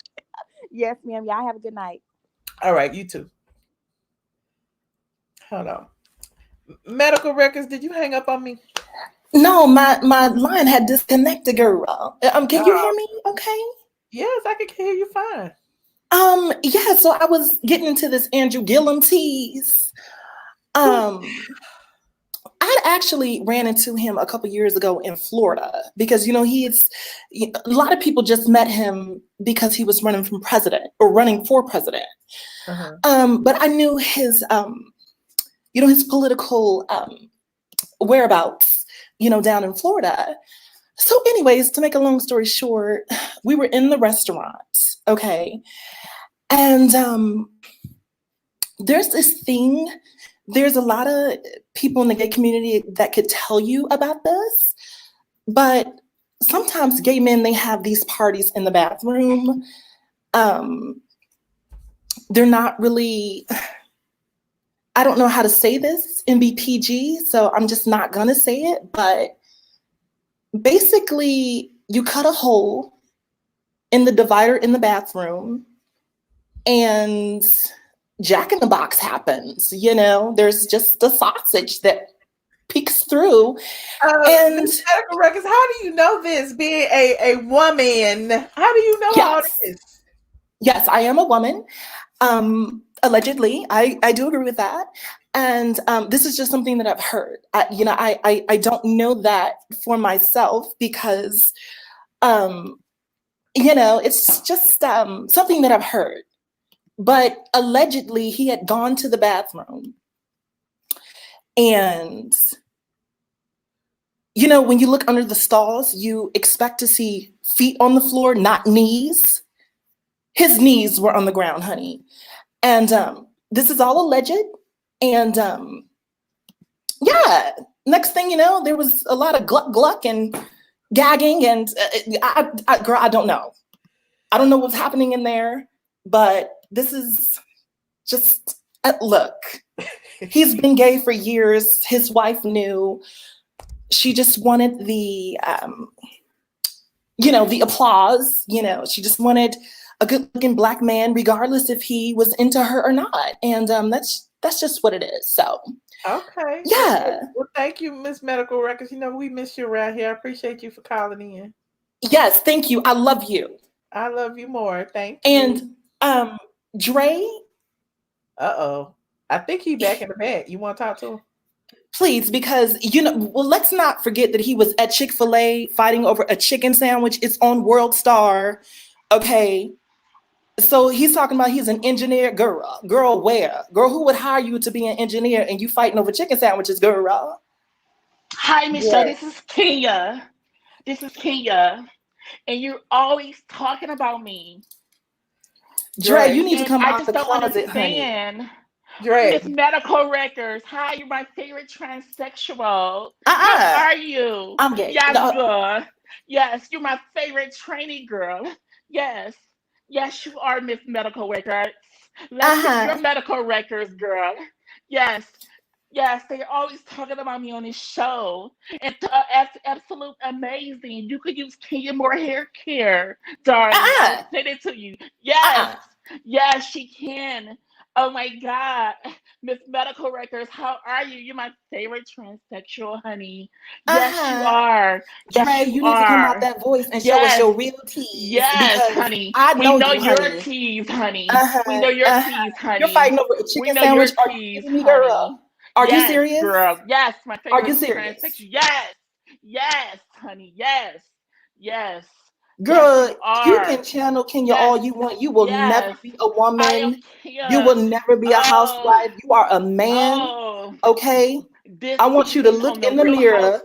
S11: Yes, ma'am. Y'all have a good night.
S1: All right, you too. Hold on. Medical records, did you hang up on me?
S13: No, my line had disconnected, girl. Can you hear me okay?
S1: Yes, I can hear you fine.
S13: Yeah, so I was getting into this Andrew Gillum tease. I actually ran into him a couple years ago in Florida because, a lot of people just met him because he was running for president. But I knew his, his political whereabouts, down in Florida. So anyways, to make a long story short, we were in the restaurant, okay? And there's this thing. There's a lot of people in the gay community that could tell you about this, but sometimes gay men, they have these parties in the bathroom. They're not really, I don't know how to say this and be PG, so I'm just not gonna say it, but basically you cut a hole in the divider in the bathroom and Jack in the Box happens, there's just a sausage that peeks through. And
S1: medical records, how do you know this? Being a woman, how do you know all this?
S13: Yes, I am a woman. Allegedly, I do agree with that. And this is just something that I've heard. I don't know that for myself because, it's just something that I've heard. But allegedly, he had gone to the bathroom. And, when you look under the stalls, you expect to see feet on the floor, not knees. His knees were on the ground, honey. And this is all alleged. And next thing you know, there was a lot of gluck and gagging. And girl, I don't know. I don't know what's happening in there. But this is just, look, he's been gay for years. His wife knew. She just wanted the applause. She just wanted a good-looking Black man, regardless if he was into her or not. And that's just what it is. So,
S1: okay.
S13: Yeah.
S1: Well, thank you, Miss Medical Records. We miss you around here. I appreciate you for calling in.
S13: Yes, thank you. I love you.
S1: I love you more. Thank you.
S13: And Dre.
S1: I think he back in the bed. You want to talk to him?
S13: Please, because let's not forget that he was at Chick-fil-A fighting over a chicken sandwich. It's on World Star. Okay. So he's talking about he's an engineer. Girl, where? Girl, who would hire you to be an engineer and you fighting over chicken sandwiches, girl?
S8: Hi, Michelle. This is Kenya. And you're always talking about me.
S13: Dre, you need to come out the closet, honey.
S8: Dre. Miss Medical Records. Hi, you're my favorite transsexual. How are you?
S13: I'm gay.
S8: Yes, girl. Yes, you're my favorite trainee girl. Yes, you are, Miss Medical Records. Let's get your medical records, girl. Yes, they're always talking about me on this show. It's absolute amazing. You could use Kenya more hair care, darling. I'll send it to you. Yes, she can. Oh my God, Miss Medical Records, how are you? You're my favorite transsexual, honey. Yes, you are.
S13: Dre, you need to come out that voice and show us your real tease.
S8: Yes, honey. We know your tease, honey. We know your tease, honey.
S13: You're fighting over a chicken sandwich. Are you kidding me, girl? Are you serious?
S8: Girl. Yes, my favorite.
S13: Are you serious?
S8: Yes, honey. Yes.
S13: Girl, you can channel Kenya all you want. You will never be a woman. You will never be a housewife. You are a man. Okay? I want you to look in the mirror,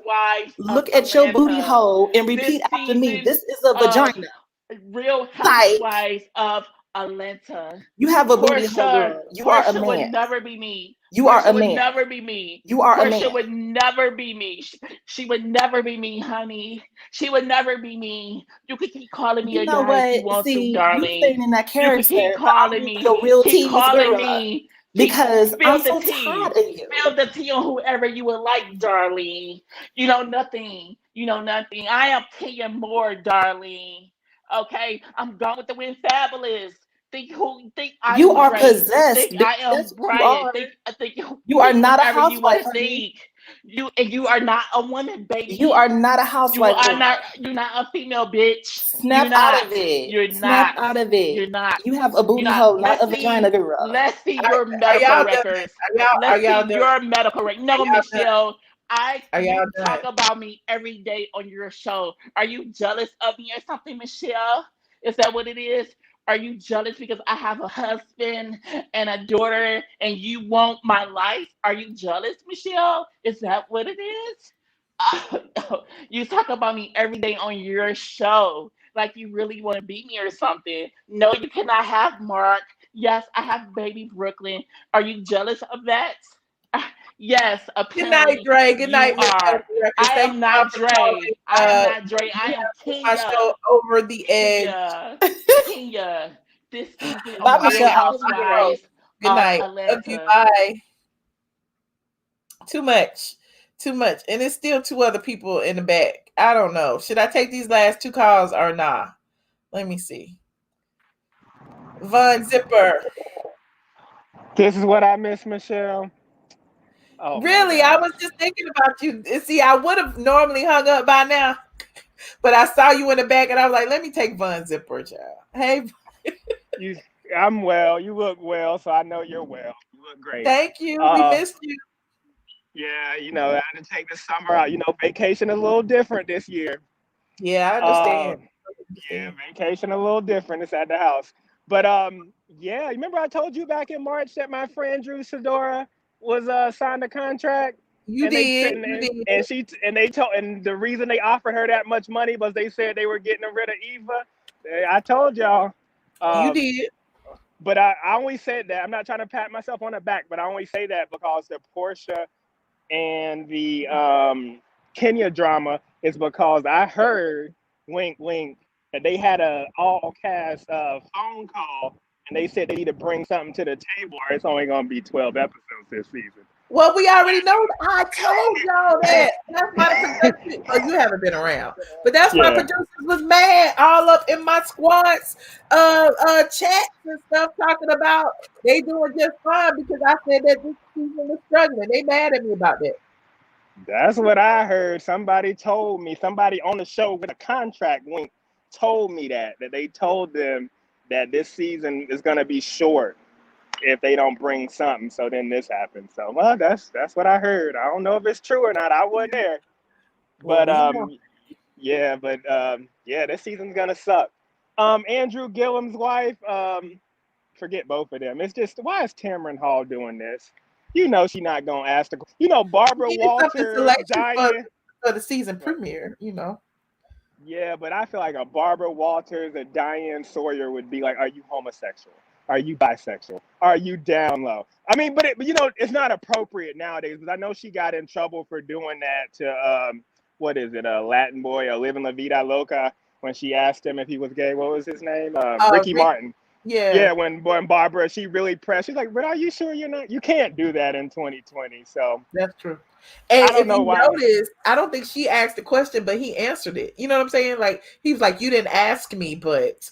S13: look at your booty hole, and repeat after me. This is a vagina.
S8: Real Housewives of Atlanta.
S13: You have a booty hole, girl. You are a man.
S8: Would never be me.
S13: You are a man.
S8: Would never be me.
S13: You are a man.
S8: Porsha would never be me. She would never be me, honey. She would never be me. You could keep calling me a guy if you want to, darling.
S13: You staying in that character.
S8: You could keep calling me.
S13: The real
S8: keep calling me.
S13: because
S8: Spill
S13: I'm
S8: the
S13: so
S8: tea.
S13: tired of you.
S8: Spill the tea on whoever you would like, darling. You know nothing. You know nothing. I am Kenya Moore, darling. Okay, I'm gone with the wind, fabulous. Think I
S13: You
S8: am
S13: are
S8: great.
S13: possessed
S8: Think I
S13: because
S8: am
S13: that's what you
S8: Brian.
S13: are.
S8: Think
S13: You are not a
S8: whatever you want
S13: housewife,
S8: to
S13: honey.
S8: think. You are not a woman,
S13: You are
S8: baby.
S13: not a
S8: You
S13: housewife,
S8: are
S13: girl.
S8: not. You're not a female, bitch. You're
S13: Snap out
S8: not.
S13: of it.
S8: You're
S13: Snap
S8: not.
S13: out of it.
S8: You're not.
S13: You have a
S8: You're
S13: booty
S8: not.
S13: hole, not a vagina, girl.
S8: Let's see
S1: Are
S8: your medical
S1: y'all done?
S8: records.
S1: Are
S8: Let's
S1: y'all
S8: see
S1: done?
S8: your medical record. No,
S1: Are y'all done?
S8: Michelle.
S1: Are
S8: You
S1: y'all
S8: talk
S1: done?
S8: about me every day on your show. Are you jealous of me or something, Michelle? Is that what it is? Are you jealous because I have a husband and a daughter and you want my life? Are you jealous, Michelle? Is that what it is? You talk about me every day on your show like you really want to beat me or something. No, you cannot have Mark. Yes, I have baby Brooklyn. Are you jealous of that? Yes,
S1: Good night,
S8: apparently
S1: Dre. Good
S8: you
S1: night, Miss
S8: are.
S1: Medical Records.
S8: I
S1: Thank
S8: am
S1: y'all
S8: not
S1: for
S8: Dre. I am not Dre. I
S1: you
S8: am
S1: my show
S8: Kenya.
S1: Over the Edge.
S8: Kenya. This season
S13: Bye,
S8: of Real
S13: Michelle.
S8: Housewives
S1: Good
S8: of
S1: night. Love you.
S8: Atlanta.
S1: Bye. Too much. Too much. And it's still two other people in the back. I don't know. Should I take these last two calls or nah? Let me see. Von Zipper.
S14: This is what I miss, Michelle. Oh,
S1: Really? I was just thinking about you. See, I would have normally hung up by now, but I saw you in the back and I was like, let me take Von Zipper, child. Hey.
S14: I'm well. You look well, so I know you're well. You look great.
S1: Thank you. We missed you.
S14: Yeah, I had to take the summer out. Vacation a little different this year.
S1: Yeah, I understand.
S14: Yeah, vacation a little different. It's at the house. But yeah, you remember I told you back in March that my friend Drew Sidora was signed a contract?
S1: You did.
S14: And the reason they offered her that much money was they said they were getting rid of Eva. I told y'all.
S1: You did.
S14: But I only said that. I'm not trying to pat myself on the back, but I only say that because the Porsha and the Kenya drama is because I heard, wink, wink, that they had a all cast phone call and they said they need to bring something to the table or it's only going to be 12 episodes this season.
S1: Well, we already know. I told y'all that. That's why the production. Oh, you haven't been around, but that's why producers was mad all up in my squad's chats and stuff talking about they doing just fine because I said that this season was struggling. They mad at me about that.
S14: That's what I heard. Somebody told me. Somebody on the show with a contract wink told me that they told them that this season is going to be short if they don't bring something. So then this happened. So well, that's what I heard. I don't know if it's true or not. I wasn't there. But yeah, this season's gonna suck. Andrew Gillum's wife, forget both of them. It's just, why is Tamron Hall doing this? She's not gonna ask Barbara Walters dying
S1: for the season premiere,
S14: Yeah, but I feel like a Barbara Walters, a Diane Sawyer would be like, are you homosexual? Are you bisexual? Are you down low? I mean, but it's not appropriate nowadays because I know she got in trouble for doing that to what is it, a Latin boy, Living La Vida Loca, when she asked him if he was gay. What was his name? Ricky Martin. Yeah, when Barbara, she really pressed. She's like, but are you sure you're not? You can't do that in 2020. So
S1: that's true. And
S14: I don't know why.
S1: Notice, I don't think she asked the question, but he answered it. You know what I'm saying? Like, he was like, you didn't ask me, but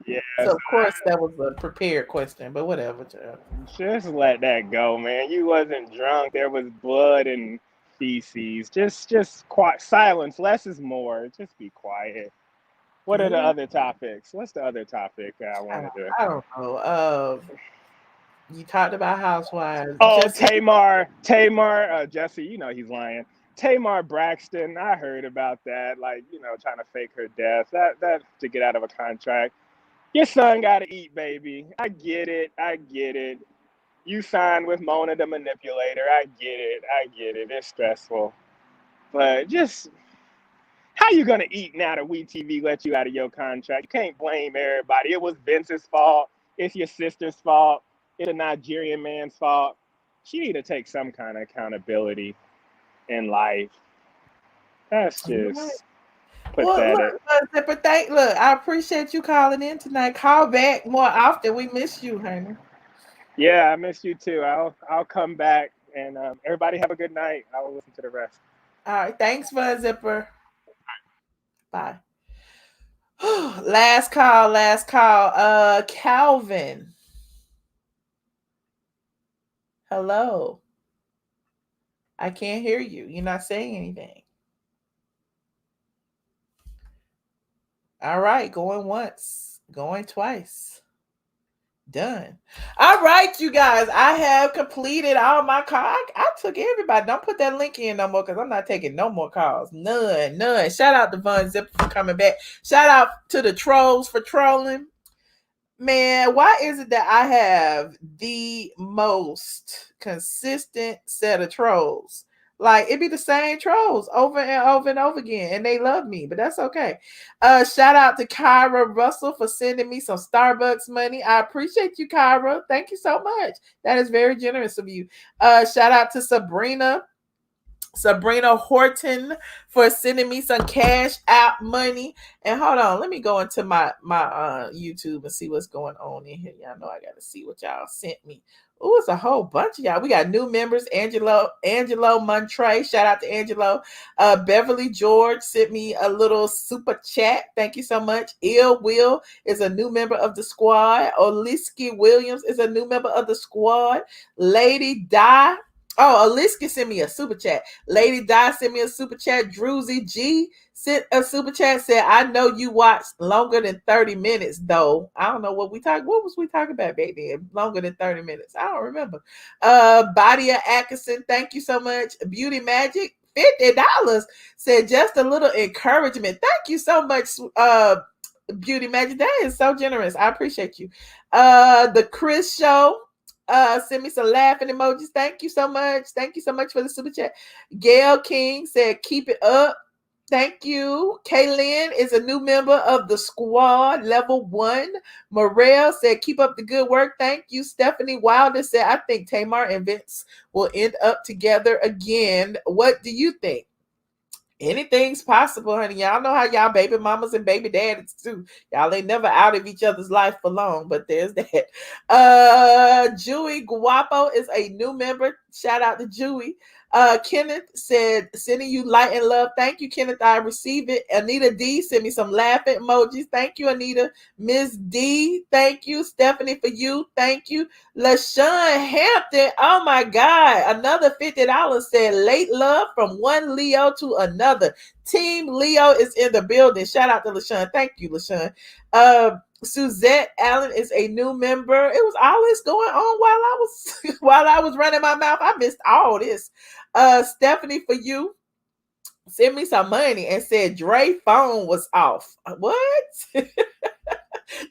S1: Yeah. So of course that was a prepared question, but whatever.
S14: Just let that go, man. You wasn't drunk. There was blood and feces. Just quiet. Silence. Less is more. Just be quiet. What are the other topics? What's the other topic I wanted to?
S1: I don't know. You talked about Housewives.
S14: Oh, Tamar, Jussie, he's lying. Tamar Braxton, I heard about that. Like, trying to fake her death. That to get out of a contract. Your son got to eat, baby. I get it. You signed with Mona the manipulator. I get it. It's stressful. But just, how you going to eat now that WeTV let you out of your contract? You can't blame everybody. It was Vince's fault. It's your sister's fault. It's a Nigerian man's fault. She need to take some kind of accountability in life. That's just... put
S1: Well,
S14: that
S1: look, I appreciate you calling in tonight. Call back more often. We miss you, honey.
S14: Yeah, I miss you too. I'll come back, and everybody have a good night. I will listen to the rest.
S1: All right, thanks for Zipper. Bye. Last call. Calvin. Hello. I can't hear you. You're not saying anything. All right, going once, going twice. Done. All right, you guys. I have completed all my calls. I took everybody. Don't put that link in no more because I'm not taking no more calls. None. Shout out to Von Zipper for coming back. Shout out to the trolls for trolling. Man, why is it that I have the most consistent set of trolls? Like, it be the same trolls over and over and over again, and they love me, but that's okay. Shout out to Kyra Russell for sending me some Starbucks money. I appreciate you, Kyra. Thank you so much. That is very generous of you. Shout out to Sabrina Horton for sending me some cash out money. And hold on, let me go into my YouTube and see what's going on in here. Y'all know I gotta see what y'all sent me. Oh, it's a whole bunch of y'all. We got new members. Angelo Montraé. Shout out to Angelo. Beverly George sent me a little super chat. Thank you so much. Ill Will is a new member of the squad. Oliski Williams is a new member of the squad. Lady Di. Oh, Aliska sent me a super chat. Lady Di sent me a super chat. Druzy G sent a super chat. Said, I know you watched longer than 30 minutes, though. I don't know what we talked. What was we talking about back then? Longer than 30 minutes. I don't remember. Badia Atkinson, thank you so much. Beauty Magic, $50. Said just a little encouragement. Thank you so much, Beauty Magic. That is so generous. I appreciate you. The Chris Show. Send me some laughing emojis. Thank you so much. Thank you so much for the super chat. Gail King said, keep it up. Thank you. Kaylin is a new member of the squad, level 1. Morel said, keep up the good work. Thank you. Stephanie Wilder said, I think Tamar and Vince will end up together again. What do you think? Anything's possible, honey. Y'all know how y'all baby mamas and baby daddies too. Y'all ain't never out of each other's life for long, but there's that. Jewy Guapo is a new member. Shout out to Jewy. Kenneth said, sending you light and love. Thank you, Kenneth. I receive it. Anita D sent me some laughing emojis. Thank you, Anita. Miss D, thank you. Stephanie, for you. Thank you. LaShawn Hampton. Oh my God. Another $50 said late love from one Leo to another. Team Leo is in the building. Shout out to LaShawn. Thank you, LaShawn. Suzette Allen is a new member. It was all this going on while I was running my mouth. I missed all this. Stephanie, for you, send me some money and said Dre phone was off. What?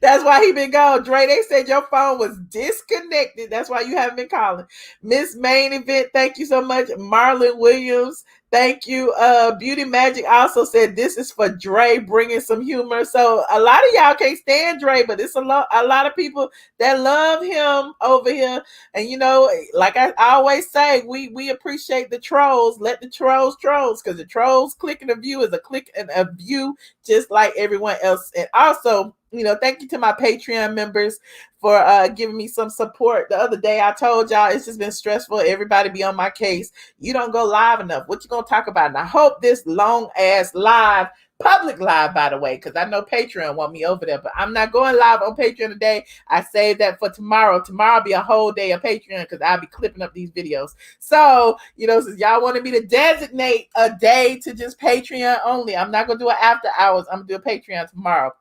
S1: That's why he been gone. Dre, they said your phone was disconnected. That's why you haven't been calling. Miss Main Event, thank you so much. Marlon Williams, thank you. Beauty Magic also said this is for Dre, bringing some humor. So a lot of y'all can't stand Dre, but it's a lot of people that love him over here. And you know, like I always say, we appreciate the trolls. Let the trolls, because the trolls clicking a view is a click and a view, just like everyone else. And also, you know, thank you to my Patreon members for giving me some support. The other day I told y'all it's just been stressful. Everybody be on my case. You don't go live enough. What you gonna talk about? And I hope this long ass live, public live, by the way, because I know Patreon want me over there, but I'm not going live on Patreon today. I saved that for tomorrow. Tomorrow will be a whole day of Patreon because I'll be clipping up these videos. So, you know, since y'all wanted me to designate a day to just Patreon only, I'm not gonna do it after hours. I'm gonna do a Patreon tomorrow.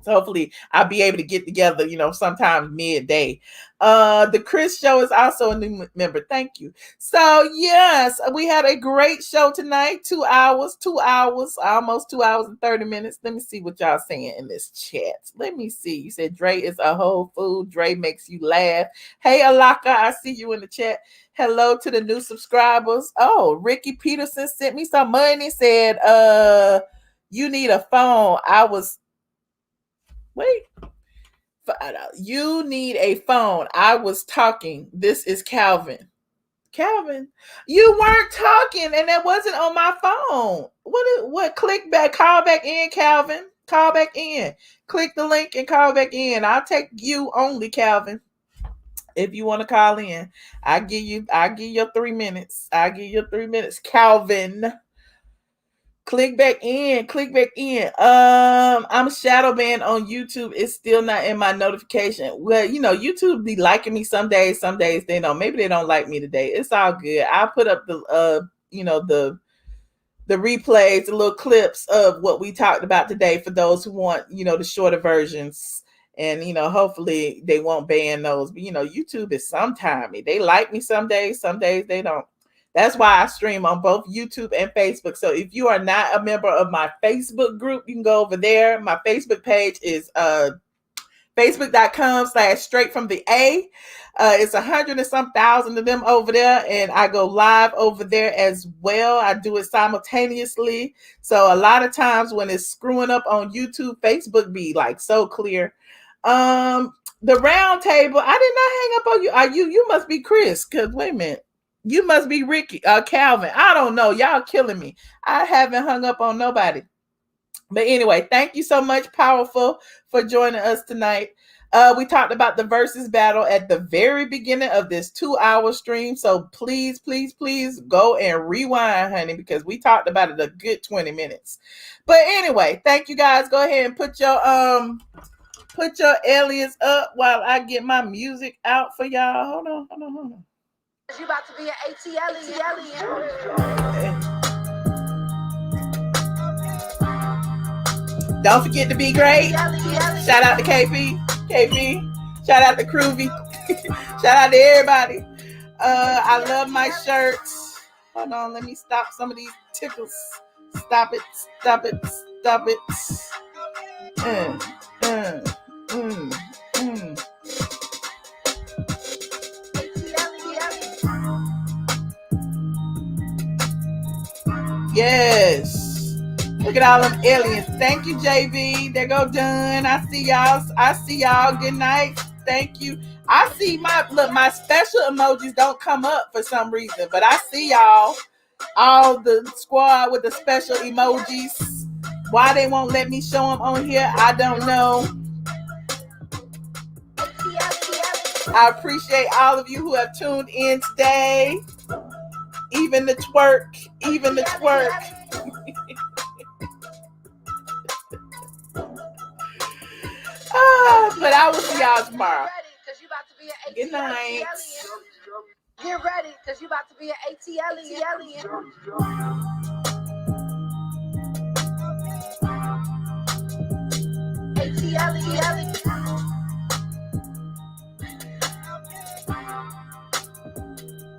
S1: So hopefully I'll be able to get together, you know, sometime midday. The Chris Show is also a new member. Thank you. So yes, we had a great show tonight. 2 hours, almost 2 hours and 30 minutes. Let me see what y'all saying in this chat. Let me see. You said Dre is a whole food. Dre makes you laugh. Hey, Alaka, I see you in the chat. Hello to the new subscribers. Oh, Ricky Peterson sent me some money. Said, you need a phone. Wait, you need a phone. I was talking. This is Calvin. Calvin, you weren't talking, and that wasn't on my phone. What? Click back, call back in, Calvin. Call back in. Click the link and call back in. I'll take you only, Calvin. If you want to call in, I'll give you 3 minutes. I'll give you 3 minutes, Calvin. Click back in. Click back in. I'm shadow banned on YouTube. It's still not in my notification. Well, YouTube be liking me some days they don't. Maybe they don't like me today. It's all good. I'll put up the the replays, the little clips of what we talked about today for those who want, the shorter versions. And, hopefully they won't ban those. But, YouTube is sometime. They like me some days they don't. That's why I stream on both YouTube and Facebook. So if you are not a member of my Facebook group, you can go over there. My Facebook page is facebook.com/straight from the A. It's 100 and some thousand of them over there. And I go live over there as well. I do it simultaneously. So a lot of times when it's screwing up on YouTube, Facebook be like so clear. The round table, I did not hang up on you. Are you must be Chris, because wait a minute. You must be Ricky, Calvin. I don't know. Y'all killing me. I haven't hung up on nobody. But anyway, thank you so much, Powerful, for joining us tonight. We talked about the VERZUZ battle at the very beginning of this 2-hour stream. So please, please, please go and rewind, honey, because we talked about it a good 20 minutes. But anyway, thank you guys. Go ahead and put your aliens up while I get my music out for y'all. Hold on.
S2: You about to be an ATLien.
S1: Don't forget to be great. Shout out to KP. Shout out to Groovy. Shout out to everybody. I love my shirts. Hold on, let me stop some of these tickles. Stop it. Yes. Look at all them aliens. Thank you, JV. There go done. I see y'all. Good night. Thank you. I see my special emojis don't come up for some reason, but I see y'all. All the squad with the special emojis. Why they won't let me show them on here, I don't know. I appreciate all of you who have tuned in today. Even the twerk. But I will see y'all tomorrow. Good night.
S2: Get ready, because you about to be an ATLien.